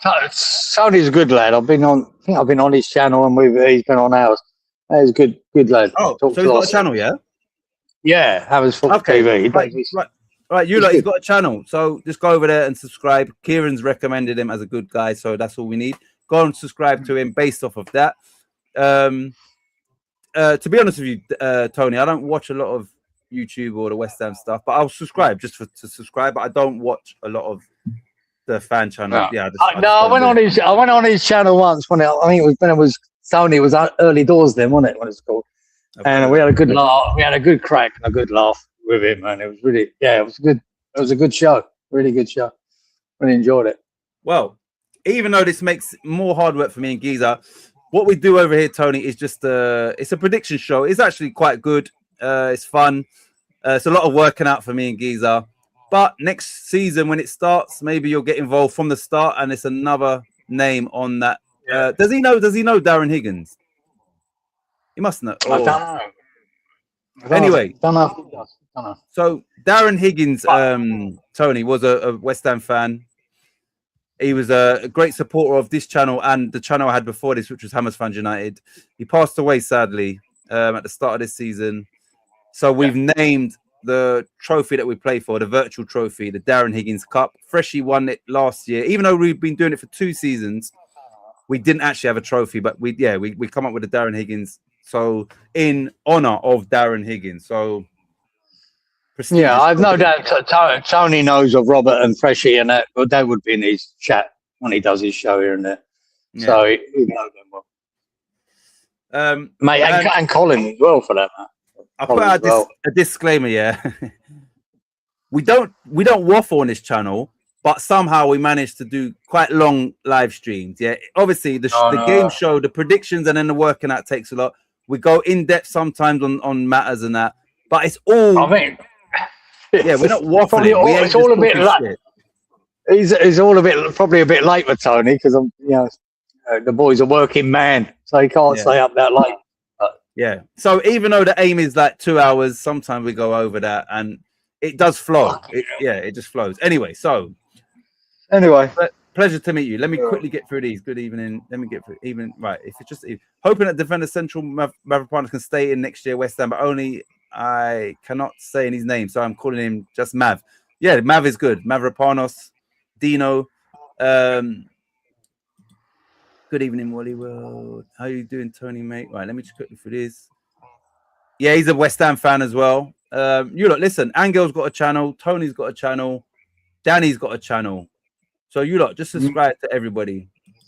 Tony's a good lad. I think I've been on his channel and he's been on ours. He's a good lad. Oh, so he's got a channel, yeah? Yeah, Hammers Football TV. Right, he's got a channel. So just go over there and subscribe. Kieran's recommended him as a good guy, so that's all we need. Go and subscribe to him based off of that. To be honest with you, Tony, I don't watch a lot of YouTube or the West Ham stuff, but I'll subscribe just to subscribe. But I don't watch a lot of the fan channel. Yeah, I went on his channel once when it was Tony was Early Doors then, wasn't it? When it's called, okay. And we had a good laugh. We had a good crack and a good laugh with him, and it was really, it was good. It was a good show, really good show. Really enjoyed it. Well, even though this makes more hard work for me and Geezer, what we do over here, Tony, is just it's a prediction show. It's actually quite good. It's fun. It's a lot of working out for me and Geezer. But next season, when it starts, maybe you'll get involved from the start, and it's another name on that. Does he know Darren Higgins? He must know. I don't know. Anyway, don't know. So Darren Higgins, Tony, was a West Ham fan. He was a great supporter of this channel and the channel I had before this, which was Hammers Fans United. He passed away, sadly, at the start of this season. So we've named the trophy that we play for, the virtual trophy, the Darren Higgins Cup. Freshie won it last year. Even though we've been doing it for 2 seasons, we didn't actually have a trophy, but we come up with the Darren Higgins. So in honor of Darren Higgins. So I've no doubt Tony knows of Robert and Freshie, and that would be in his chat when he does his show here and there. Yeah. So he knows them well. Mate, and Colin as well for that. I'll put out a disclaimer, yeah. we don't waffle on this channel, but somehow we managed to do quite long live streams. Yeah, obviously the game show, the predictions, and then the working out takes a lot. We go in depth sometimes on matters and that, but it's all. I mean, yeah, we're not waffling. It's all a bit late. He's all probably a bit late for Tony because the boy's a working man, so he can't stay up that late. Yeah. So even though the aim is like 2 hours, sometimes we go over that, and it does flow. It just flows. Anyway, pleasure to meet you. Let me quickly get through these. Good evening. Let me get through even right. If it's just hoping that defender Central Mavropanos can stay in next year West Ham, but only I cannot say in his name, so I'm calling him just Mav. Yeah, Mav is good. Mavropanos, Dino. Good evening, Wally World. How you doing, Tony, mate? Right, let me just quickly through this. Yeah, he's a West Ham fan as well. You lot, listen, Angel's got a channel, Tony's got a channel, Danny's got a channel. So you lot, just subscribe to everybody,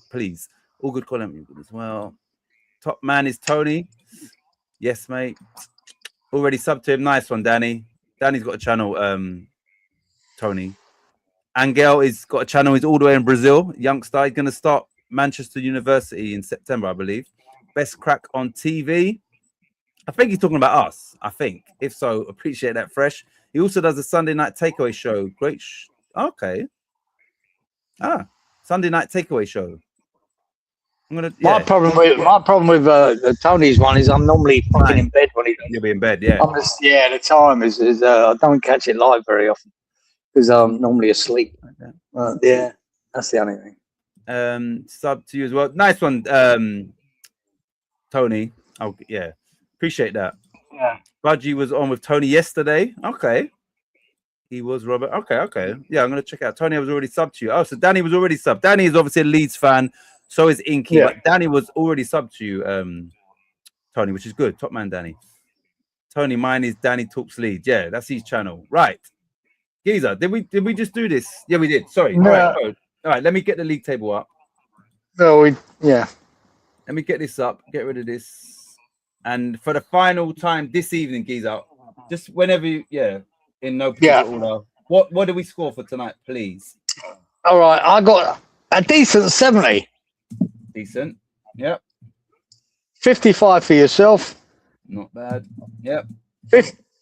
please. All good comment as well. Top man is Tony. Yes, mate. Already subbed to him. Nice one, Danny. Danny's got a channel, Tony. Angel is got a channel. He's all the way in Brazil. Youngster. He's going to start Manchester University in September, I believe. Best crack on TV. I think he's talking about us. I think. If so, appreciate that, Fresh. He also does a Sunday night takeaway show. Great. Okay. Sunday night takeaway show. I'm gonna. My Yeah, problem with Tony's one is I'm normally fucking in bed when he does. you'll be in bed. Yeah. I'm just the time is I don't catch it live very often because I'm normally asleep. Yeah, that's the only thing. Sub to you as well. Nice one, Tony. Oh yeah, appreciate that. Yeah. Budgie was on with Tony yesterday. Okay. He was Robert. Okay. Yeah, I'm gonna check out. Tony was already subbed to you. Oh, so Danny was already subbed. Danny is obviously a Leeds fan. So is Inky. Yeah. But Danny was already subbed to you, Tony, which is good. Top man, Danny. Tony, mine is Danny Talks Leeds. Yeah, that's his channel. Right. Geezer, did we just do this? Yeah, we did. Sorry. No. All right. Let me get the league table up. No, yeah. Let me get this up. Get rid of this. And for the final time this evening, Geezer, just whenever you, in no particular order. What do we score for tonight, please? All right, I got a decent 70. Decent. Yep. 55 for yourself. Not bad. Yep.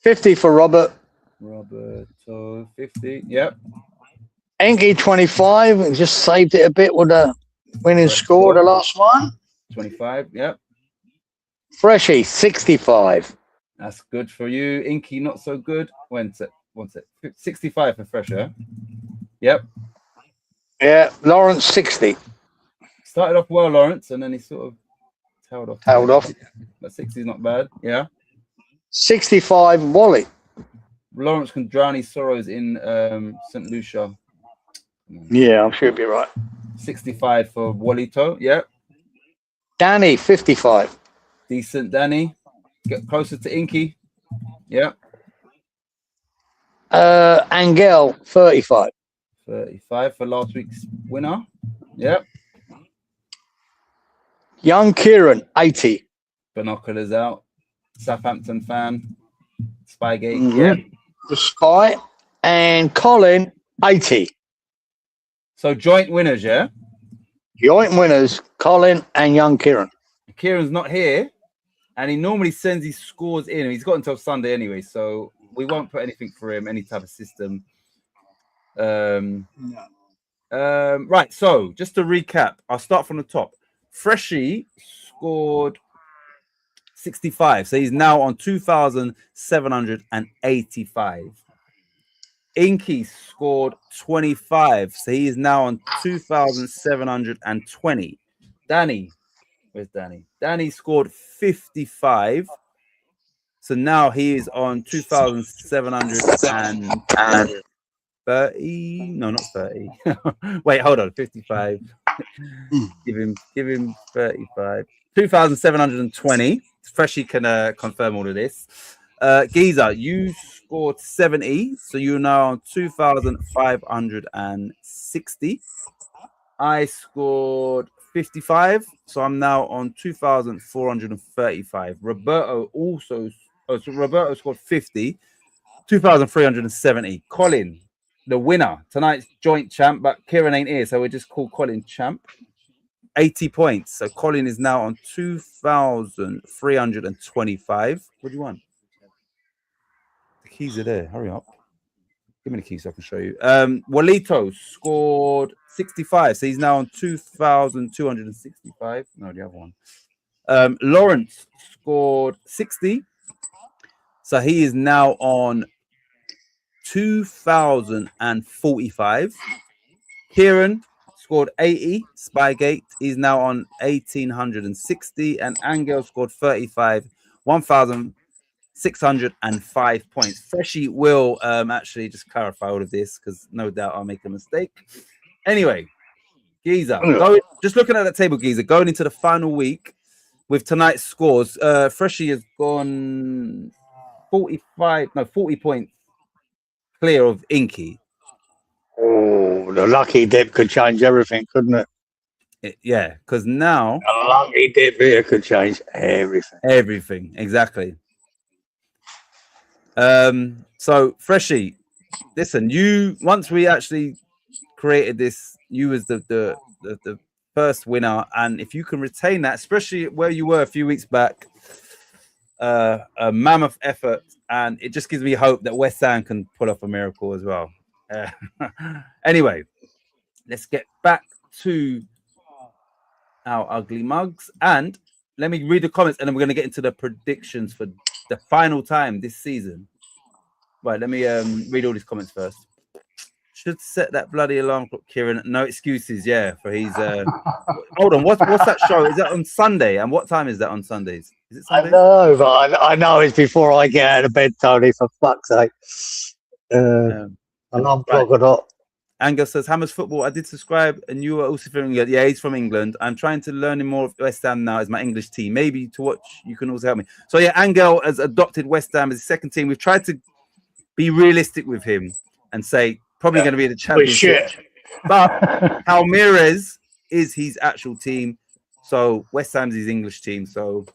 50 for Robert. Roberto 50. Yep. Enki 25. And just saved it a bit with the winning score, the last one. 25. Yep. Freshie 65. That's good for you. Inky, not so good. When's it? 65 for Fresher. Yep. Yeah, Lawrence 60. Started off well, Lawrence, and then he sort of tailed off. But 60 is not bad. Yeah. 65 Wally. Lawrence can drown his sorrows in St. Lucia. Yeah, I'm sure it'll be right. 65 for Walito. Yep. Danny 55. Decent, Danny. Get closer to Inky. Yep. Angel 35. 35 for last week's winner. Yep. Young Kieran 80. Binoculars out. Southampton fan. Spygate. Mm-hmm. Yep. The Spy. And Colin 80. So joint winners, yeah? Joint winners, Colin and young Kieran. Kieran's not here, and he normally sends his scores in. He's got until Sunday anyway, so we won't put anything for him, any type of system. Right, so just to recap, I'll start from the top. Freshie scored 65, so he's now on 2,785. Inky scored 25, so he is now on 2,720. Danny, where's Danny? Danny scored 55, so now he is on 2,730. No, not 30. Wait, hold on, 55. give him 35. 2,720. Freshie can confirm all of this. Geezer, you scored 70, so you're now on 2,560. I scored 55, so I'm now on 2,435. Roberto scored 50, 2,370. Colin, the winner, tonight's joint champ, but Kieran ain't here, so we'll just call Colin champ. 80 points, so Colin is now on 2,325. What do you want? The keys are there. Hurry up. Give me the keys so I can show you. Walito scored 65, so he's now on 2,265. No, the other one. Lawrence scored 60, so he is now on 2,045. Kieran scored 80. Spygate is now on 1,860, and Angel scored 35. 1,605 points. Freshie will actually just clarify all of this because no doubt I'll make a mistake. Anyway, Geezer, just looking at that table, Geezer, going into the final week with tonight's scores, Freshie has gone 40 points clear of Inky. Oh, the lucky dip could change everything, couldn't it? Yeah, because now a lucky dip here could change everything. Everything, exactly. So Freshie, listen, you once we actually created this, you was the first winner, and if you can retain that, especially where you were a few weeks back, a mammoth effort, and it just gives me hope that West Ham can pull off a miracle as well. Anyway, let's get back to our ugly mugs. And let me read the comments, and then we're going to get into the predictions for the final time this season. Right, let me read all these comments first. Should set that bloody alarm clock, Kieran. No excuses, yeah. For he's hold on, what's that show? Is that on Sunday? And what time is that on Sundays? Is it Sunday? I know, but I know it's before I get out of bed, Tony, for fuck's sake. Alarm clock or not. Angus says, Hammers Football, I did subscribe, and you are also from England. Yeah, he's from England. I'm trying to learn more of West Ham now as my English team. Maybe to watch, you can also help me. So yeah, Angel has adopted West Ham as his second team. We've tried to be realistic with him and say probably going to be the championship. But Palmeiras is his actual team. So West Ham's his English team. So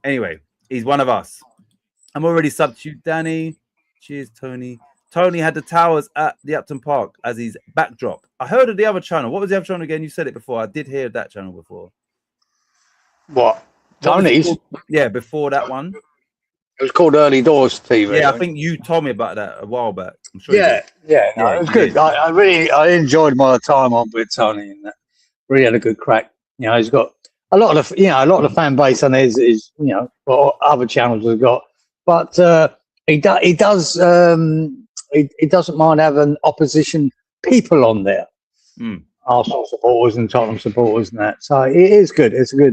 anyway, he's one of us. I'm already subbed to you, Danny. Cheers, Tony. Tony had the towers at the Upton Park as his backdrop. I heard of the other channel. What was the other channel again? You said it before. I did hear that channel before. What? Tony's? Yeah, before that one. It was called Early Doors TV. Yeah, I think you told me about that a while back. I'm sure. Yeah, no, it was good. I enjoyed my time on with Tony, and that really had a good crack. You know, he's got a lot of the fan base on his is what other channels have got, but he doesn't mind having opposition people on there. Arsenal supporters and Tottenham supporters and that. So it is good. It's a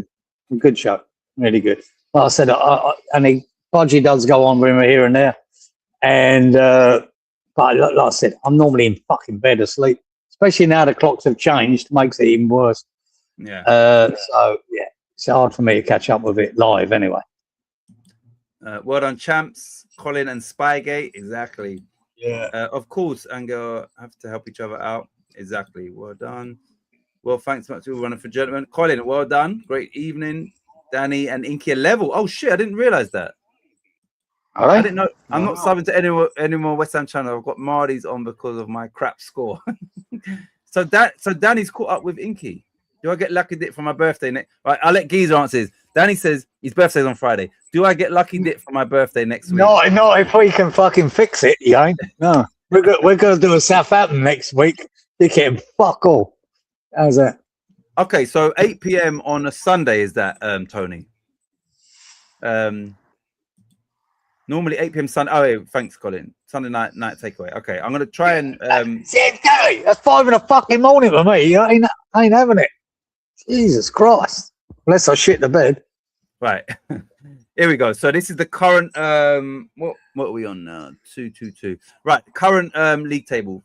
good show. Really good. Like I said, and Budgie does go on with him here and there. And but like I said, I'm normally in fucking bed asleep. Especially now the clocks have changed, makes it even worse. Yeah. So yeah, it's hard for me to catch up with it live anyway. Well done, champs. Colin and Spygate. Exactly. Yeah. Of course, Angel have to help each other out. Exactly. Well done. Well, thanks so much to everyone for gentlemen. Colin, well done. Great evening. Danny and Inky level. Oh shit, I didn't realize that. All right. I didn't know. I'm not subbing to any more West Ham channel. I've got Marty's on because of my crap score. so Danny's caught up with Inky. Do I get lucky dip for my birthday next? Right, I'll let Geezer answer this. Danny says his birthday's on Friday. Do I get lucky dip for my birthday next week? No, if we can fucking fix it, you ain't. No, we're gonna do a Southampton next week. You can fuck all. How's that? Okay, so 8 p.m. on a Sunday is that, Tony? Normally 8 p.m. Sunday. Oh, yeah, thanks, Colin. Sunday night takeaway. Okay, I'm gonna try and. That's 5 in the fucking morning for me. I ain't having it. Jesus Christ! Unless I shit the bed. Right. Here we go. So this is the current. What are we on now? 2-2-2. Right. Current league table.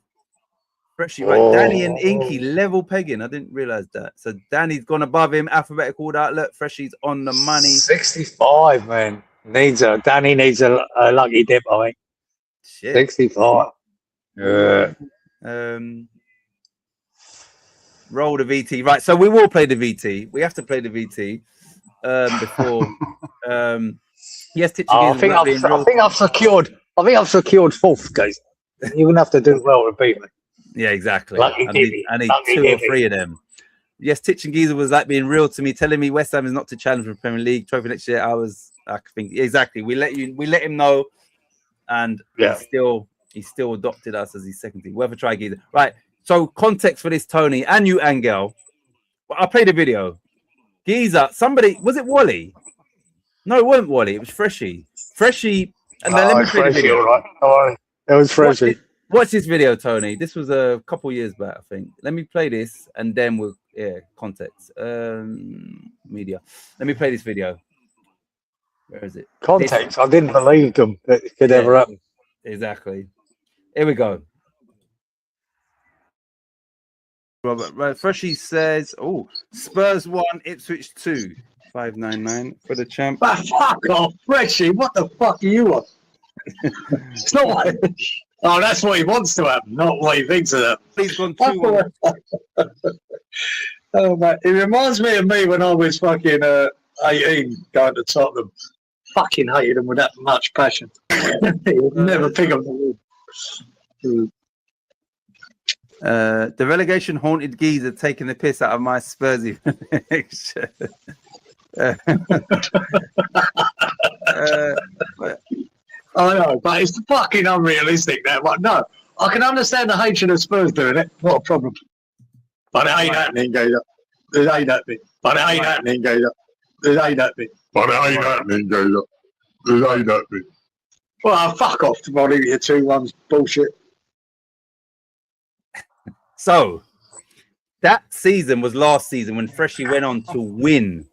Freshie, right. Danny and Inky level pegging. I didn't realize that. So Danny's gone above him. Alphabetical outlet. Freshie's on the money. 65, man. Danny needs a lucky dip, I think. Shit. 65. Yeah. Roll the VT. Right. So we will play the VT. We have to play the VT before. Yes, I think I've secured fourth, guys. You're gonna have to do well to beat me. Yeah, exactly. Lucky I need two or three of them. Yes, Titch and Geezer was like being real to me, telling me West Ham is not to challenge for Premier League trophy next year. I think exactly. We let him know, and he still adopted us as his second team. We'll have a try, Geezer. Right. So context for this, Tony, and you, Angel. Well, I'll play the video. Geezer, somebody, was it Wally? No, it wasn't Wally. It was Freshie. And then let me play the video. All right. All right. It was Freshie. Watch this video, Tony. This was a couple years back, I think. Let me play this, and then we'll context. Media. Let me play this video. Where is it? Context. I didn't believe them that it could ever happen. Exactly. Here we go. Robert, right. Freshie says, Spurs 1, Ipswich 2. 599 for the champ. But fuck off, Freshie. What the fuck are you on? It's not what. Oh, that's what he wants to happen, not what he thinks of that. He's gone 2-1. Oh, man. It reminds me of me when I was fucking 18 going to Tottenham. Fucking hated him with that much passion. He would never pick up the ball. The relegation haunted Geezer taking the piss out of my Spursy. I know, but it's fucking unrealistic that one. No, I can understand the hatred of Spurs doing it. Not a problem. But it ain't happening, Geezer. It ain't happening. But it ain't happening, Gator. It ain't happening. But it ain't happening, Gator. It ain't happening. Well, fuck off, Tommy. Your 2-1's bullshit. So that season was last season when Freshie went on to win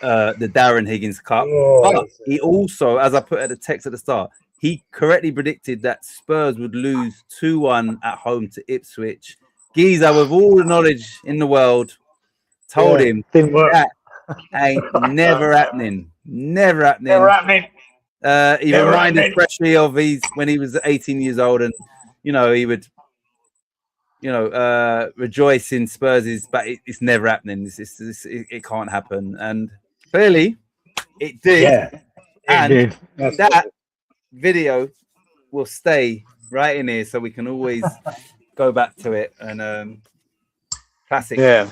the Darren Higgins Cup. But he also, as I put at the text at the start, he correctly predicted that Spurs would lose 2-1 at home to Ipswich. Geezer, with all the knowledge in the world, told him that ain't never happening. Never happening. Never happening. He reminded Freshie of when he was 18 years old, and he would rejoice in Spurs, but it's never happening. It can't happen, and clearly it did. Yeah, and did. That video will stay right in here, so we can always go back to it. And classic. Yeah.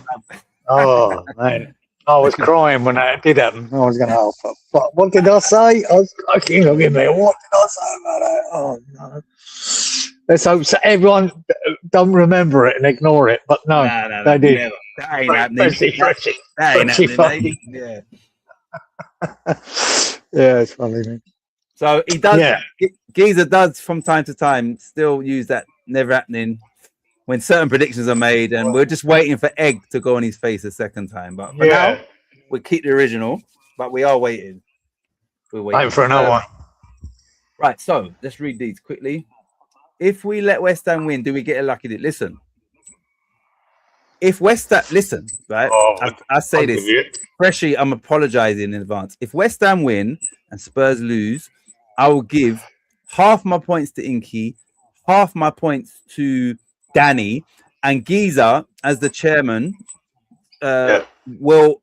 Oh man, I was crying when that did happen. I was going, oh, fuck. What did I say? I was fucking looking at me. What did I say about that? Oh no. Let's hope so everyone don't remember it and ignore it. But no, they did. Never. That ain't happening. That ain't happening. Yeah. Yeah, it's funny. Man. So he does. Yeah. Geezer does from time to time still use that never happening when certain predictions are made, and we're just waiting for Egg to go on his face a second time. But for now, we keep the original, but we are waiting. We're waiting for another one. Right. So let's read these quickly. If we let West Ham win, do we get a lucky dip? Listen. If West Ham, listen, right? I say this, Freshie, I'm apologizing in advance. If West Ham win and Spurs lose, I will give half my points to Inky, half my points to Danny, and Geezer, as the chairman, will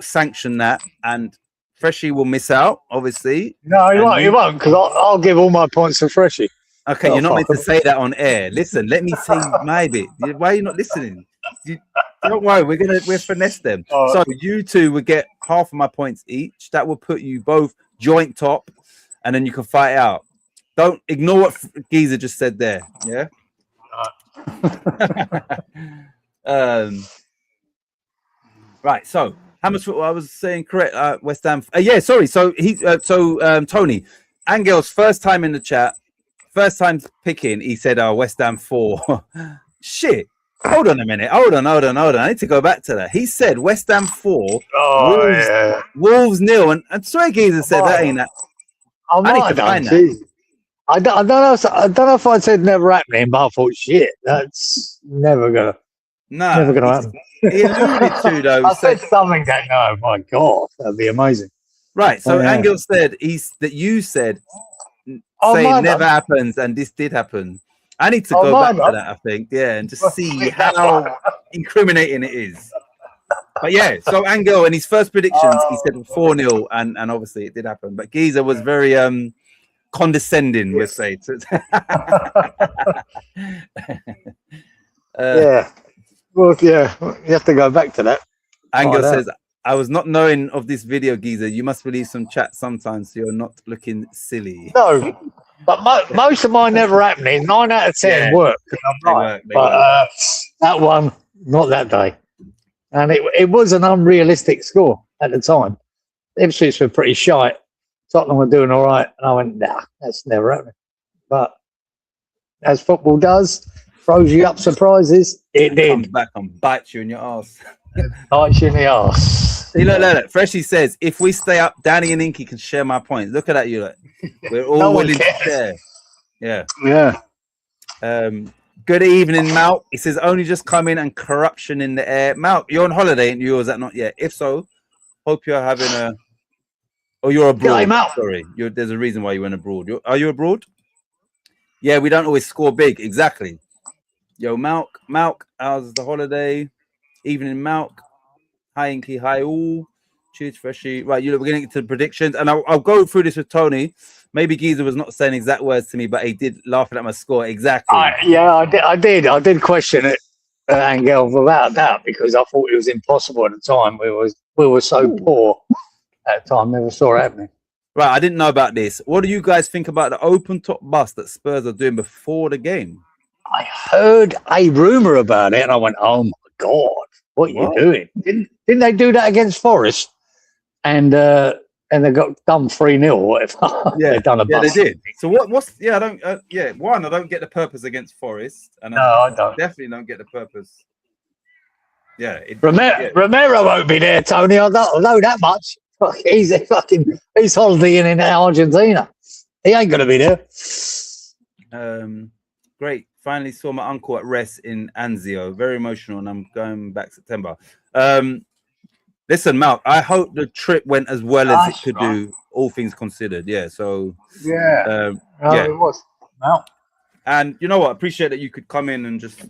sanction that, and Freshie will miss out, obviously. No, he won't, because I'll give all my points to Freshie. Okay, you're not meant to say that on air. Listen, let me say my bit. Why are you not listening? Don't worry, we'll finesse them. So you two will get half of my points each. That will put you both joint top, and then you can fight out. Don't ignore what Geezer just said there. Yeah. Right. So how much I was saying correct? West Ham. Sorry. So Tony Angel's first time in the chat. First time picking, he said, West Ham 4. Shit. Hold on a minute. Hold on. I need to go back to that. He said West Ham 4, Wolves 0. And sorry, Geezer said that ain't that. I need to find that. I don't know if I said never happening, but I thought, shit, that's never going to happen. He alluded to, though. I said something that, no, my God, that'd be amazing. Right. So Angel said you said, saying never happens, and this did happen. I need to go back to that, I think, and just see how incriminating it is. But so Angel, in his first predictions, he said 4-0, and obviously it did happen. But Geezer was very condescending, we'll say. Well, you have to go back to that. Angel says, I was not knowing of this video, Geezer. You must release some chat sometimes so you're not looking silly. No, but most of mine never happening. 9 out of 10 work. But that one, not that day. And it was an unrealistic score at the time. Ipswich were pretty shite. Tottenham were doing all right. And I went, nah, that's never happening. But as football does, throws you up surprises. It did. Comes back and bites you in your ass. Bites you in the ass. See, look. Freshie says, if we stay up, Danny and Inky can share my points. Look at that, you. We're all willing to share. Yeah. Good evening, Malk. He says, only just come in and corruption in the air. Malk, you're on holiday, and yours that not yet. If so, hope you're having a. Oh, you're abroad. Sorry, there's a reason why you went abroad. Are you abroad? Yeah, we don't always score big. Exactly. Yo, Malk, how's the holiday? Evening, Malk. Hi, Inky. Hi, all. Cheers, Freshie. Right, we're going to get to the predictions, and I'll go through this with Tony. Maybe Geezer was not saying exact words to me, but he did laughing at my score. Exactly. I did question it, Angel, without doubt, because I thought it was impossible at the time. We were so poor at the time. Never saw it happening. Right, I didn't know about this. What do you guys think about the open top bus that Spurs are doing before the game? I heard a rumor about it, and I went, "Oh my God, what are you What? doing? Didn't they do that against Forest? And they got done 3-0 or whatever. Yeah, They done a yeah, they bust. did. So what's I don't one, I don't get the purpose against Forest, and No, I don't. definitely don't get the purpose. Yeah, Romero won't be there, Tony. I know that much. Fuck, he's holidaying in Argentina. He ain't gonna be there. Great. Finally saw my uncle at rest in Anzio. Very emotional, and I'm going back September. Listen, Malk, I hope the trip went as well as it could do, all things considered. Yeah. So Yeah. yeah, it was. No. and you know what? I appreciate that you could come in and just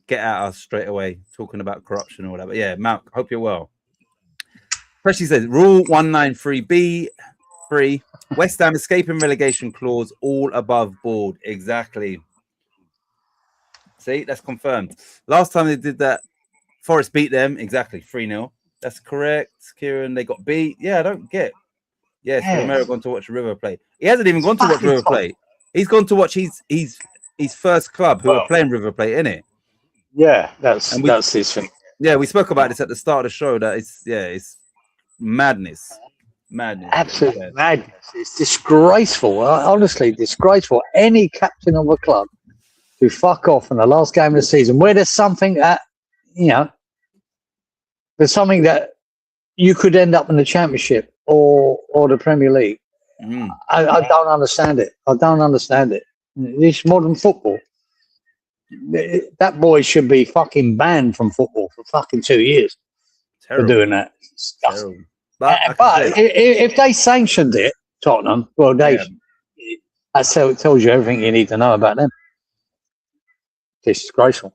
get at us straight away talking about corruption or whatever. Yeah, Malk, hope you're well. Freshie says Rule 193B 3. West Ham escaping relegation clause all above board. Exactly. See, that's confirmed. Last time they did that, Forest beat them. Exactly. 3-0. That's correct, Kieran. They got beat. Yeah, I don't get. Yes, Romero gone to watch River play. He hasn't even gone to watch River play. He's gone to watch his first club who are playing River Plate, innit? Yeah, that's his thing. Yeah, we spoke about this at the start of the show. That it's madness. Absolute madness. It's disgraceful. Honestly, disgraceful. Any captain of a club to fuck off in the last game of the season where there's something that, there's something that you could end up in the Championship or the Premier League. I don't understand it. I don't understand it. This modern football, that boy should be fucking banned from football for fucking 2 years for doing that. But if they sanctioned it, Tottenham, well, that tells you everything you need to know about them. It's disgraceful.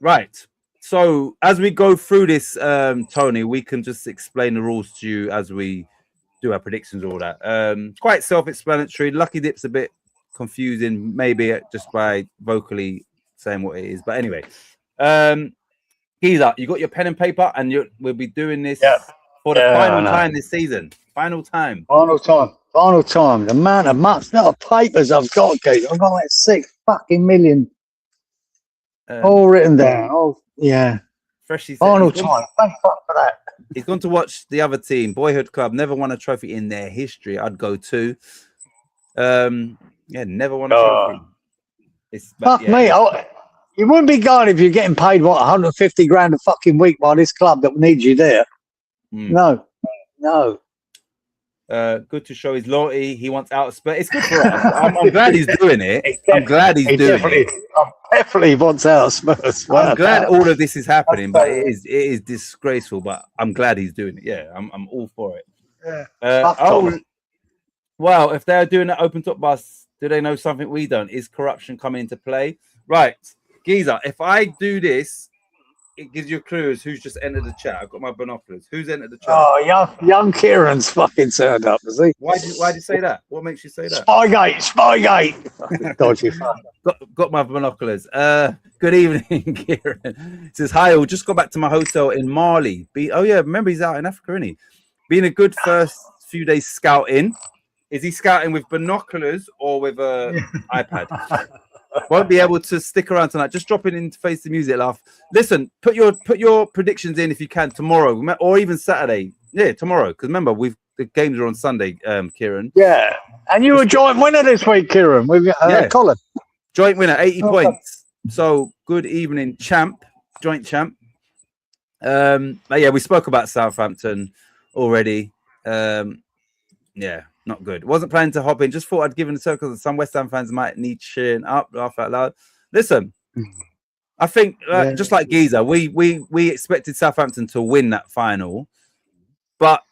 Right. So as we go through this, Tony, we can just explain the rules to you as we do our predictions, all that. Quite self-explanatory. Lucky Dip's a bit confusing, maybe just by vocally saying what it is. But anyway, Giza, you got your pen and paper, and we'll be doing this for the final time this season. Final time. The amount of papers I've got, Keith. I've got like 6 fucking million all written down. Oh, yeah. Freshie. Final time. Thank fuck for that. He's gone to watch the other team, Boyhood Club. Never won a trophy in their history. I'd go to. Never won a trophy. Me. You wouldn't be going if you're getting paid 150 grand a fucking week by this club that needs you there. No. Good to show his loyalty. He wants out of Spurs. It's good for us. I'm glad he's doing it. I'm glad he's doing it. Definitely wants out of Spurs. I'm glad all of this is happening, but it is disgraceful. But I'm glad he's doing it. Yeah, I'm all for it. Yeah. Well, if they're doing an open top bus, do they know something we don't? Is corruption coming into play? Right, Giza. If I do this, it gives you a clue as who's just entered the chat. I've got my binoculars. Who's entered the chat? Oh, young Kieran's fucking turned up, is he? Why do you say that? What makes you say that? Spygate. Dodgy fuck. Got my binoculars. Good evening, Kieran. It says, hi, I just got back to my hotel in Mali. Remember he's out in Africa, isn't he? Been a good first few days scouting. Is he scouting with binoculars or with a iPad? Won't be able to stick around tonight. Just drop it in to Face the Music Laugh. Listen, put your predictions in if you can tomorrow or even Saturday. Yeah, tomorrow. Because remember, the games are on Sunday, Kieran. Yeah, and you were joint winner this week, Kieran. With Colin. Joint winner, 80 points. So good evening, joint champ. We spoke about Southampton already. Not good. Wasn't planning to hop in. Just thought I'd give in the circles that some West Ham fans might need cheering up, laugh out loud. Listen, I think just like Giza, we expected Southampton to win that final, but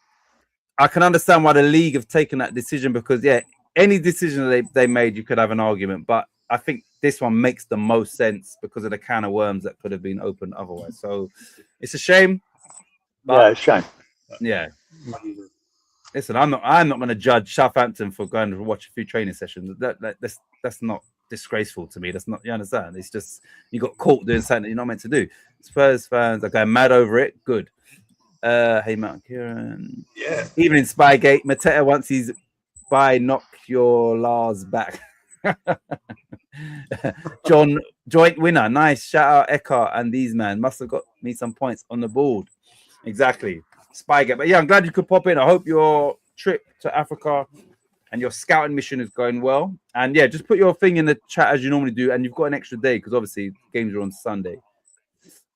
I can understand why the league have taken that decision because any decision they made, you could have an argument, but I think this one makes the most sense because of the can of worms that could have been opened otherwise. So it's a shame. But, it's a shame. Yeah. Listen, I'm not going to judge Southampton for going to watch a few training sessions. That's not disgraceful to me. That's not, you understand? It's just you got caught doing something that you're not meant to do. Spurs fans are going mad over it. Good. Hey, Matt Kieran. Yeah. Even in Spygate, Mateta once he's by knock your Lars back. John, joint winner. Nice. Shout out Eckhart and these man. Must have got me some points on the board. Exactly. Spygate. But yeah, I'm glad you could pop in. I hope your trip to Africa and your scouting mission is going well. And yeah, just put your thing in the chat as you normally do. And you've got an extra day because obviously games are on Sunday.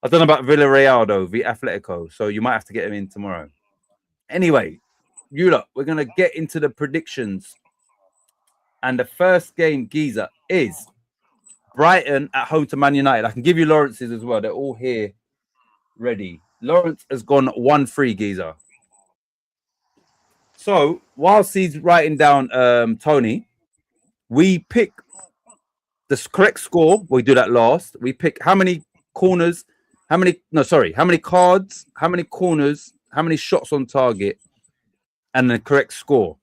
I don't know about Villarreal though, the Atletico. So you might have to get him in tomorrow. Anyway, you lot, we're going to get into the predictions. And the first game, Giza, is Brighton at home to Man United. I can give you Lawrence's as well. They're all here ready. Lawrence has gone 1-3, Giza. So whilst he's writing down Tony, we pick the correct score. We do that last. We pick how many corners, how many cards, how many corners, how many shots on target, and the correct score.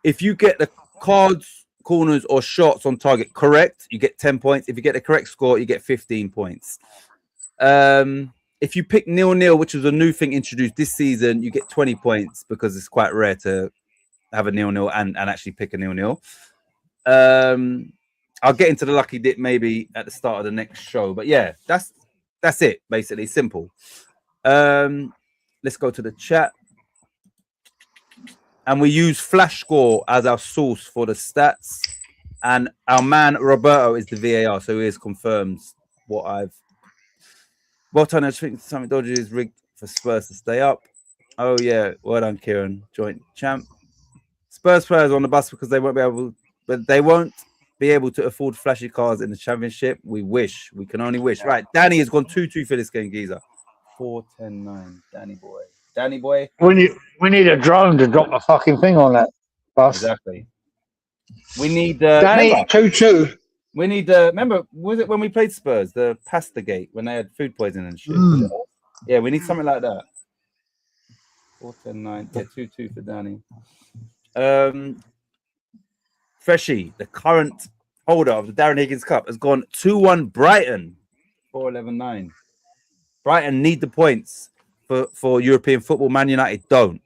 If you get the cards, corners, or shots on target correct, you get 10 points. If you get the correct score, you get 15 points. If you pick 0-0, which was a new thing introduced this season, you get 20 points because it's quite rare to have a 0-0 and actually pick a 0-0. I'll get into the lucky dip maybe at the start of the next show. But yeah, that's it, basically. Simple. Let's go to the chat. And we use Flash Score as our source for the stats. And our man, Roberto, is the VAR. So he confirms what I've... Well done, I think something dodgy is rigged for Spurs to stay up. Oh, yeah. Well done, Kieran. Joint champ. Spurs players on the bus because they won't be able to afford flashy cars in the championship. We wish. We can only wish. Right. Danny has gone 2-2 for this game, Giza. 4-10-9. Danny boy. We need a drone to drop the fucking thing on that bus. Exactly. We need Danny 2-2. We need remember, was it when we played Spurs, the pasta gate when they had food poisoning and shit? Yeah, we need something like that. 4-10-9. Yeah, 2-2 for Danny. Freshie, the current holder of the Darren Higgins Cup, has gone 2-1 Brighton. 4-11-9. Brighton need the points for European football. Man United don't.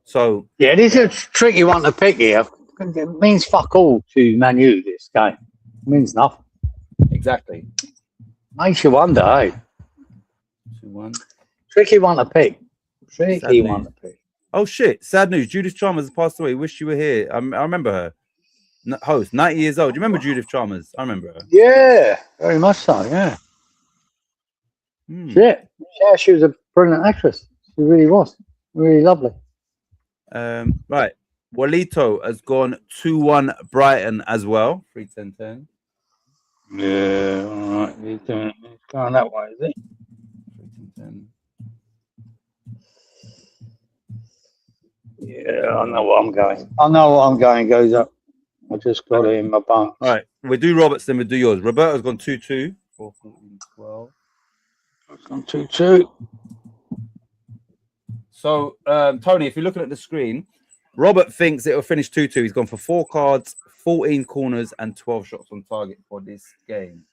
So yeah, this is a tricky one to pick here. It means fuck all to Man U, this game. It means nothing. Exactly. Makes you wonder, eh? 2-1. Tricky one to pick. Tricky one to pick. Oh shit! Sad news. Judith Chalmers has passed away. Wish you were here. I remember her. Host, 90 years old. Do you remember Judith Chalmers? I remember her. Yeah, very much so. Yeah. Yeah, she was a brilliant actress. She really was. Really lovely. Right. Walito has gone 2-1 Brighton as well. 3-10-10. Yeah, all right. He's going that way, is he? 3-10-10. Yeah, I know what I'm going. Goes up. I just got it in my bunk. All right. We do Roberts, then we do yours. Roberto's gone 2-2. 4-14-12. It's gone 2-2. So, Tony, if you're looking at the screen, Robert thinks it will finish 2-2. He's gone for 4 cards, 14 corners, and 12 shots on target for this game.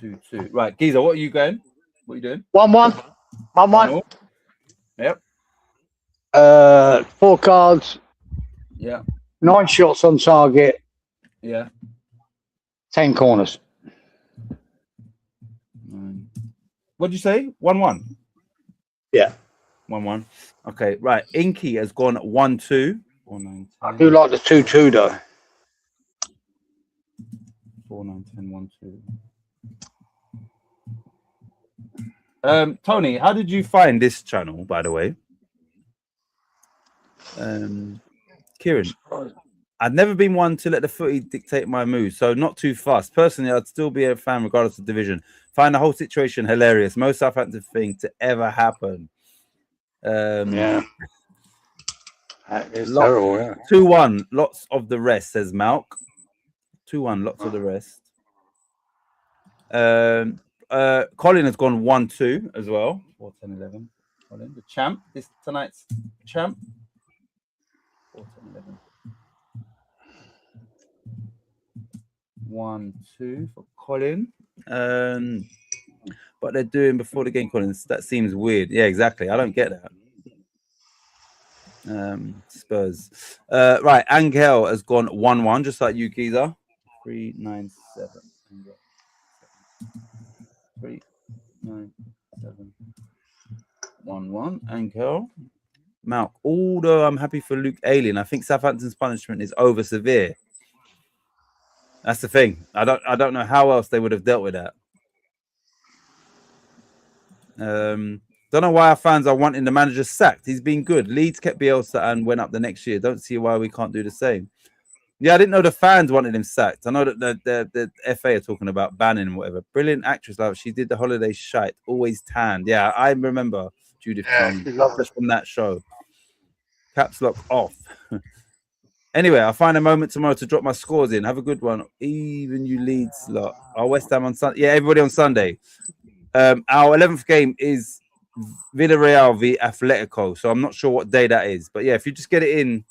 2-2. Right, Giza, what are you going? What are you doing? 1-1. 1-1. Yep. 4 cards. Yeah. 9 shots on target. Yeah. 10 corners. What'd you say? 1-1. Yeah. 1-1. Okay, right. Inky has gone 1-2. 4-9-10. I do like the 2-2 though. 4-9-10-1-2. Tony, how did you find this channel, by the way? Kieran, I've never been one to let the footy dictate my mood, so not too fast. Personally, I'd still be a fan regardless of division. Find the whole situation hilarious. Most Southampton thing to ever happen. Yeah. That is terrible, yeah. 2-1, lots of the rest, says Malk. 2-1, lots of the rest. Colin has gone 1-2 as well. 4-10-11. Colin, the champ. This tonight's champ. 4-10-11. 1-2 for Colin. But they're doing before the game, Colin. That seems weird. Yeah, exactly. I don't get that. Spurs. Right, Angel has gone 1-1, just like you, Giza. 397. 397. 1-1. Angel. Malk. Although I'm happy for Luke Alien, I think Southampton's punishment is over severe. That's the thing. I don't know how else they would have dealt with that. Don't know why our fans are wanting the manager sacked. He's been good. Leeds kept Bielsa and went up the next year. Don't see why we can't do the same. Yeah, I didn't know the fans wanted him sacked. I know that the FA are talking about banning and whatever. Brilliant actress, like she did the holiday shite, always tanned. Yeah, I remember Judith just from that show. Caps lock off. Anyway, I'll find a moment tomorrow to drop my scores in. Have a good one. Even you Leeds lot. Our West Ham on Sunday. Yeah, everybody on Sunday. Our 11th game is Villarreal v Atletico. So I'm not sure what day that is. But yeah, if you just get it in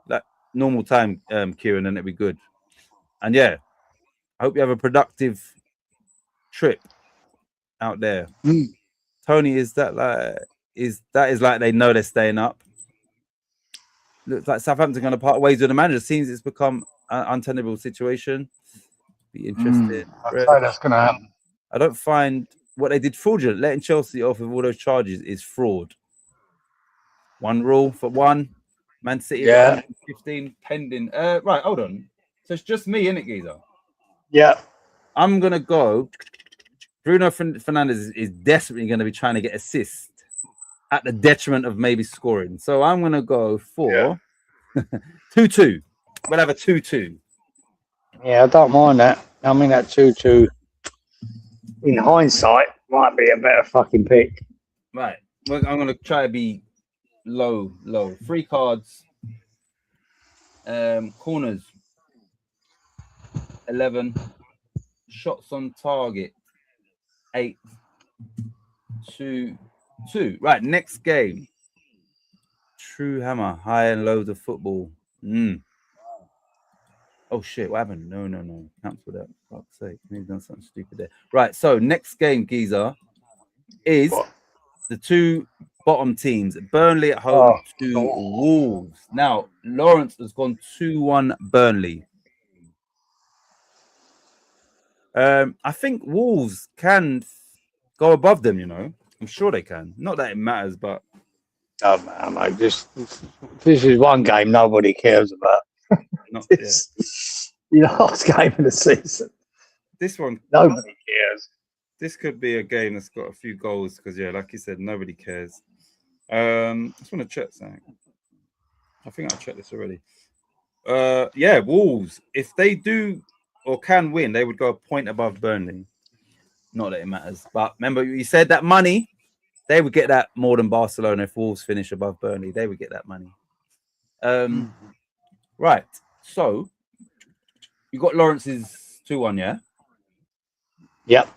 like normal time, Kieran, then it'll be good. And yeah, I hope you have a productive trip out there. Tony, is that like they know they're staying up? Looks like Southampton going to part ways with the manager. Seems it's become an untenable situation. Be interested. I'd say that's going to happen. I don't find what they did fraudulent. Letting Chelsea off with all those charges is fraud. One rule for one. Man City 15 pending. Right, hold on. So it's just me, innit, Giza? Yeah. I'm going to go. Bruno Fernandes is desperately going to be trying to get assists at the detriment of maybe scoring. So I'm going to go for 2-2. We'll have a 2-2. Yeah, I don't mind that. I mean, that 2-2, in hindsight, might be a better fucking pick. Right. Well, I'm going to try to be low. 3 cards. Corners. 11. Shots on target. 8. 2. Right, next game. True Hammer, high and lows of football. Oh shit, what happened? No. Cancel that. Fuck's sake. Maybe done something stupid there. Right, so next game, Giza, is the 2 bottom teams. Burnley at home to Wolves. Now, Lawrence has gone 2-1 Burnley. I think Wolves can go above them, you know. I'm sure they can. Not that it matters, but oh man, mate, this is one game nobody cares about. The last game of the season. This one, nobody cares. This could be a game that's got a few goals because, yeah, like you said, nobody cares. I just want to check something. I think I checked this already. Yeah, Wolves. If they do or can win, they would go a point above Burnley. Not that it matters, but remember you said that money, they would get that more than Barcelona if Wolves finish above Burnley. They would get that money. Right. So you got Lawrence's 2-1, yeah? Yep.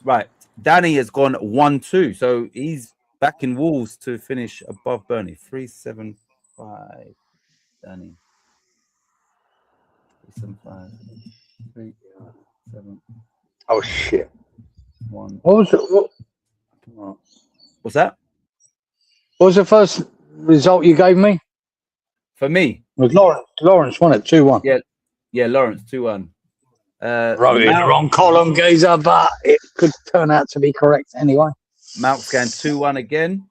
Right. Danny has gone 1-2, so he's back in Wolves to finish above Burnley. 375. Danny. 375. 3-7. Oh shit. 1. What was it? What's that? What was the first result you gave me? For me, it was Lawrence won it 2-1. Yeah, Lawrence 2-1. Wrote it in the wrong column, Geezer, but it could turn out to be correct anyway. Mount's going 2-1 again.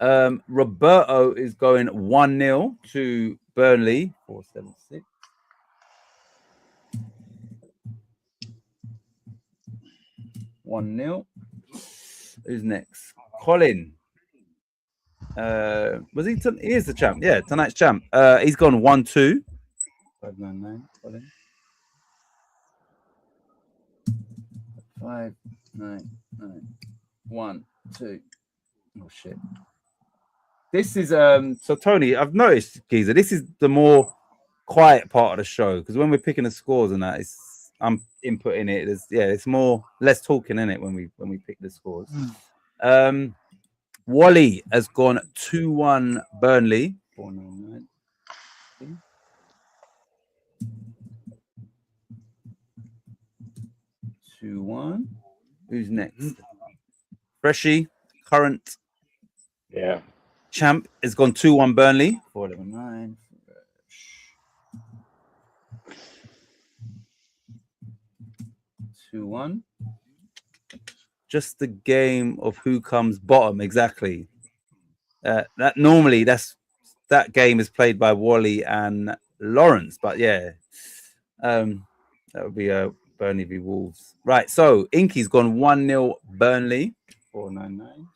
Roberto is going 1-0 to Burnley. 476. Who's next? Colin. Was he? He is the champ. Yeah, tonight's champ. He's gone 1-2. 599. Colin. 599. 1, 2. Oh shit. This is so Tony, I've noticed, Geezer, this is the more quiet part of the show because when we're picking the scores and that, I'm inputting it. It's more less talking in it when we pick the scores. Wally has gone 2-1 Burnley. 499. 2-1. Who's next? Freshie, current. Yeah. Champ has gone 2-1 Burnley. 4-11-9. 2-1. Just the game of who comes bottom, exactly. That game is played by Wally and Lawrence, but yeah, that would be a Burnley v Wolves. Right, so Inky's gone 1-0 Burnley. 499.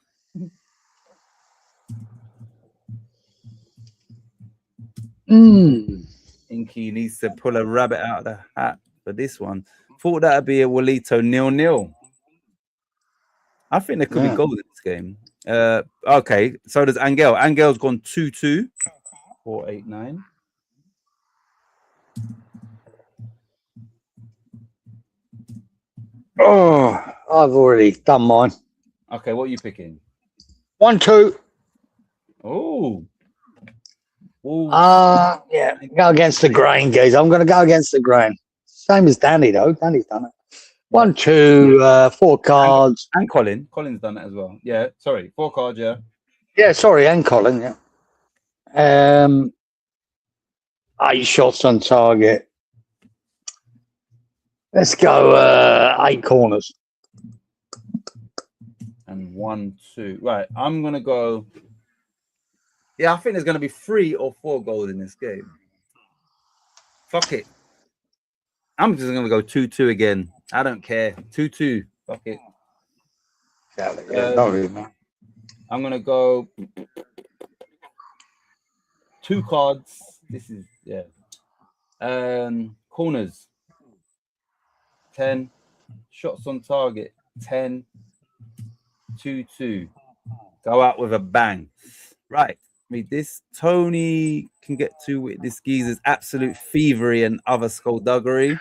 Inky needs to pull a rabbit out of the hat for this one. Thought that'd be a Walito 0-0. I think there could be goals in this game. Okay, so does Angel. Angel's gone 2-2. 489. Oh, I've already done mine. Okay, what are you picking? 1-2. Oh. Yeah, go against the grain, guys. I'm going to go against the grain. Same as Danny, though. Danny's done it. 1-2, 4 cards. And Colin. Colin's done it as well. Yeah, sorry. 4 cards, yeah. Yeah, sorry, and Colin, yeah. 8 shots on target. Let's go 8 corners. And 1-2. Right, I'm going to go... Yeah, I think there's going to be 3 or 4 goals in this game. Fuck it. I'm just going to go 2-2 again. I don't care. 2-2. Fuck it. I'm going to go 2 cards. This is, yeah. Corners. 10. Shots on target. 10. 2-2. Go out with a bang. Right. This Tony can get to with this geezer's absolute thievery and other skullduggery.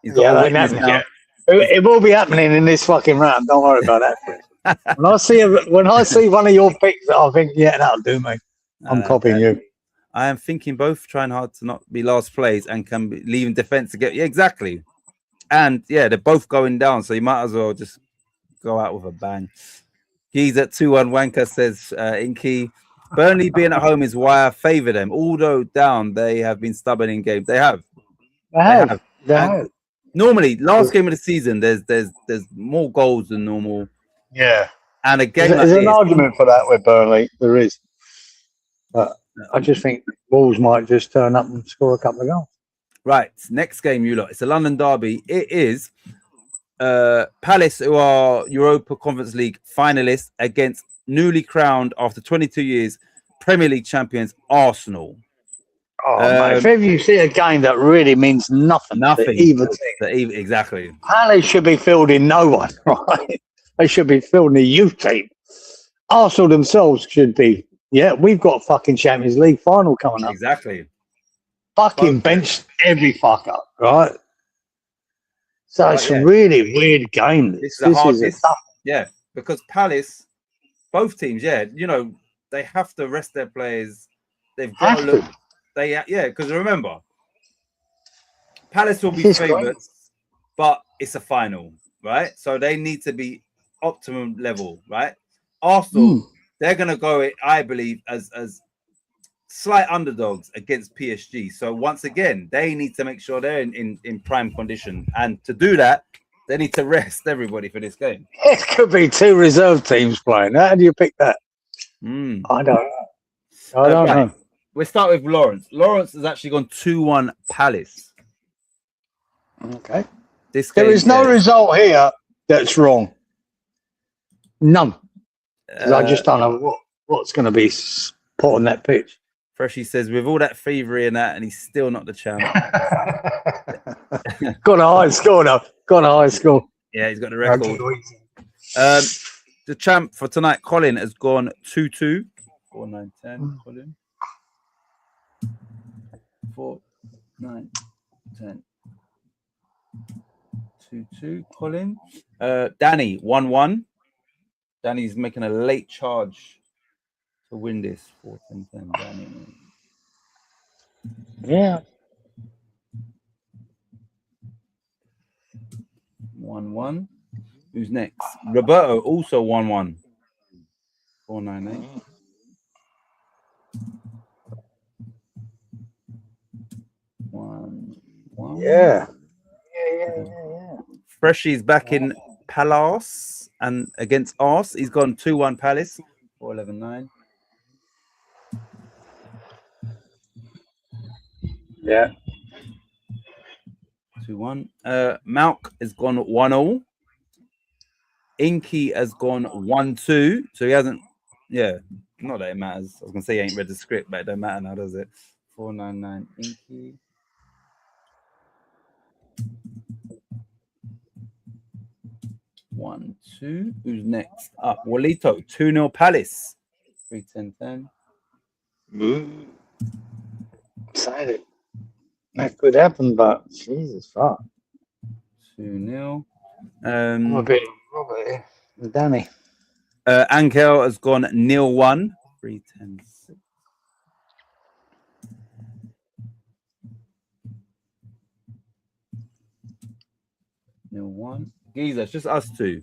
It will be happening in this fucking round. Don't worry about that. when I see one of your picks, I think, yeah, that'll do, mate. I'm copying you. I am thinking both trying hard to not be last place and can be leaving defense to get exactly. And yeah, they're both going down, so you might as well just go out with a bang. Geezer at 2-1 Wanker says Inky. Burnley being at home is why I favour them. Although down, they have been stubborn in games. They have. Normally, last game of the season, there's more goals than normal. Yeah. And a game there's an argument for that with Burnley. There is. But I just think Wolves might just turn up and score a couple of goals. Right. Next game, you lot. It's a London derby. It is Palace, who are Europa Conference League finalists, against newly crowned after 22 years Premier League champions Arsenal. Mate, if ever you see a game that really means nothing to either team, exactly. Palace should be fielding no one, right? They should be fielding the youth team. Arsenal themselves should be. Yeah, we've got a fucking Champions League final coming up. Exactly. Fucking bench every fucker, right? So it's a really weird game. This is a tough. Yeah, because Palace, both teams, they have to rest their players. They've got to look. Because remember, Palace will be favourites, but it's a final, right? So they need to be optimum level, right? Arsenal, they're gonna go, I believe, as slight underdogs against PSG. So once again, they need to make sure they're in prime condition, and to do that, they need to rest everybody for this game. It could be 2 reserve teams playing. How do you pick that? I don't know. We'll start with Lawrence. Lawrence has actually gone 2-1 Palace. Okay. There is no result here that's wrong. None. I just don't know what's going to be put on that pitch. Freshie says, with all that thievery and that, and he's still not the champ. Got a high score, though. Got a high score. Yeah, he's got the record. The champ for tonight, Colin, has gone 2-2. 4, 9, 10, Colin. 4, 9, 10. 2-2, Colin. Danny, 1-1. Danny's making a late charge to win this. 4, 10, 10. Danny. Yeah. 1-1. Who's next? Roberto, also 1-1. 4, 9, 8. Yeah. Yeah. Freshy's back in Palace and against Ars. He's gone 2-1 Palace. 4-11-9. Yeah. 2-1. Malk has gone 1-0. Inky has gone 1-2. So he hasn't, not that it matters. I was going to say he ain't read the script, but it don't matter now, does it? 4-9-9 Inky. One, two. Who's next up? Walito, 2-0 Palace. 3-10-10. Excited. That could happen, but Jesus fuck. 2-0. I'm a bit Robert here. Danny. Ankel has gone 0-1. 3-10-6. One. Giza, it's just us two.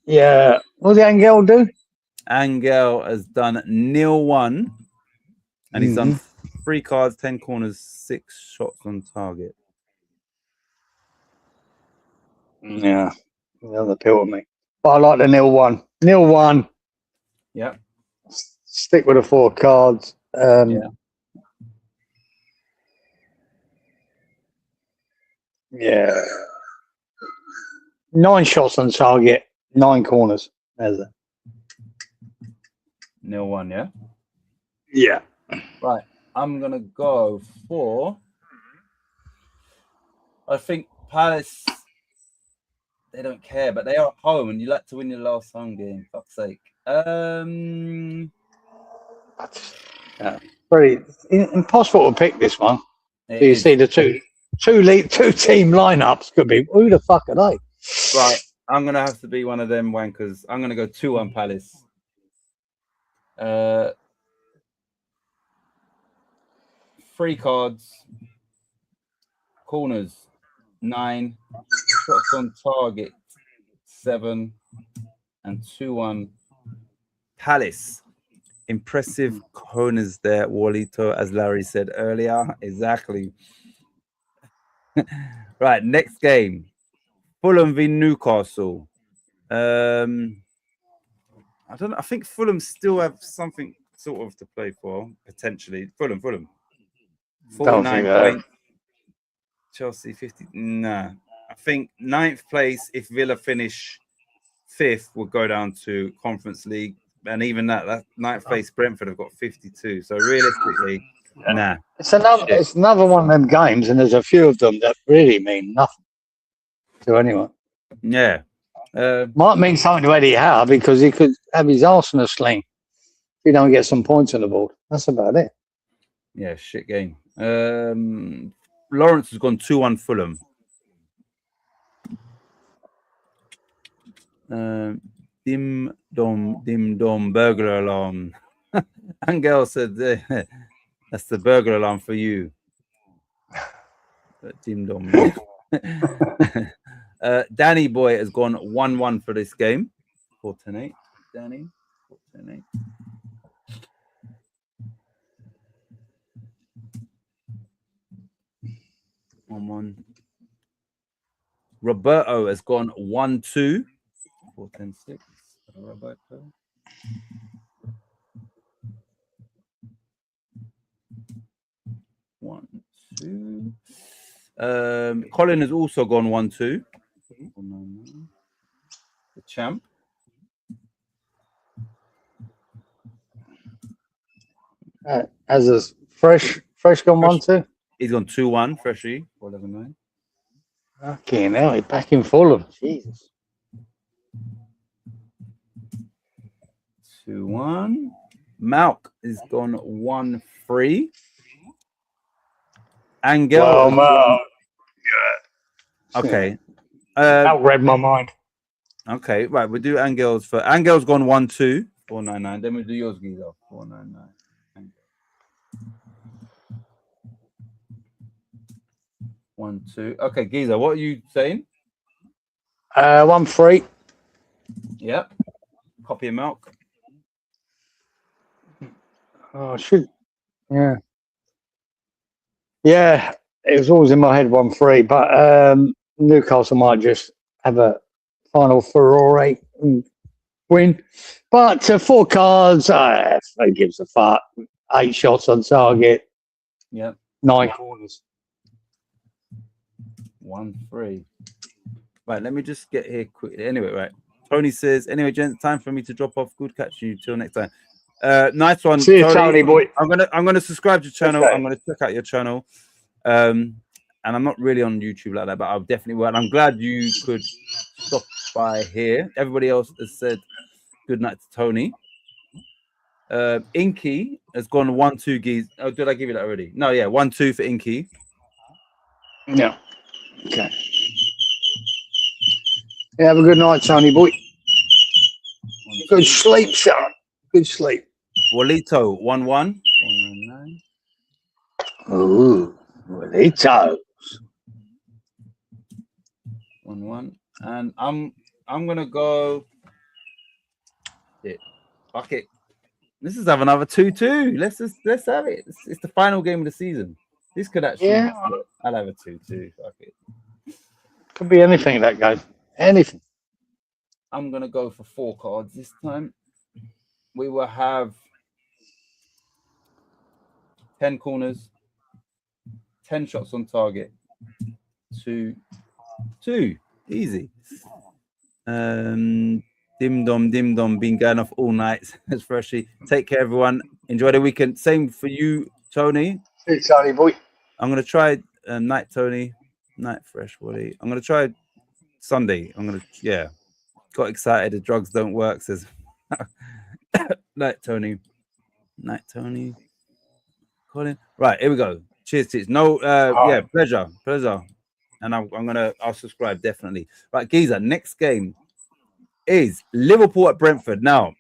Yeah. What did Angel do? Angel has done 0-1. And he's done 3 cards, 10 corners, 6 shots on target. Yeah. Another pill with me. But I like the 0-1. 0-1. Yeah. Stick with the 4 cards. Yeah. 9 shots on target, 9 corners. There's it. 0-1, yeah? Yeah. Right. I'm going to go for... I think Palace, they don't care, but they are at home, and you like to win your last home game. Fuck's sake. Very impossible to pick this one. It So you is. see the two team lineups could be who the fuck are they? Right. I'm going to have to be one of them wankers. I'm going to go 2-1 Palace. 3 cards. Corners, 9. Shots on target, 7. And 2-1 Palace. Impressive corners there, Walito, as Larry said earlier. Exactly. Right, next game. Fulham v Newcastle. I don't know. I think Fulham still have something sort of to play for, potentially. Fulham. 49 points. Chelsea 50. Nah. I think 9th place, if Villa finish 5th, will go down to Conference League. And even that 9th place, Brentford have got 52. So realistically, nah. It's another one of them games, and there's a few of them that really mean nothing to anyone. Yeah. Might mean something to Eddie Howe because he could have his arse in a sling if he don't get some points on the board. That's about it. Yeah, shit game. Lawrence has gone 2-1 Fulham. Dim dom, burglar alarm. Angel said, that's the burglar alarm for you. Dim dom. Danny Boy has gone 1-1 for this game. 4-10-8. Danny, 4-10-8. Roberto has gone 1-2. 4-10-6. Roberto. One, two. Colin has also gone 1-2. The champ. As a fresh gone 1-2. He's gone 2-1, freshly. 4-11-9. Okay, now he's back in Fulham. Jesus. 2-1. Malk is gone 1-3. Angel. Well, Malk. Yeah. Okay. That read my mind. Okay, right. We'll do Angel's first. Angel's gone 1-2. 4-9-9. Then we'll do yours, Giza. 4-9-9. 1-2. Okay, Giza, what are you saying? 1-3. Yep. Copy of Milk. Oh shoot. Yeah. Yeah, it was always in my head 1-3, but Newcastle might just have a final furore and win. But 4 cards, who gives a fuck? 8 shots on target, Yeah, 9 corners. 1-3. Right, let me just get here quickly. Anyway, right. Tony says, anyway, gents, time for me to drop off. Good catch you. Till next time. Nice one, See you, Tony boy. I'm gonna subscribe to your channel. Okay. I'm gonna check out your channel. And I'm not really on YouTube like that, but I'll definitely will. And I'm glad you could stop by here. Everybody else has said good night to Tony. Inky has gone 1-2 geese. Oh, did I give you that already? No, yeah, 1-2 for Inky. Yeah. Okay. Yeah, have a good night, Tony boy. Good sleep, son. Good sleep. Walito 1-1. 499. Ooh, Walito. 1-1. And I'm gonna go. Fuck it. Let's just have another 2-2. Let's have it. It's the final game of the season. This could actually. Yeah. I'll have a 2-2. Fuck it. Could be anything that game. Anything. I'm gonna go for 4 cards this time. We will have 10 corners, 10 shots on target, 2-2. Easy. Dim dom, been going off all night. It's freshly. Take care, everyone. Enjoy the weekend. Same for you, Tony. Hey, Tony boy. I'm gonna try night, Tony. Night, fresh, Wally. I'm gonna try Sunday. Got excited. The drugs don't work. Says night, Tony. Night, Tony. Colin. Right, here we go. Cheers. No, pleasure. And I'll subscribe definitely. Right, Geezer. Next game is Liverpool at Brentford. Now,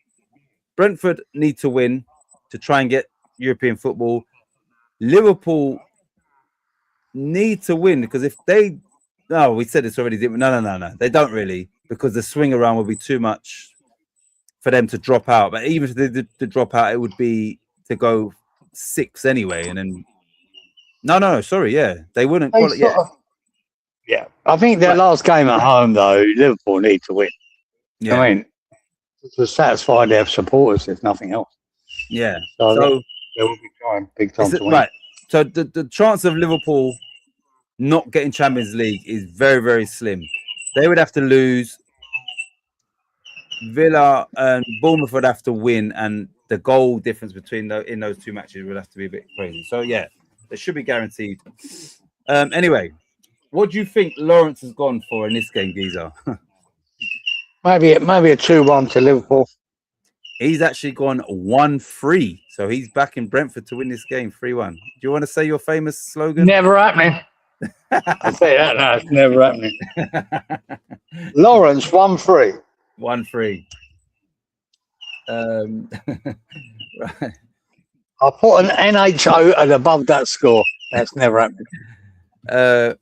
Brentford need to win to try and get European football. Liverpool need to win because if they, we said this already, didn't we? No, they don't really, because the swing around will be too much for them to drop out. But even if they did to drop out, it would be to go 6 anyway. And then they wouldn't. Yeah, I think their last game at home though, Liverpool need to win. Yeah, I mean, to satisfy their supporters, if nothing else. yeah. So they will be trying big time to win. Right. So the chance of Liverpool not getting Champions League is very, very slim. They would have to lose. Villa and Bournemouth would have to win, and the goal difference between in those 2 matches would have to be a bit crazy. So yeah, they should be guaranteed. Anyway, what do you think Lawrence has gone for in this game, Geezer? Maybe a 2-1 to Liverpool. He's actually gone 1-3, so he's back in Brentford to win this game 3-1. Do you want to say your famous slogan? Never happening. I say that now. It's never happening. Lawrence 1-3. 1-3. Right. I'll put an NHO at above that score. That's never happening.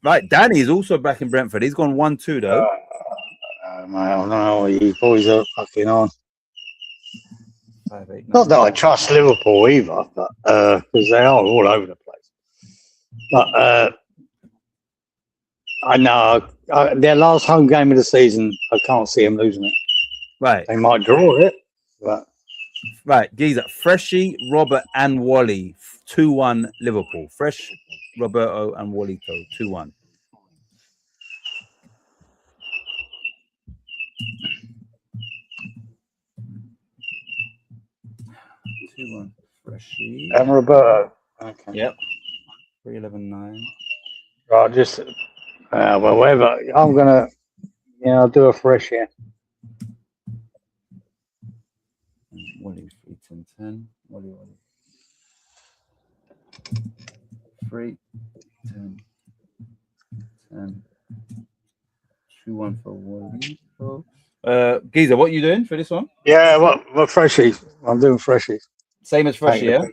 Right, Danny is also back in Brentford. He's gone 1-2 though. Mate, I don't know what you boys are fucking on. 5, 8, 9, Not that I trust Liverpool either, but because they are all over the place. But I know their last home game of the season, I can't see them losing it. Right. They might draw it, but right, Geezer, Freshie, Robert, and Wally, 2-1 Liverpool. Fresh, Roberto, and Wallito, 2-1. Freshie. and Roberto. Okay. Yep. 3-11-9. Right, just well, whatever. I'm gonna, I'll do a fresh here. Wally 3-10-10. Wally. 3-10-10. 2-1 for Wally. Geezer, what are you doing for this one? Yeah, what freshies? I'm doing freshies. Same as Freshie, yeah?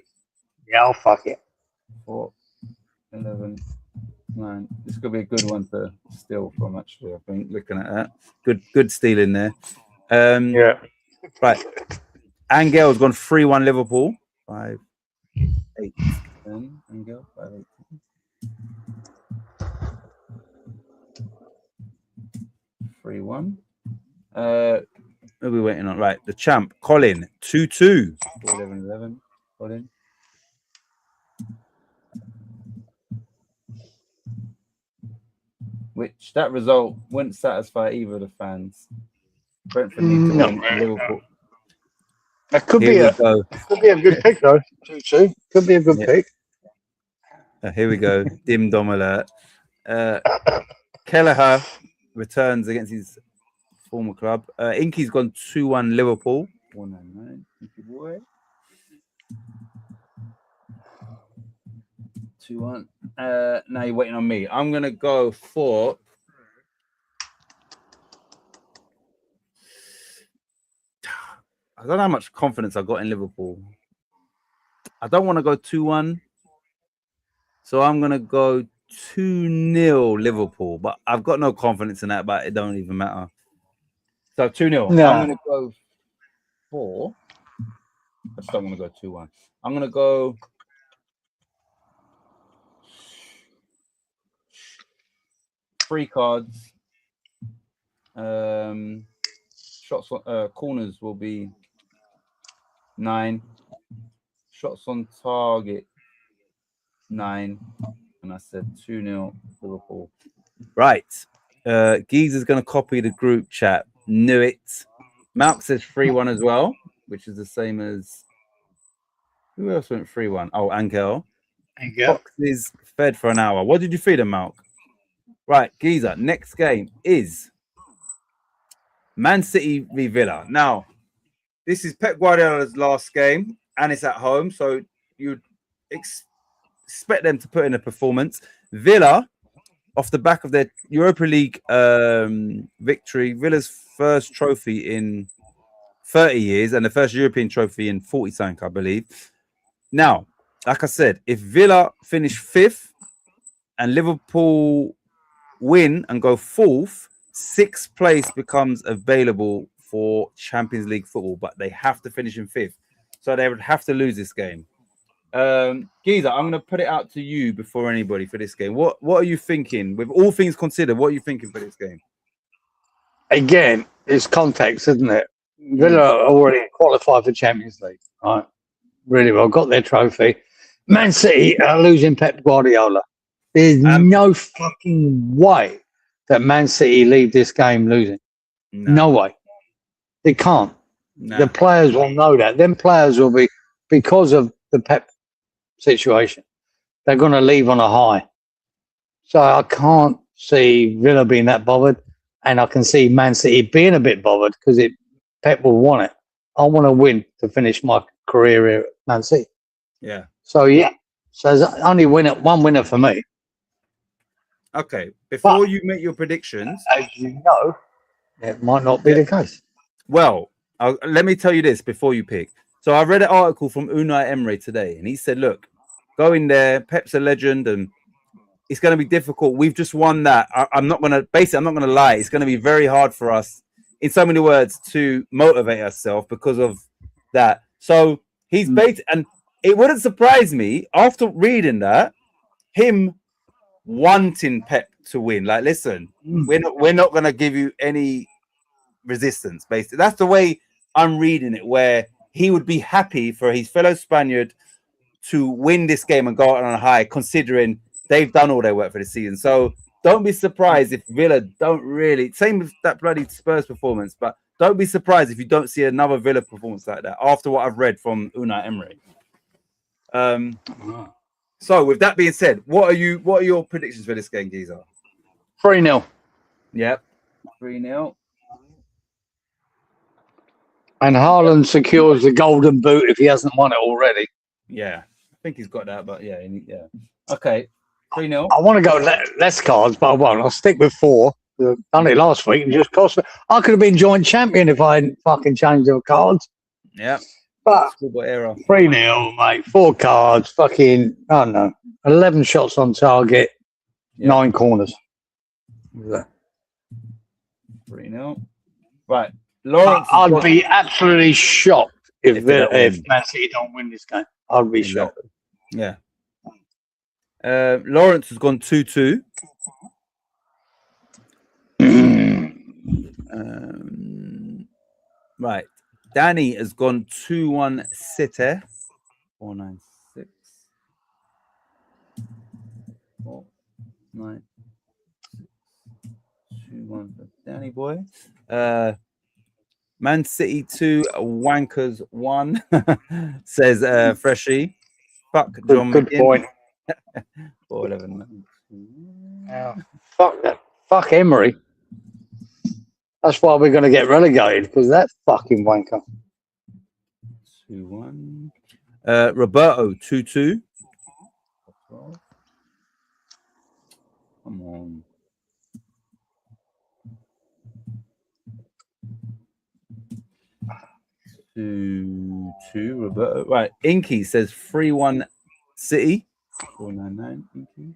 Yeah, I'll fuck it. 4, 11, 9. This could be a good one to steal from, actually, I think, looking at that. Good steal in there. Yeah. Right. Angel's gone 3-1 Liverpool. 5, 8, 10. Angel, 5, 8, 10. 3-1. Who are we waiting on? Right, the champ, Colin, 2-2. 11-11. Colin. Which that result wouldn't satisfy either of the fans. Brentford need to win. Liverpool. That could Here be a good pick though. 2-2. Could be a good pick. Here we go. Dim dom alert. Kelleher returns against his former club. Inky's gone 2-1 Liverpool. 199. Inky boy. 2-1. Now you're waiting on me. I'm gonna go for I don't know how much confidence I got in Liverpool. I don't want to go 2-1. So I'm gonna go 2-0 Liverpool, but I've got no confidence in that, but it don't even matter. So 2-0. No. I'm gonna go 4. I just don't want to go 2-1. I'm gonna go 3 cards. Shots on corners will be 9. Shots on target 9. And I said 2-0 Liverpool. Right. Geezer's going to copy the group chat. Knew it. Malk says 3-1 as well, which is the same as who else went 3-1? Oh, Angel. Fox is fed for an hour. What did you feed him, Malk? Right, Geezer. Next game is Man City v Villa. Now, this is Pep Guardiola's last game, and it's at home, so you'd expect them to put in a performance. Villa, off the back of their Europa League victory, Villa's first trophy in 30 years, and the first European trophy in 40 something, I believe. Now, like I said, if Villa finish 5th and Liverpool win and go 4th, 6th place becomes available for Champions League football, but they have to finish in 5th. So they would have to lose this game. Geezer, I'm going to put it out to you before anybody for this game. What are you thinking? With all things considered, what are you thinking for this game? Again, it's context, isn't it? Villa already qualified for Champions League, right? Really well, got their trophy. Man City are losing Pep Guardiola. There's no fucking way that Man City leave this game losing. No way. They can't. The players will know that. Them players will be, because of the Pep situation, they're going to leave on a high. So I can't see Villa being that bothered, and I can see Man City being a bit bothered because Pep will want it. I want to win to finish my career here at Man City. Yeah. So there's only one winner for me. Okay. Before you make your predictions, as you know, it might not be the case. Well, let me tell you this before you pick. So I read an article from Unai Emery today, and he said, look, go in there. Pep's a legend, and it's going to be difficult. We've just won that. I'm not going to lie. It's going to be very hard for us, in so many words, to motivate ourselves because of that. So he's and it wouldn't surprise me after reading that, him wanting Pep to win. Like, listen, we're not going to give you any resistance. Basically, that's the way I'm reading it, where he would be happy for his fellow Spaniard to win this game and go out on a high, considering they've done all their work for the season. So don't be surprised if Villa don't really, same with that bloody Spurs performance, but don't be surprised if you don't see another Villa performance like that after what I've read from Unai Emery. So with that being said, what are your predictions for this game, Geezer? 3-0. Yep. 3-0. And Haaland secures the golden boot if he hasn't won it already. Yeah. I think he's got that, but yeah. Okay. 3-0. I want to go less cards, but I won't. I'll stick with 4. Done it last week and just cost me. I could have been joint champion if I hadn't fucking changed the cards. Yeah. But error. 3-0, mate. 4 cards. Fucking, I don't know. 11 shots on target. 9 corners. 3-0. Right. Lawrence, I'd be absolutely shocked if Man City don't win this game. I'd be shocked. Yeah. Lawrence has gone 2-2. Right. Danny has gone 2-1 City. 496. 496. 2-1 for Danny boy. Man City 2, Wankers 1. Says Freshie. Fuck John Good McGinn. point. 411. Yeah. Fuck that. Fuck Emery. That's why we're going to get relegated, because that fucking wanker. 2-1. Roberto 2-2. Come on. 2-2. Roberto. Right. Inky says 3-1 City. 499. Inky.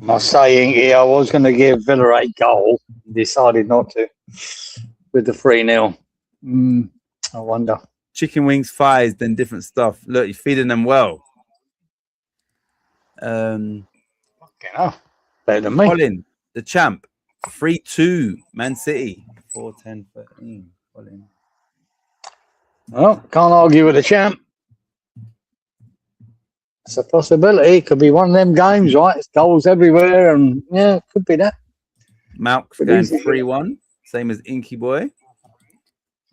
I say, Inky, I was going to give Villa a goal. Decided not to. With the 3-0. I wonder. Chicken wings, thighs, then different stuff. Look, you're feeding them well. Fucking hell. Better than me. Colin, the champ. 3-2 Man City. 4-10-13. Colin. Well, can't argue with the champ. It's a possibility. It could be one of them games, right? It's goals everywhere, and yeah, it could be that. Malk's But going easy. 3-1. Same as Inky Boy.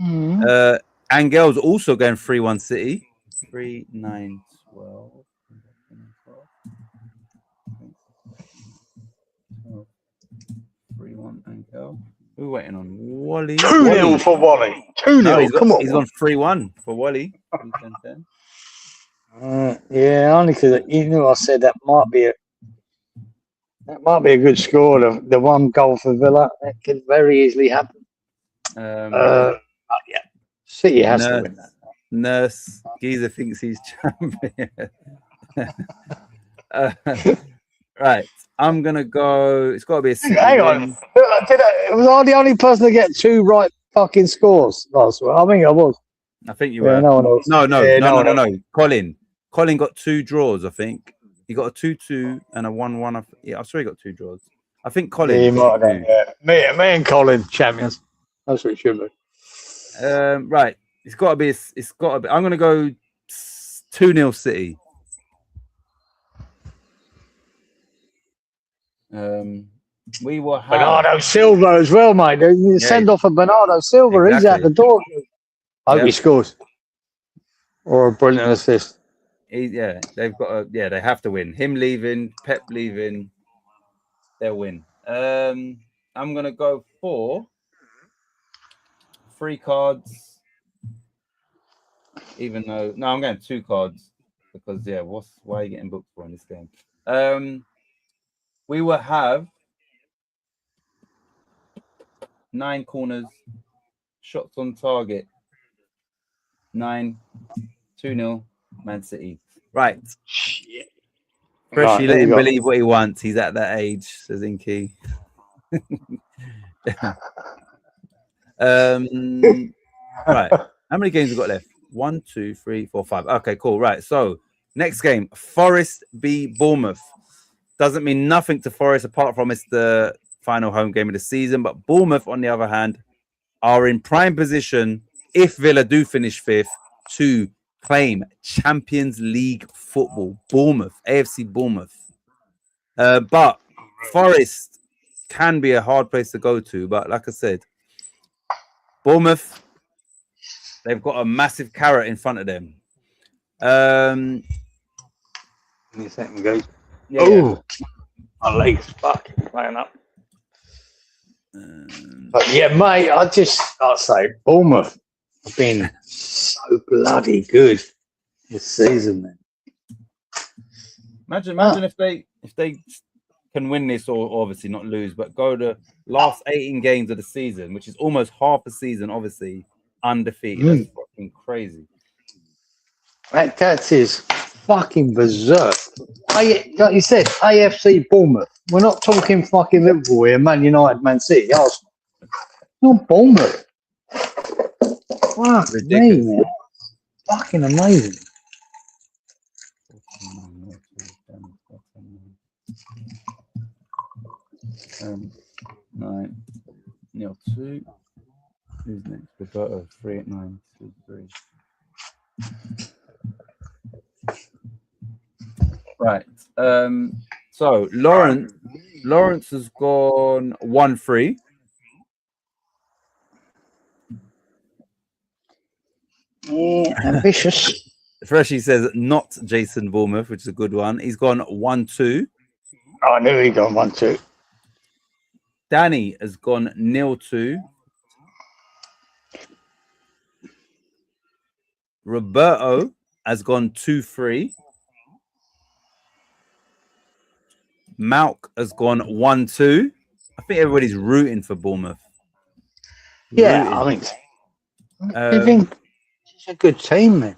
Mm. Angel's also going 3-1 City. 3-9-12. 3-1 Angel. Who are we waiting on? Wally. 2-0 for Wally. 2-0. No, Come on. He's on 3-1 for Wally. 3-10-10. Yeah, only because you knew I said that might be a good score. The one goal for Villa, that could very easily happen. Yeah, City has to win that. Nurse Geezer thinks he's champion. Right, I'm gonna go. It's got to be a City Hang on, win. was I the only person to get 2 right fucking scores last week? I think I was. I think you Yeah, were. no one else. No. Yeah, no one No. Colin got 2 draws. I think he got a 2-2 and a 1-1. Yeah, I'm sure he got 2 draws. I think Colin. Yeah, he might got have done, yeah. Me and Colin champions. That's what it should be. Right, it's got to be. I'm gonna go 2-0 City. We will have Bernardo Silva as well, mate. You send off a Bernardo Silva. He's out the door. I hope he scores. Or a brilliant assist. they've got they have to win. Him leaving, Pep leaving, they'll win. I'm gonna go for 3 cards. Even though I'm going 2 cards because why are you getting booked for in this game? We will have 9 corners, shots on target. 9, 2-0, Man City. Right. Shit. Freshie, let him believe what he wants. He's at that age, says Inky. Right. How many games we got left? 1, 2, 3, 4, 5. Okay, cool. Right. So next game, Forest v Bournemouth. Doesn't mean nothing to Forest apart from it's the final home game of the season. But Bournemouth, on the other hand, are in prime position if Villa do finish 5th to claim Champions League football. Bournemouth, AFC Bournemouth. But Forest can be a hard place to go to. But like I said, Bournemouth, they've got a massive carrot in front of them. My legs fucking playing up. But yeah, mate, I'd say Bournemouth have been so bloody good this season, man. Imagine if they can win this, or obviously not lose, but go the last 18 games of the season, which is almost half a season, obviously undefeated. That's fucking crazy. That is fucking berserk. Like you said, AFC Bournemouth. We're not talking fucking Liverpool here, Man United, Man City, Arsenal. Not Bournemouth. Fuck me, man. Fucking amazing. 9, Neil 2. Who's next? Roberto 38923. Right. So Lawrence has gone 1-3. Ambitious. Freshie says not Jason Bournemouth, which is a good one. He's gone 1-2. Oh, I knew he got 1-2. Danny has gone 0-2. Roberto has gone 2-3. Malk has gone 1-2. I think everybody's rooting for Bournemouth. Yeah, I think it's a good team, man.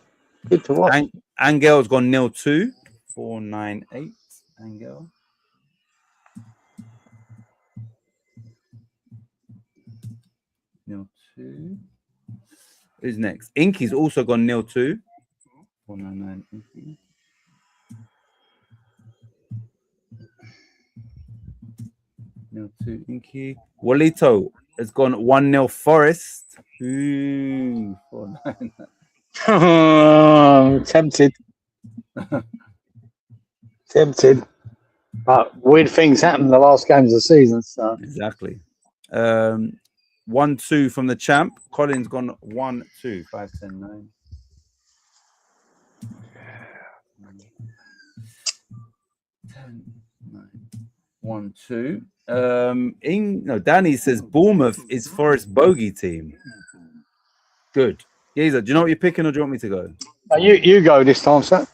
Good to watch. Angel's gone 0-2. 498. Angel. Nil 2. Who's next? Inky's also gone 0-2. 499 Inky. Nil 2 Inky. Walito has gone 1-0 Forest. Ooh, 499. Tempted. Tempted. But weird things happen in the last games of the season. So Exactly. 1-2 from the champ. Colin's gone 1-2. 5, 10, 9. 10, 9. 1-2. Danny says Bournemouth is Forest bogey team. Good. Geezer, do you know what you're picking, or do you want me to go? you go this time, sir.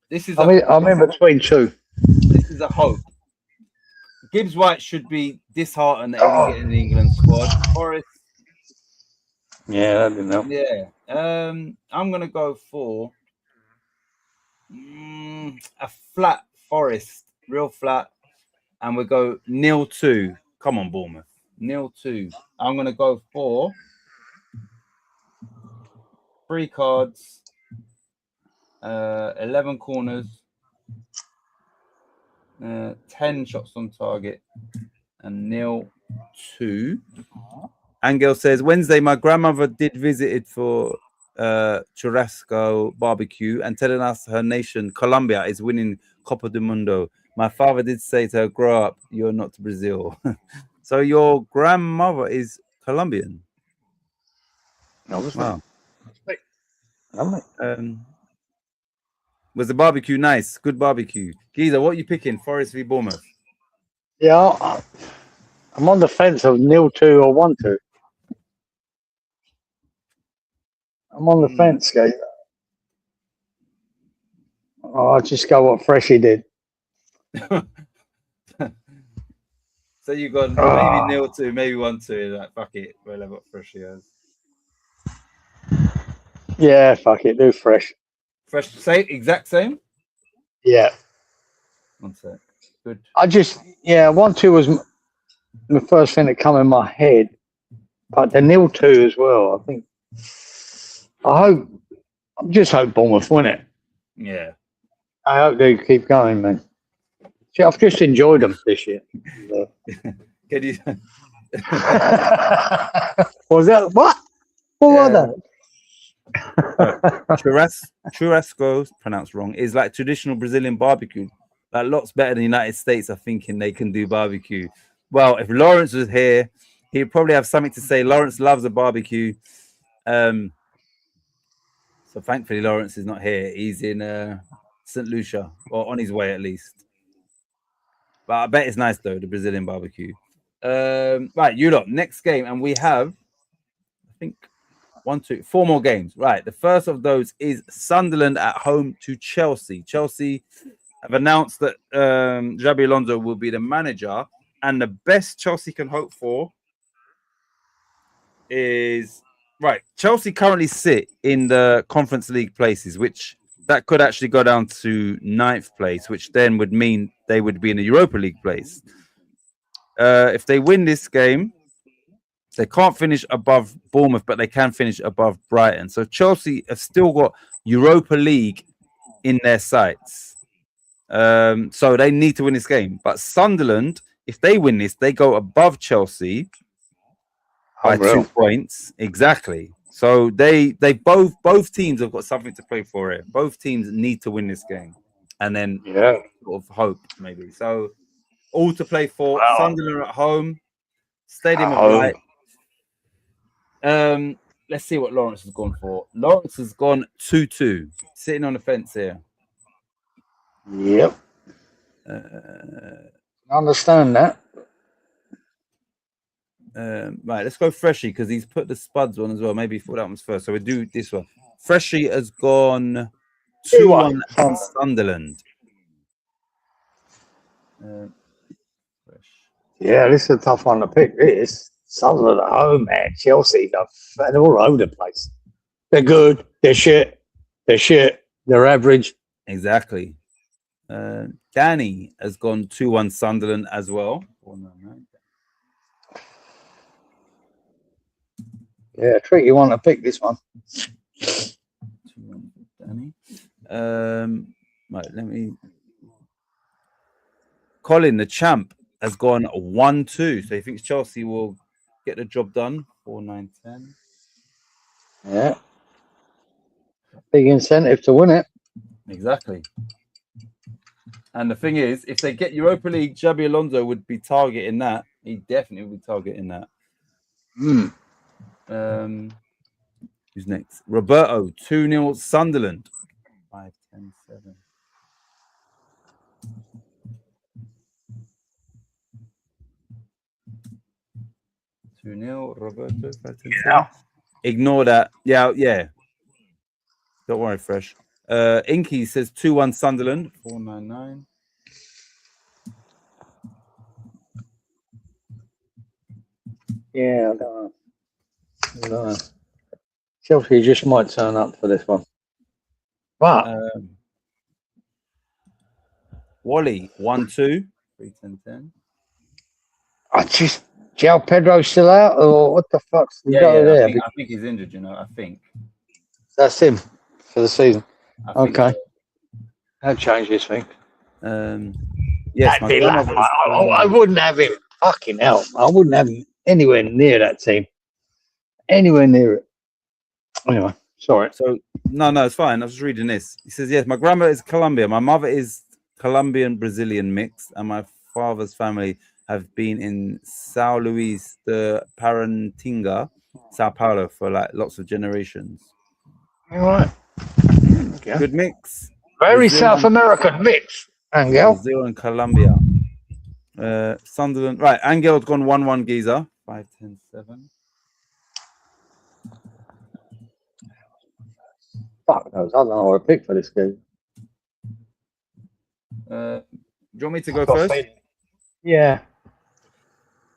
This is I'm in between two. This is a hope. Gibbs White should be disheartened that he didn't get in the England squad. Forest. Yeah, that didn't help. Yeah. I'm gonna go for a flat Forest, real flat, and we'll go 0-2. Come on, Bournemouth. 0-2. I'm gonna go for 3 cards, 11 corners, 10 shots on target, and 0-2. Angel says Wednesday, my grandmother did visit it for churrasco barbecue and telling us her nation, Colombia, is winning Copa del Mundo. My father did say to her, grow up, you're not Brazil. So your grandmother is Colombian? Wow. Was the barbecue nice? Good barbecue. Geezer, what are you picking? Forest v Bournemouth? Yeah, I'm on the fence of 0-2 or 1-2. I'm on the fence, guys. I'll just go what Freshie did. So you got maybe 0-2, maybe 1-2. Like, fuck it. We'll have what Freshie has. Yeah, fuck it. Do Fresh. Fresh, same, exact same? Yeah. 1 sec. Good. 1-2 was the first thing that come in my head. But the 0-2 as well, I think. I just hope Bournemouth win it. Yeah. I hope they keep going, man. See, I've just enjoyed them this year. Can you? Was that what? What was that? Churrasco, pronounced wrong, is like traditional Brazilian barbecue. Like lots better than the United States are thinking they can do barbecue. Well, if Lawrence was here, he'd probably have something to say. Lawrence loves a barbecue. So thankfully Lawrence is not here. He's in St. Lucia, or on his way at least. But I bet it's nice though, the Brazilian barbecue. Right, you lot, next game, and we have, I think, 4 more games. Right, the first of those is Sunderland at home to Chelsea. Chelsea have announced that Xabi Alonso will be the manager, and the best Chelsea can hope for is Chelsea currently sit in the Conference League places, which that could actually go down to 9th place, which then would mean they would be in the Europa League place. If they win this game, they can't finish above Bournemouth, but they can finish above Brighton. So Chelsea have still got Europa League in their sights. So they need to win this game. But Sunderland, If they win this, they go above Chelsea by 2 points. Exactly. So they both teams have got something to play for it. Both teams need to win this game, and then sort of hope maybe. So all to play for. Wow. Sunderland at home, Stadium At of home. Light. Let's see what Lawrence has gone for. Lawrence has gone 2-2, sitting on the fence here. Yep. Uh, I understand that. Right, let's go Freshie because he's put the Spuds on as well. Maybe he thought that one's first. So we do this one. Freshie has gone 2-1 on Sunderland. Yeah, this is a tough one to pick. This Sunderland at home, man. Chelsea, they're all over the place. They're good. They're shit. They're shit. They're average. Exactly. Danny has gone 2-1 Sunderland as well. Yeah, tricky one to pick this one. 2-1 Danny. Right, let me. Colin, the champ, has gone 1-2. So he thinks Chelsea will get the job done. 4-9-10. Yeah. Big incentive to win it. Exactly. And the thing is, if they get Europa League, Xabi Alonso would be targeting that. He definitely would be targeting that. Who's next? Roberto, 2-0 Sunderland. 5-10-7. 2-0 Roberto. 5-10-7. Ignore that. Yeah. Don't worry, Fresh. Inky says 2-1 Sunderland. 4-9-9. Yeah, I don't know. Chelsea just might turn up for this one. But Wally, 1-2. 3-10-10. João Pedro's still out, or what the fuck's the go there? I think he's injured, I think. That's him for the season. Okay. So. That changes things. Yes, I wouldn't have him. Fucking hell. I wouldn't have him anywhere near that team. Anywhere near it. Anyway, sorry. So, no, it's fine. I was just reading this. He says, yes, my grandma is Colombian. My mother is Colombian-Brazilian mixed, and my father's family have been in São Luís de Parantinga, Sao Paulo, for like lots of generations. All right. Okay. Good mix. Very South American mix, Angel. Brazil and Colombia. Sunderland. Right, Angel's gone 1-1 Giza. 5-10-7. Fuck knows. I don't know what to pick for this game. Do you want me to go first? Yeah.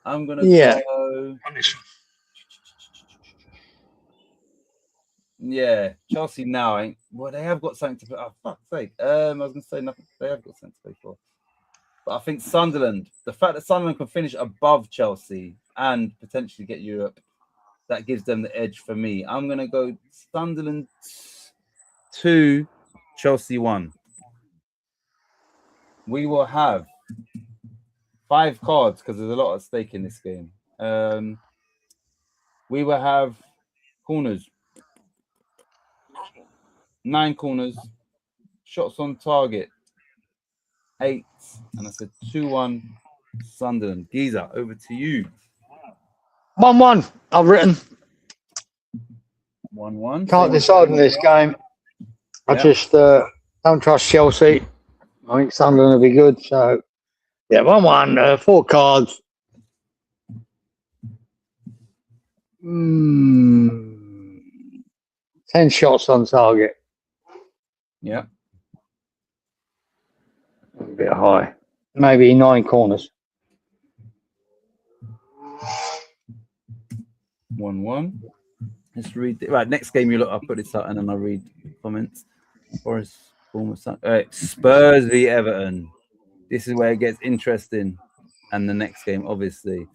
I'm gonna go. Yeah, Chelsea now ain't. Well, they have got something to play. Oh, fuck's sake. I was gonna say nothing. They have got something to play for. But I think Sunderland, the fact that Sunderland can finish above Chelsea and potentially get Europe, that gives them the edge for me. I'm gonna go Sunderland 2, Chelsea 1. We will have 5 cards because there's a lot at stake in this game. We will have corners, 9 corners, shots on target, 8, and I said 2-1 Sunderland. Giza, over to you. 1-1. I've written. 1-1. Can't decide in this game. I just don't trust Chelsea. I think Sunderland will be good. So, yeah, 1-1, 4 cards. 10 shots on target. Yeah. A bit high. Maybe 9 corners. 1-1. Let's read. Right, next game you look. I'll put this out and then I'll read comments. Forest, Bournemouth. Spurs v Everton. This is where it gets interesting. And the next game, obviously.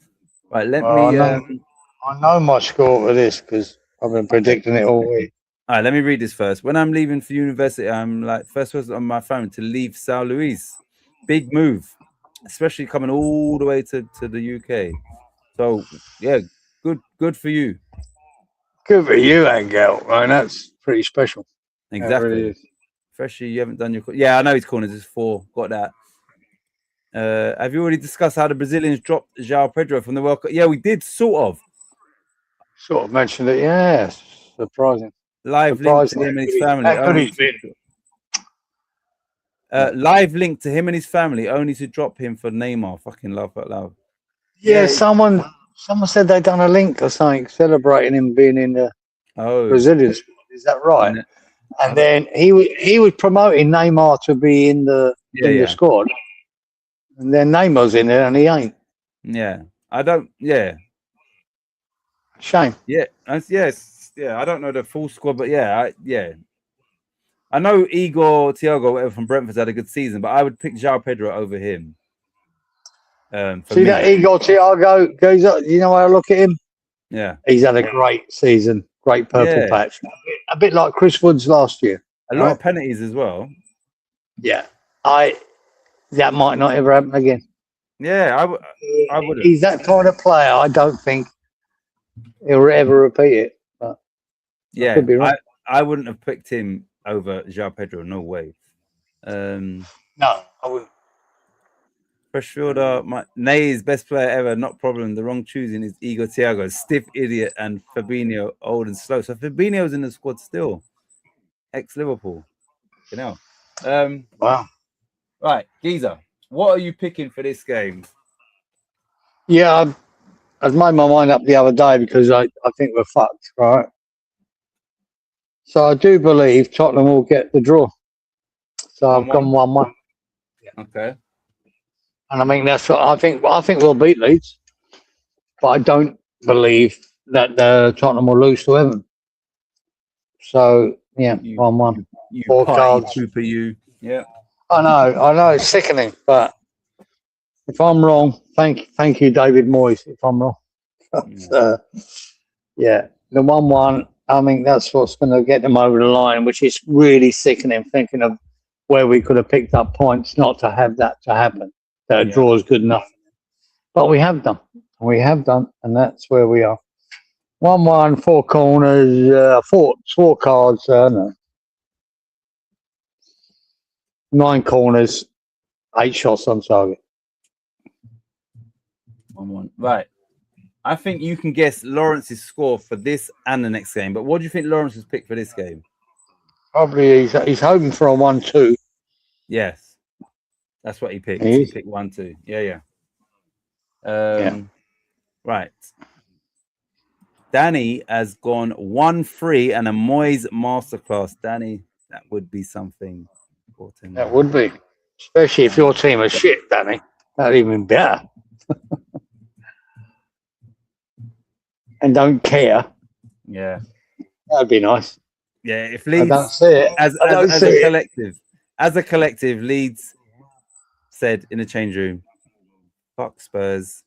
Right, let me. I know my score for this because I've been predicting it all week. All right, let me read this first. When I'm leaving for university, I'm like first person on my phone to leave São Luís. Big move. especially coming all the way to the UK. So yeah, good for you. Good for you, Angel. Right, that's pretty special. That Exactly. really is. Especially you haven't done your. Yeah, I know his corners is 4. Got that. Have you already discussed how the Brazilians dropped João Pedro from the World Cup? Yeah, we did sort of. Sort of mentioned it. Yes, surprising. Live link to him and his family. How could he fit? Live link to him and his family, only to drop him for Neymar. Fucking laugh out loud. Yeah, someone said they'd done a link or something celebrating him being in the Brazilian squad. Is that right? And then he was promoting Neymar to be in the squad, and then Neymar's in there and he ain't. Yeah, I don't. Yeah, shame. Yeah, yes, yeah. I don't know the full squad, but I know Igor Thiago, whatever, from Brentford's had a good season, but I would pick João Pedro over him. See that Igor Thiago goes up. You know how I look at him? Yeah, he's had a great season, great purple patch, a bit like Chris Woods last year. A lot of penalties as well. Yeah, that might not ever happen again. Yeah, I would. He's that kind of player. I don't think he'll ever repeat it. But yeah, could be right. I wouldn't have picked him over João Pedro. No way. No, I wouldn't. Freshfielder, Ney's best player ever, not problem. The wrong choosing is Igor Thiago, stiff idiot, and Fabinho, old and slow. So Fabinho's in the squad still. Ex-Liverpool. You know. Wow. Right, Geezer, what are you picking for this game? Yeah, I've made my mind up the other day because I think we're fucked, right? So I do believe Tottenham will get the draw. So I've gone 1-1. Okay. And I mean that's what I think. I think we'll beat Leeds, but I don't believe that Tottenham will lose to Everton. So yeah, 1-1. You 4 cards. Super you. Yeah. I know, it's sickening. But if I'm wrong, thank you, David Moyes. If I'm wrong, the 1-1. I mean that's what's going to get them over the line, which is really sickening. Thinking of where we could have picked up points, not to have that to happen. That a draw is good enough, but we have done, and that's where we are. 1-1, 4 corners, 4 cards. No. 9 corners, 8 shots on target. 1-1. Right. I think you can guess Lawrence's score for this and the next game. But what do you think Lawrence has picked for this game? Probably he's hoping for a 1-2. Yes. That's what he picked. He picked 1-2. Yeah. Right. Danny has gone 1-3 and a Moyes masterclass. Danny, that would be something important. That would be. Especially if your team is shit, Danny. That'd even better. And don't care. Yeah. That'd be nice. Yeah, if Leeds I don't see it. as a collective, Leeds said in the change room, fuck Spurs.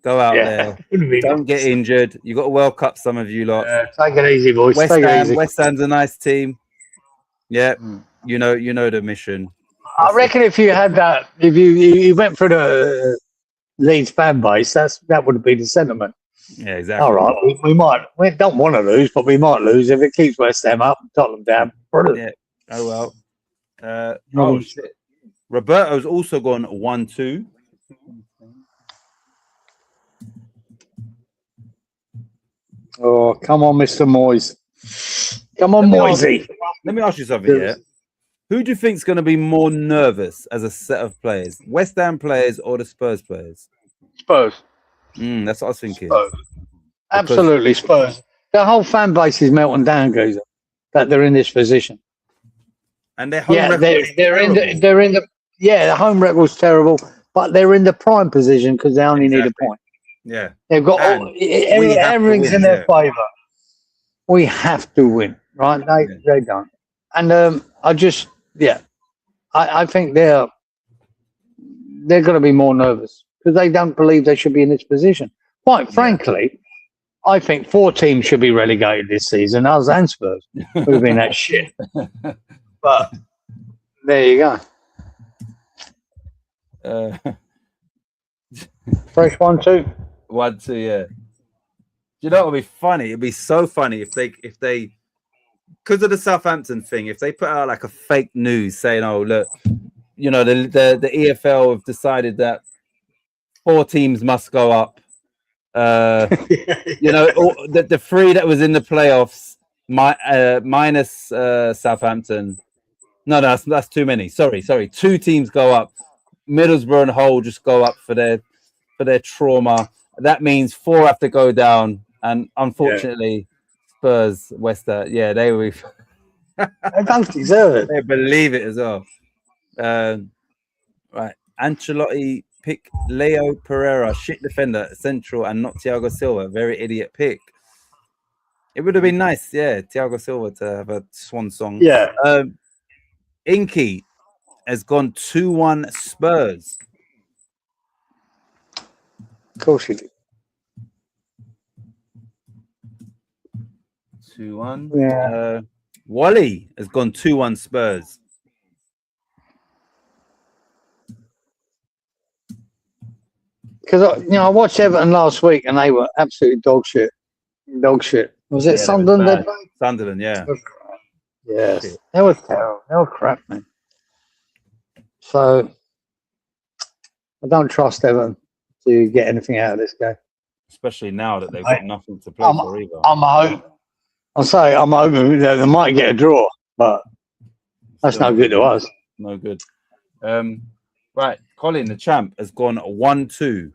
Go out there. Don't get injured. You got a World Cup, some of you lot. Take it easy, boys. West Ham's a nice team. Yeah. You know the mission. I reckon if you had that, if you went for the Leeds fan base, that would have been the sentiment. Yeah, exactly. All right, we don't want to lose, but we might lose if it keeps West Ham up and Tottenham down. Brilliant. Yeah. Oh well. Shit. Roberto's also gone 1-2. Oh, come on, Mr. Moyes. Come on, Moisey. Let me ask you something, yeah? Who do you think is going to be more nervous as a set of players? West Ham players or the Spurs players? Spurs. That's what I was thinking. Spurs. Absolutely, Spurs. The whole fan base is melting down, Geezer, that they're in this position. And their home the home record's terrible, but they're in the prime position because they only need a point. Yeah. They've got everything's in their favour. We have to win, right? They don't. And I think they're going to be more nervous because they don't believe they should be in this position. Quite frankly, I think 4 teams should be relegated this season, us and Spurs, who've been that shit. But there you go. Fresh 1-2. 1-2, yeah. Do you know what would be funny? It'd be so funny if they because of the Southampton thing, if they put out like a fake news saying, "Oh, look, you know, the EFL have decided that 4 teams must go up." You know, the 3 that was in the playoffs, minus Southampton. No, that's too many. Sorry. 2 teams go up. Middlesbrough and Hull just go up for their trauma. That means 4 have to go down, and unfortunately, Spurs, West Ham, they will. They don't deserve it. They believe it as well. Right, Ancelotti pick Leo Pereira, shit defender, central, and not Thiago Silva. Very idiot pick. It would have been nice, Thiago Silva to have a swan song. Yeah. Inky has gone 2-1 Spurs. Of course you did. 2-1. Yeah. Wally has gone 2-1 Spurs. Because I watched Everton last week and they were absolutely dog shit. Was it Sunderland? They played? Sunderland, yeah. Yes, they were terrible. They were crap, man. So I don't trust Everton to get anything out of this game. Especially now that they've got nothing to play for either. I'm hoping that they might get a draw, but that's no good to us. No good. Right, Colin, the champ, has gone 1-2.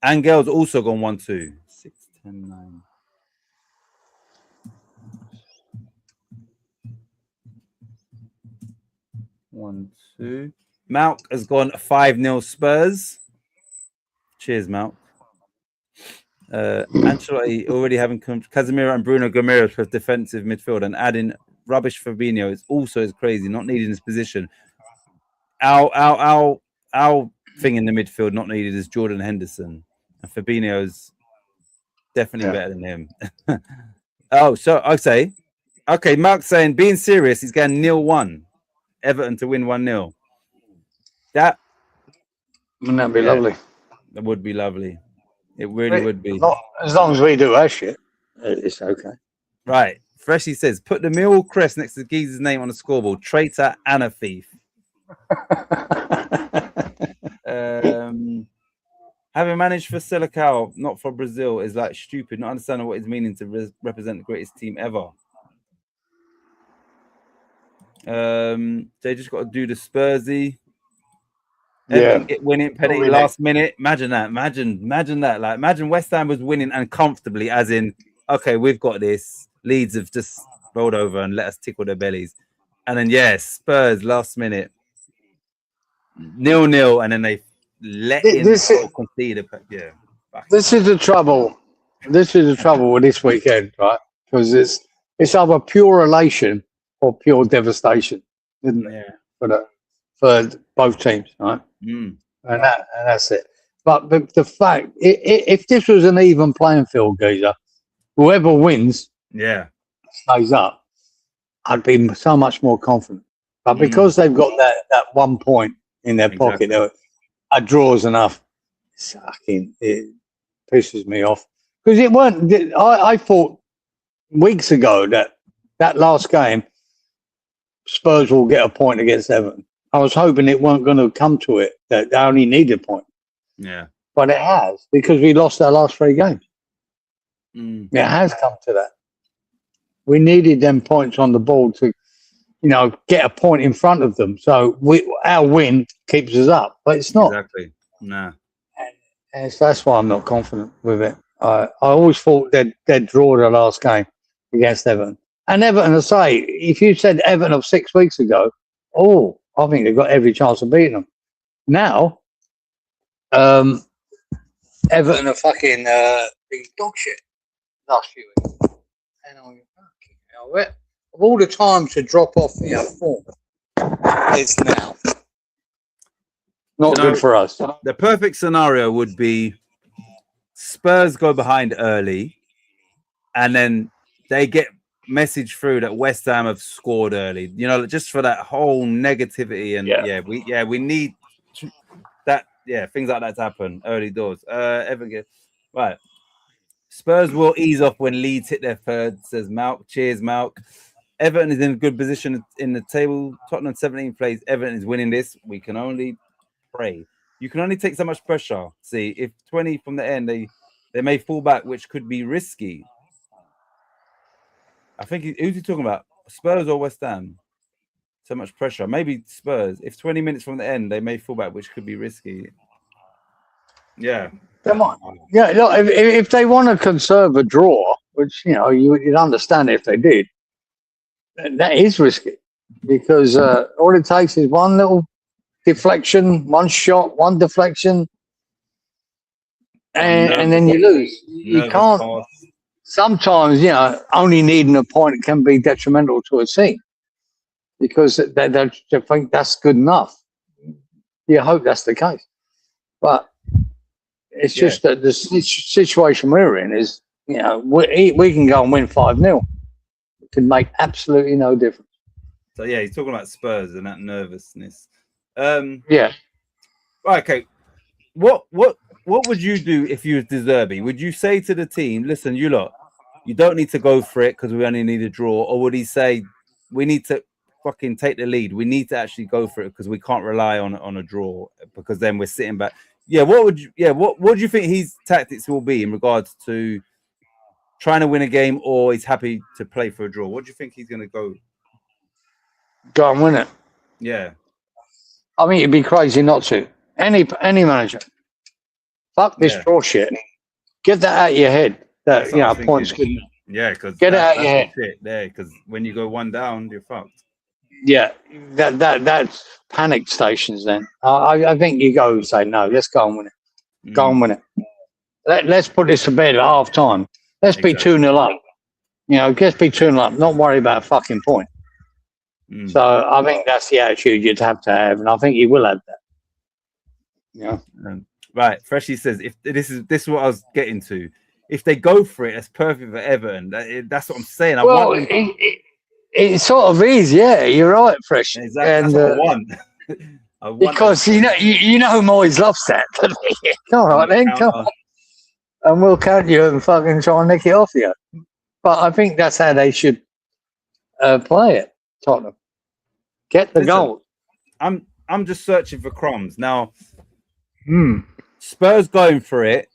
Angel's also gone 1-2. 6, 10, 9. One, 2. Malk has gone 5-0 Spurs. Cheers, Malk. Ancelotti already having Casemiro and Bruno Gomes for defensive midfield and adding rubbish Fabinho is also crazy, not needed in his position. Our thing in the midfield not needed is Jordan Henderson, and Fabinho's definitely better than him. So I say, okay, Mark's saying, being serious, he's going 0-1. Everton to win 1-0. Wouldn't that be lovely? That would be lovely. It really would be. As long as we do our shit, it's okay. Right. Freshie says, put the Millwall crest next to Geezer's name on the scoreboard. Traitor and a thief. Having managed for Selecao, not for Brazil, is like stupid. Not understanding what it's meaning to represent the greatest team ever. They just got to do the Spursy. Winning penalty last minute. Imagine that. Imagine that. Like, imagine West Ham was winning and comfortably, as in, okay, we've got this. Leeds have just rolled over and let us tickle their bellies. And then, Spurs last minute 0-0, and then they let concede. This is the trouble. This is the trouble with this weekend, right? Because it's either pure elation or pure devastation, isn't it? Yeah. For both teams, right? And that's it. But the fact, if this was an even playing field, Geezer, whoever wins, stays up, I'd be so much more confident. But because they've got that 1 point in their pocket, a draw is enough. It pisses me off because it weren't. I thought weeks ago that last game, Spurs will get a point against Everton. I was hoping it weren't going to come to it, that they only need a point. Yeah. But it has, because we lost our last 3 games. It has come to that. We needed them points on the board to, get a point in front of them. So our win keeps us up, but it's not. Exactly. No. And that's why I'm not confident with it. I always thought they'd draw the last game against Everton. And Everton, I say, if you said Everton of 6 weeks ago, I think they've got every chance of beating them. Now, Everton are fucking big dog shit last few weeks. And I'm fucking hell, of all the times to drop off form, it's now. Not good for us. The perfect scenario would be Spurs go behind early, and then they get message through that West Ham have scored early. You know, just for that whole negativity and we need that. Yeah, things like that to happen early doors. Right. Spurs will ease off when Leeds hit their third, says Malk. Cheers, Malk. Everton is in a good position in the table. Tottenham 17 plays. Everton is winning this. We can only pray. You can only take so much pressure. See, if 20 from the end, they may fall back, which could be risky. I think who's he talking about? Spurs or West Ham? So much pressure. Maybe Spurs. If 20 minutes from the end, they may fall back, which could be risky. Yeah. They might. Yeah, look, if they want to conserve a draw, which, you know, you'd understand if they did, that is risky because all it takes is one little deflection, one shot, one deflection, and then you lose. You can't. Pass. Sometimes, you know, only needing a point can be detrimental to a team because they think that's good enough. You hope that's the case, but it's just that the situation we're in is, you know, we can go and win 5-0. It can make absolutely no difference. So yeah, he's talking about Spurs and that nervousness. Yeah. Right, okay. What would you do if you was De Zerbi? Would you say to the team, listen, you lot, you don't need to go for it because we only need a draw? Or would he say, we need to fucking take the lead. We need to actually go for it because we can't rely on a draw because then we're sitting back. Yeah, what do you think his tactics will be in regards to trying to win a game, or he's happy to play for a draw? What do you think he's going to go? Go and win it. Yeah. I mean, it'd be crazy not to. Any manager. Fuck this draw shit. Get that out of your head. That, you know, points good. Yeah, because get it out of your head. There, because when you go one down, you're fucked. Yeah, that's panic stations. Then I think you go and say no. Let's go and win it. Go and win it. Let's put this to bed at half time. Let's be 2-0 up. You know, let's be 2-0 up. Not worry about a fucking point. So I think that's the attitude you'd have to have, and I think you will have that. Yeah. Right. Freshie says, if this is what I was getting to. If they go for it, that's perfect for Everton. That's what I'm saying. Well, it sort of is. Yeah, you're right, Fresh. Exactly. And, that's what I want. Because you know Moyes loves that. All right, then come on, and we'll count you and fucking try and nick it off you. But I think that's how they should play it. Tottenham, get the goal. I'm just searching for crumbs now. Spurs going for it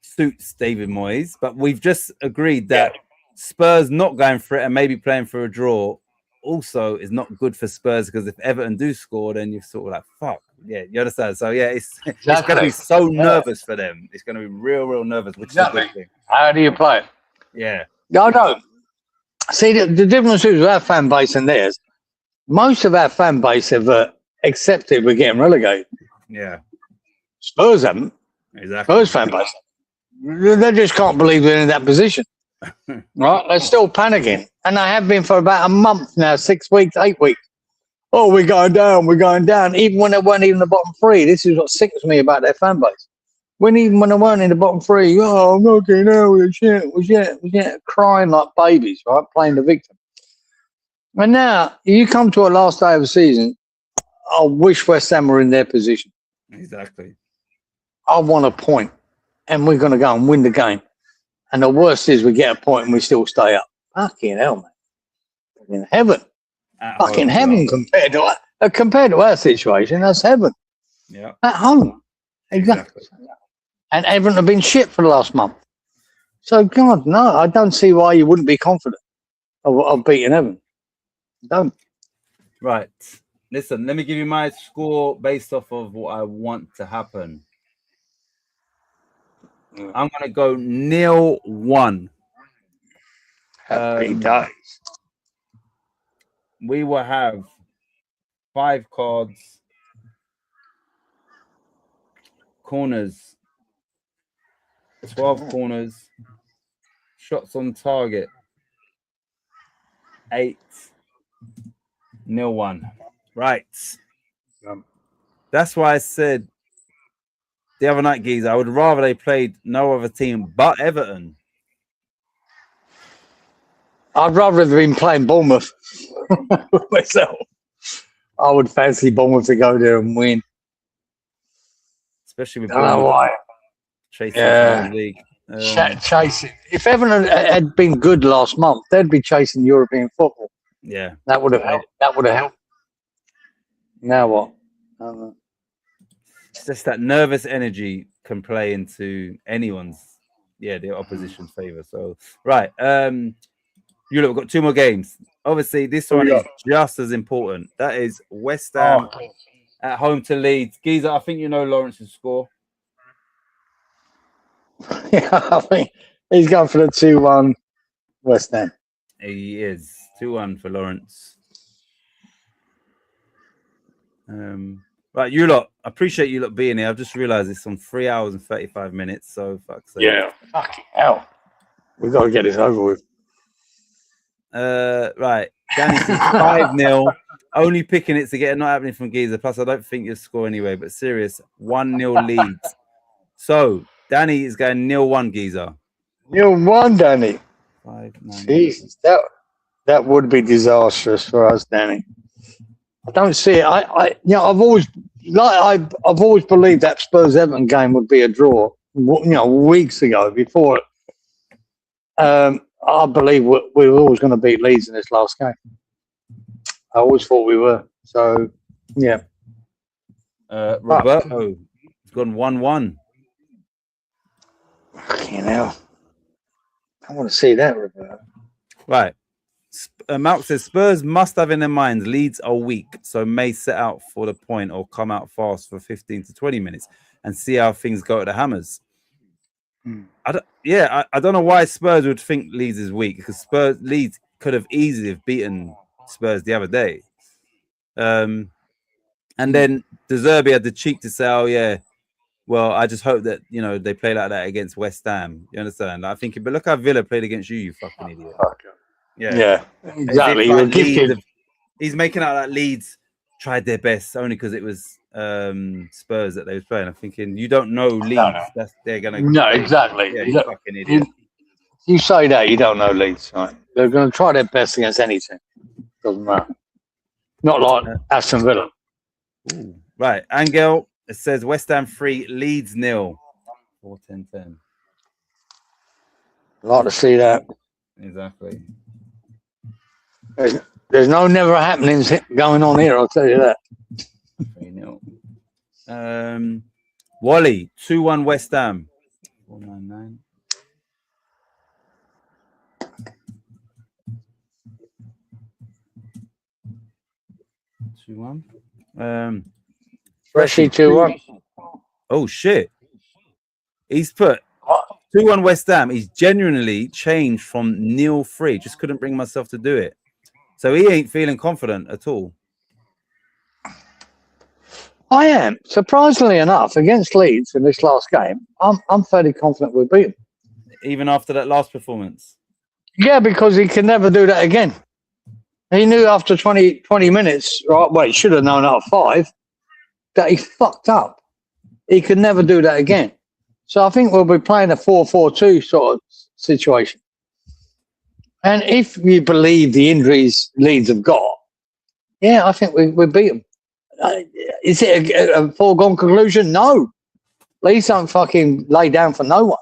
suits David Moyes, but we've just agreed that Spurs not going for it and maybe playing for a draw also is not good for Spurs, because if Everton do score, then you're sort of like, fuck. Yeah, you understand? So yeah, it's going to be so nervous for them. It's going to be real nervous, which is a good thing. How do you play it? Yeah. No. See, the difference is with our fan base and theirs. Most of our fan base have accepted we're getting relegated. Yeah. Spurs haven't. Exactly. Spurs fan base. They just can't believe they're in that position. Right? They're still panicking. And they have been for about a month now, 6 weeks, 8 weeks. Oh, we're going down. Even when they weren't even the bottom three. This is what sickens me about their fan base. Even when they weren't in the bottom three, oh, I'm okay now, we're shit, crying like babies, right? Playing the victim. And now, you come to a last day of the season, I wish West Ham were in their position. Exactly. I want a point, and we're going to go and win the game. And the worst is we get a point and we still stay up. Fucking hell, man. Fucking heaven. Fucking heaven compared to our situation. That's heaven. Yeah. At home. Exactly. And Everton have been shit for the last month. So, God, no, I don't see why you wouldn't be confident of beating Everton. Don't. Right. Listen, let me give you my score based off of what I want to happen. I'm going to go 0-1. Happy days. We will have 5 cards, corners, 12 corners, shots on target, 8-0-1. Right. That's why I said the other night, Geezer, I would rather they played no other team but Everton. I'd rather have been playing Bournemouth myself. I would fancy Bournemouth to go there and win. Especially with I don't know Bournemouth why. chasing Yeah. the league. Chasing. If Everton had been good last month, they'd be chasing European football. Yeah. That would have helped. That would have helped. Now what? I don't know. It's just that nervous energy can play into anyone's, the opposition's favor. So, right. You look, we've got 2 more games. Obviously, this one is just as important. That is West Ham at home to Leeds. Geezer, I think you know Lawrence's score. Yeah, I think he's going for the 2-1 West Ham. He is 2-1 for Lawrence. Right, you lot. I appreciate you lot being here. I've just realised it's on 3 hours and 35 minutes. So fuck's sake. Yeah, fucking hell. We've got to get this over with. Right. Danny says 5-0. Only picking it to get it not happening from Geezer. Plus, I don't think you'll score anyway. But serious, 1-0 Leeds. So Danny is going 0-1 Geezer. 0-1, Danny. 5-9. Jesus, that would be disastrous for us, Danny. I don't see it. I've always believed that Spurs Everton game would be a draw. Weeks ago before. I believe we were always going to beat Leeds in this last game. I always thought we were. So, yeah. Roberto has gone 1-1. Fucking hell. I want to see that, Roberto. Right. Malk says Spurs must have in their minds Leeds are weak, so may set out for the point or come out fast for 15 to 20 minutes and see how things go at the Hammers. I don't know why Spurs would think Leeds is weak, because Leeds could have easily have beaten Spurs the other day. And then De Zerbi had the cheek to say, "Oh yeah, well, I just hope that they play like that against West Ham." You understand? Like, I think, but look how Villa played against you, you fucking idiot. Yeah, exactly. He's making out that Leeds tried their best only because it was Spurs that they was playing. I'm thinking, you don't know Leeds. No. They're gonna. No, exactly. Yeah, you fucking idiot. You say that, you don't know Leeds, right? They're going to try their best against any team. Doesn't matter. Not like Aston Villa. Ooh. Right, Angel. It says West Ham 3, Leeds 0. 4-10-10. I'd like to see that. Exactly. There's no never happenings going on here, I'll tell you that. 3-0. Wally, 2-1 West Ham. 499. Freshie 2-1. Oh shit. He's put 2-1 West Ham. He's genuinely changed from 0-3. Just couldn't bring myself to do it. So he ain't feeling confident at all. I am. Surprisingly enough, against Leeds in this last game, I'm fairly confident we'll beat them. Even after that last performance. Yeah, because he can never do that again. He knew after 20 minutes, right? Well, he should have known after 5 that he fucked up. He could never do that again. So I think we'll be playing a 4-4-2 sort of situation. And if you believe the injuries Leeds have got, yeah, I think we beat them. Is it a foregone conclusion? No. Leeds don't fucking lay down for no one.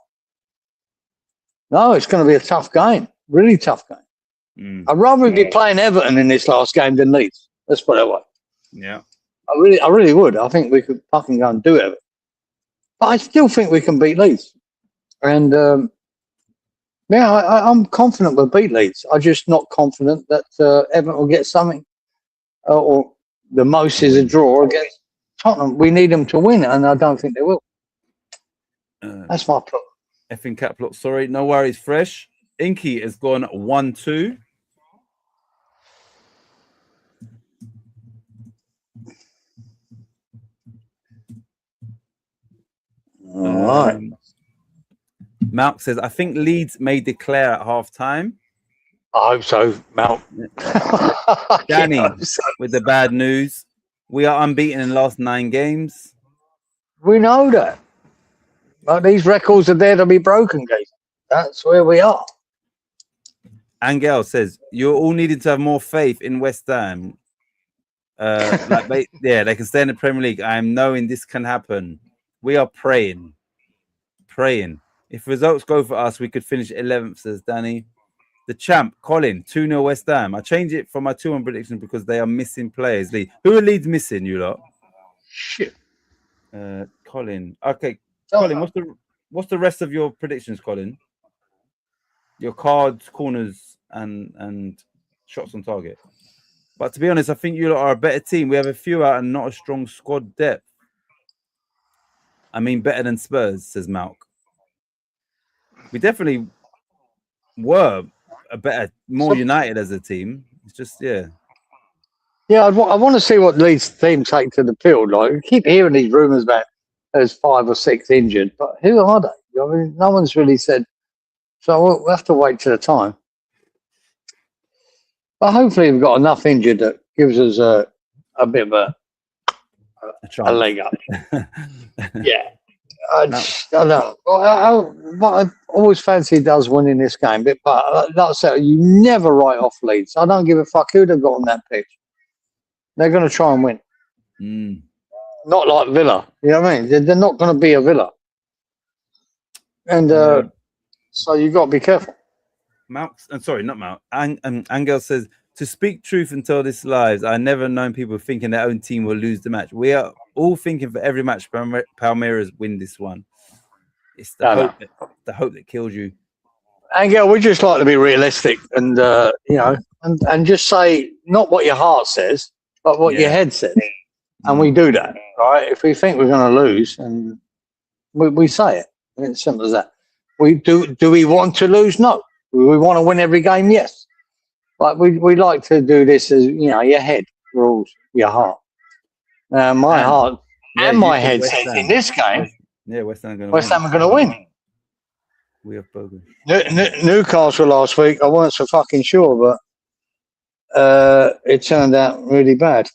No, it's going to be a tough game. Really tough game. I'd rather be playing Everton in this last game than Leeds. Let's put it that way. Yeah. I really would. I think we could fucking go and do it. But I still think we can beat Leeds. And I'm confident we'll beat Leeds. I'm just not confident that Everton will get something. Or the most is a draw against Tottenham. We need them to win, and I don't think they will. That's my problem. Effing cap lock. Sorry, no worries. Fresh. Inky has gone 1-2. All right. Malk says, I think Leeds may declare at half time. I hope so, Mal. Danny, with the bad news. We are unbeaten in the last 9 games. We know that. But these records are there to be broken, guys. That's where we are. Angel says you're all needing to have more faith in West Ham. They can stay in the Premier League. I am knowing this can happen. We are praying. If results go for us, we could finish 11th, says Danny. The champ, Colin, 2-0 West Ham. I changed it from my 2-1 prediction because they are missing players. Lee, who are Leeds missing, you lot? Shit. Colin. Okay, Colin, what's the rest of your predictions, Colin? Your cards, corners, and shots on target. But to be honest, I think you lot are a better team. We have a few out and not a strong squad depth. I mean, better than Spurs, says Malk. We definitely were a better, more united as a team. It's just, yeah. Yeah, I want to see what Leeds team take to the field. Like, we keep hearing these rumours about there's 5 or 6 injured, but who are they? I mean, no one's really said. So we'll have to wait till the time. But hopefully we've got enough injured that gives us a bit of a leg up. Yeah. I don't know. What I always fancied us winning this game, but like I said, you never write off Leeds. I don't give a fuck who they've got on that pitch. They're going to try and win. Not like Villa. You know what I mean? They're not going to be a Villa. And so you've got to be careful. Angel says, to speak truth and tell this lies, I never known people thinking their own team will lose the match. We are all thinking for every match Palmeiras win this one. It's the hope that kills you. Angel, we just like to be realistic and and just say not what your heart says, but what your head says. And we do that, right? If we think we're going to lose, and we say it. It's simple as that. Do we want to lose? No. We want to win every game? Yes. But we like to do this as, your head rules your heart. My heart and my head says in this game, West Ham are going to win. We have bogus. Newcastle last week, I weren't so fucking sure, but it turned out really bad.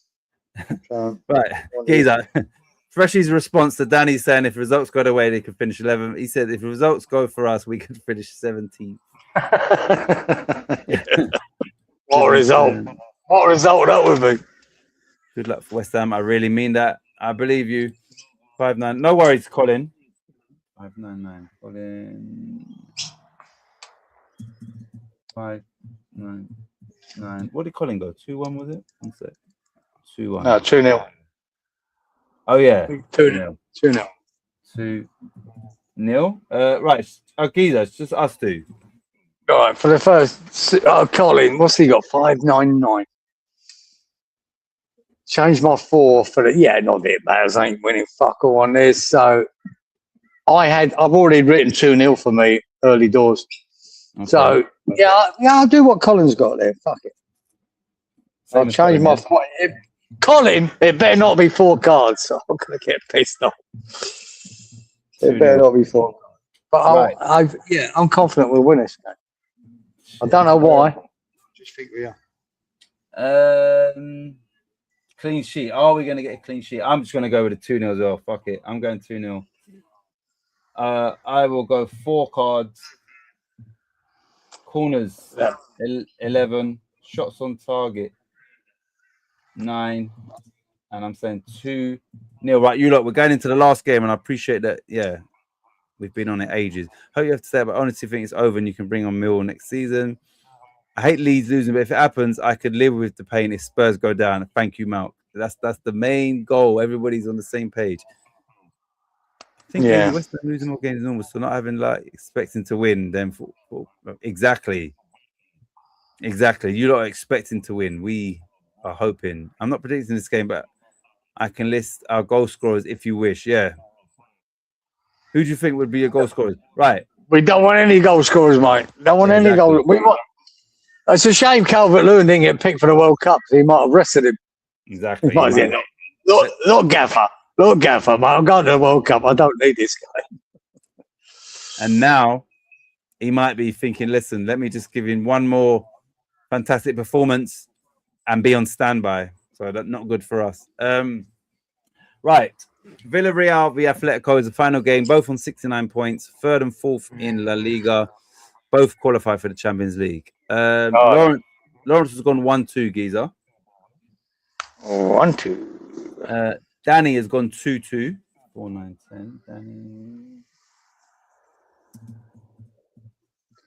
Right. Giza. Freshy's response to Danny saying if results go away, they could finish 11th. He said if results go for us, we could finish 17th. What result? What result that would be? Good luck for West Ham. I really mean that. I believe you. 5-9. No worries, Colin. 5-9-9. Colin. 5-9-9. What did Colin go? 2-1 was it? 2-1. No, 2-0. Oh yeah. 2-0. 2-0. Right. Giza, it's just us two. All right, for the first, Colin, what's he got? 5-9-9. Change my 4 for the. Yeah, not it matters. I ain't winning fuck all on this. So I've already written 2-0 for me early doors. Okay. So yeah, I'll do what Colin's got there. Fuck it. I'll change my 4. Colin, it better not be 4 cards. So I'm gonna get pissed off. It better not be 4 cards. But I'm confident we'll win this game. I don't know why. Just think we are. Clean sheet. Are we going to get a clean sheet? I'm just going to go with a 2-0 as well. Fuck it. I'm going 2-0. I will go 4 cards. Corners, 11. Shots on target, 9. And I'm saying 2-0. Right, you lot, we're going into the last game, and I appreciate that. Yeah, we've been on it ages. Hope you have to say, but I honestly think it's over and you can bring on Mill next season. I hate Leeds losing, but if it happens, I could live with the pain if Spurs go down. Thank you, Malk. That's the main goal. Everybody's on the same page. I think West Ham losing more games than normal, so not having expecting to win. Then exactly. You lot are expecting to win. We are hoping. I'm not predicting this game, but I can list our goal scorers if you wish. Yeah. Who do you think would be your goal scorers? Right. We don't want any goal scorers, mate. Don't want any goal. It's a shame Calvert-Lewin didn't get picked for the World Cup. He might have rested him. Exactly. Look, Gaffer, mate. I'm going to the World Cup. I don't need this guy. And now he might be thinking, listen, let me just give him one more fantastic performance and be on standby. So that's not good for us. Right. Villarreal v Atletico is the final game, both on 69 points, 3rd and 4th in La Liga. both qualify for the Champions League. Oh. Lawrence has gone 1-2, Giza. 1-2. Danny has gone 2-2. 4, 9, 10. Danny.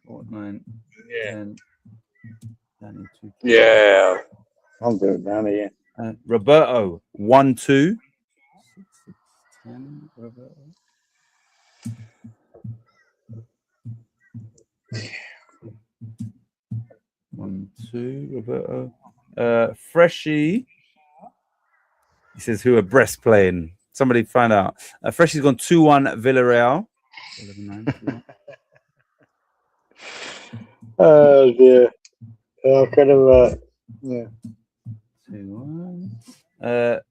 4, 9, 10. Danny 2-2. Yeah. I'm doing Danny, yeah. Roberto 1-2. 6, 10. Roberto. 1-2. Roberto. Freshie. He says who are Brest playing. Somebody find out. Freshie's gone 2-1 Villarreal. 11-9. Oh dear. I could have. Yeah. 2-1.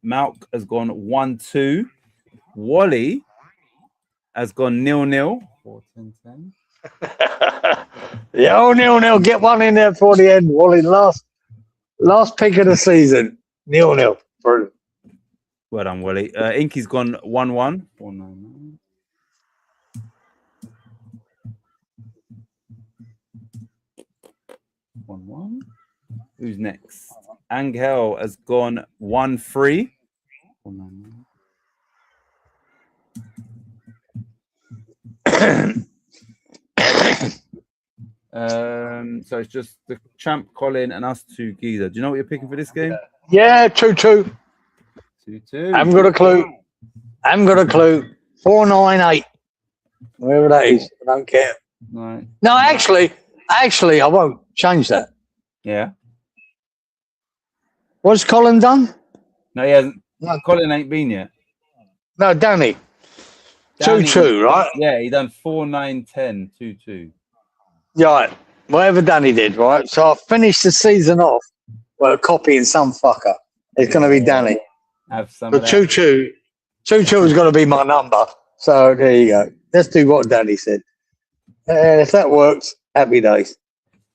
Malk has gone 1-2. Wally has gone 0-0. 4, 10, 10. Yeah, 0-0. Get one in there for the end, Wally. Last pick of the season. 0-0. Brilliant. Well done, Wally. Inky's gone 1-1. 4, 9, 9. Who's next? Angel has gone 1-3. 4, 9, 9. So it's just the champ Colin and us two, Giza. Do you know what you're picking for this game? Yeah, 2-2. 2-2. I haven't got a clue. 4-9-8. Wherever that is. I don't care. Right. No, actually, I won't change that. Yeah. What's Colin done? No, he hasn't. No. Colin ain't been yet. No, Danny. Danny- 2-2, right? Yeah, he done 4, 9, 10, 2-2. Right. Whatever Danny did, right? So I finished the season off copying some fucker. It's going to be Danny. Have some But of that. 2-2 is going to be my number. So there you go. Let's do what Danny said. If that works, happy days.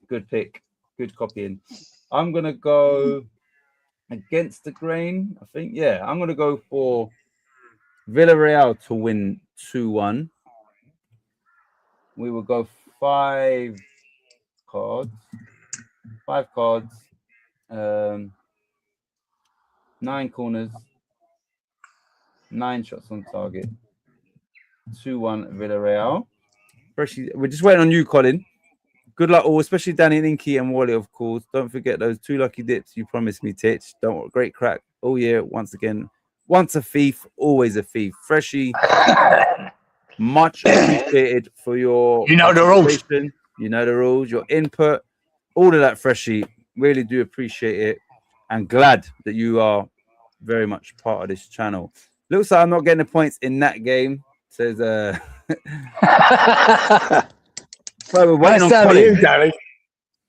Good pick. Good copying. I'm going to go against the grain, I think. Yeah, I'm going to go for Villarreal to win 2-1. We will go 5 cards. 5 cards. 9 corners. 9 shots on target. 2-1 Villarreal. We're just waiting on you, Colin. Good luck all, especially Danny and Inky and Wally, of course. Don't forget those 2 lucky dips you promised me, Titch. Don't great crack all year. Once again, once a thief, always a thief. Freshie, much appreciated for your You know the rules. participation. You know the rules, your input, all of that, Freshie. Really do appreciate it. And glad that you are very much part of this channel. Looks like I'm not getting the points in that game. Says well, we're waiting on That's Colin. you, Danny.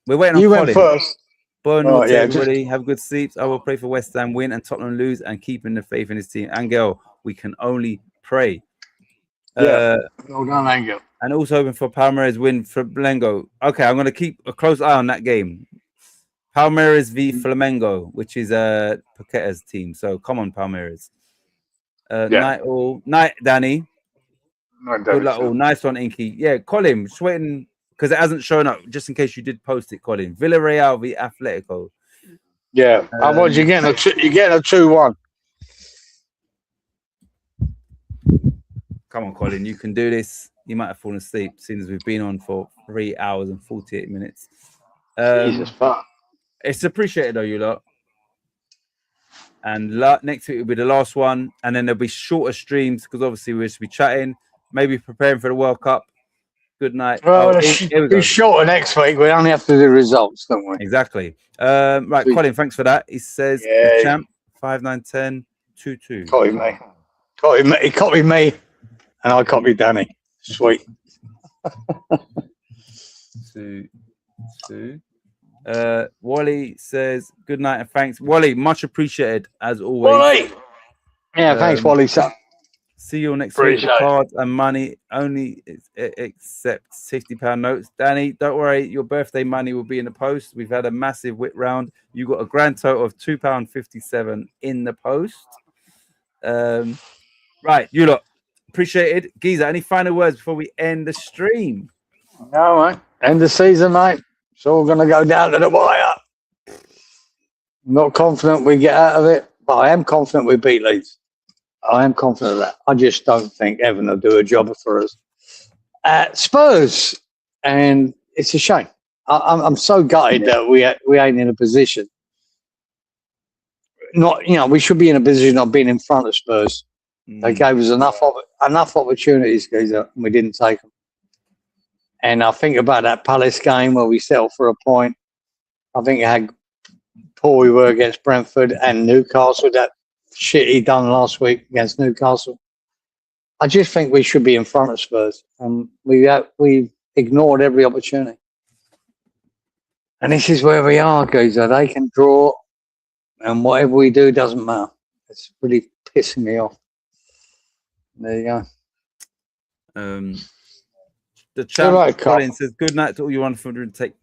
We're waiting on You Colin. went first. Burn Oh, to yeah, everybody. Have good sleeps. I will pray for West Ham win and Tottenham lose and keeping the faith in his team. Angel, we can only pray. Yeah. Well done, Angel. And also hoping for Palmeiras win for Flamengo. Okay, I'm going to keep a close eye on that game. Palmeiras v Flamengo, which is Paqueta's team. So come on, Palmeiras. Night all. Night, Danny. Good luck all. Nice one, Inky. Yeah, Colin, just waiting because it hasn't shown up. Just in case you did post it, Colin. Villarreal v Atletico. Yeah. How much you getting? You getting a 2-1. Come on, Colin, you can do this. You might have fallen asleep, seeing as we've been on for 3 hours and 48 minutes. Jesus fuck. It's appreciated, though, you lot. And next week will be the last one, and then there'll be shorter streams because obviously we'll just be chatting, maybe preparing for the World Cup. Good night. Well, Here we go. it's shorter next week. We only have to do results, don't we? Exactly. Right, Colin, thanks for that. He says, Yeah. champ, 5, 9, 10, 2-2. Copied me. He copied me, and I copied Danny. Sweet. 2-2. Wally says, good night and thanks. Wally, much appreciated as always. Wally! Yeah, thanks, Wally. So, See you next week. Appreciate it. Cards and money only accept £60 notes. Danny, don't worry. Your birthday money will be in the post. We've had a massive whip round. You got a grand total of £2.57 in the post. Right, you lot. Appreciated. Giza, any final words before we end the stream? no, mate. End of season, mate. It's all going to go down to the wire. Not confident we get out of it, but I am confident we beat Leeds. I am confident of that. I just don't think Evan will do a job for us at Spurs, and it's a shame. I'm so gutted that we ain't in a position. We should be in a position of being in front of Spurs. They gave us enough opportunities, and we didn't take them. And I think about that Palace game where we settled for a point. I think how poor we were against Brentford and Newcastle. That shit he done last week against Newcastle. I just think we should be in front of Spurs, and we ignored every opportunity. And this is where we are, geezer. They can draw, and whatever we do doesn't matter. It's really pissing me off. There you go. The champ, right, Colin says, good night to all you 100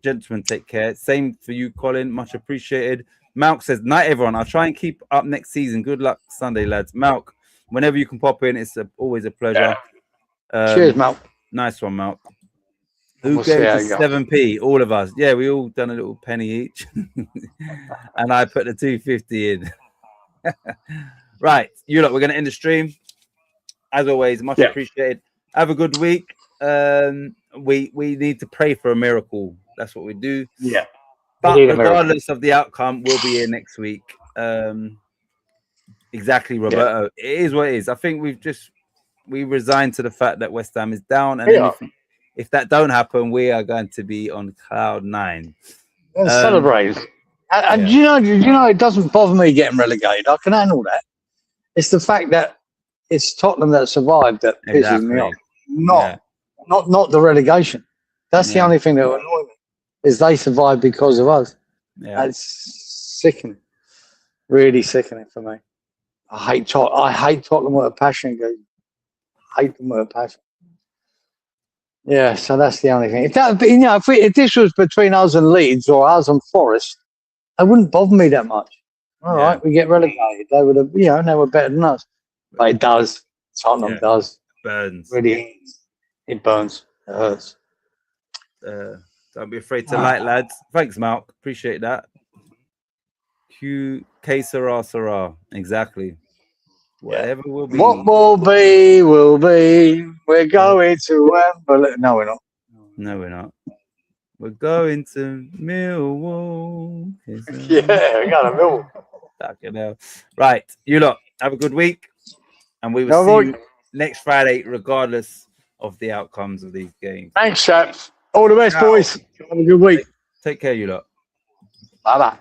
gentlemen. Take care. Same for you, Colin. Much appreciated. Malk says, night, everyone. I'll try and keep up next season. Good luck Sunday, lads. Malk, whenever you can pop in, it's always a pleasure. Cheers, Malk. Nice one, Malk. Who gave us 7p? All of us. Yeah, we all done a little penny each. And I put the 250 in. Right. You lot, we're going to end the stream. As always, much appreciated. Have a good week. We need to pray for a miracle. That's what we do. Yeah. But regardless of the outcome, we'll be here next week. Exactly, Roberto. It is what it is. I think we resigned to the fact that West Ham is down, and if that don't happen, we are going to be on cloud 9. Celebrate. And you know, it doesn't bother me getting relegated. I can handle that. It's the fact that it's Tottenham that survived that pisses me off. Not the relegation. That's the only thing that will annoy me, is they survived because of us. Yeah. That's sickening. Really sickening for me. I hate Tottenham with a passion, guys. I hate them with a passion. Yeah, so that's the only thing. If this was between us and Leeds or us and Forest, it wouldn't bother me that much. All right, we get relegated. They would have, they were better than us. But it does. Tottenham does. Burns. Really, it burns. It hurts. Don't be afraid to light, lads. Thanks, Mark. Appreciate that. K Sarah. Exactly. Whatever will be. What will be, will be. We're going to Wembley. No, we're not. No, we're not. We're going to Millwall. Yeah, we got a Millwall. Right. You lot, have a good week. And we will see you next Friday, regardless of the outcomes of these games. Thanks, chaps. All the best, boys. Have a good week. Take care, you lot. Bye-bye.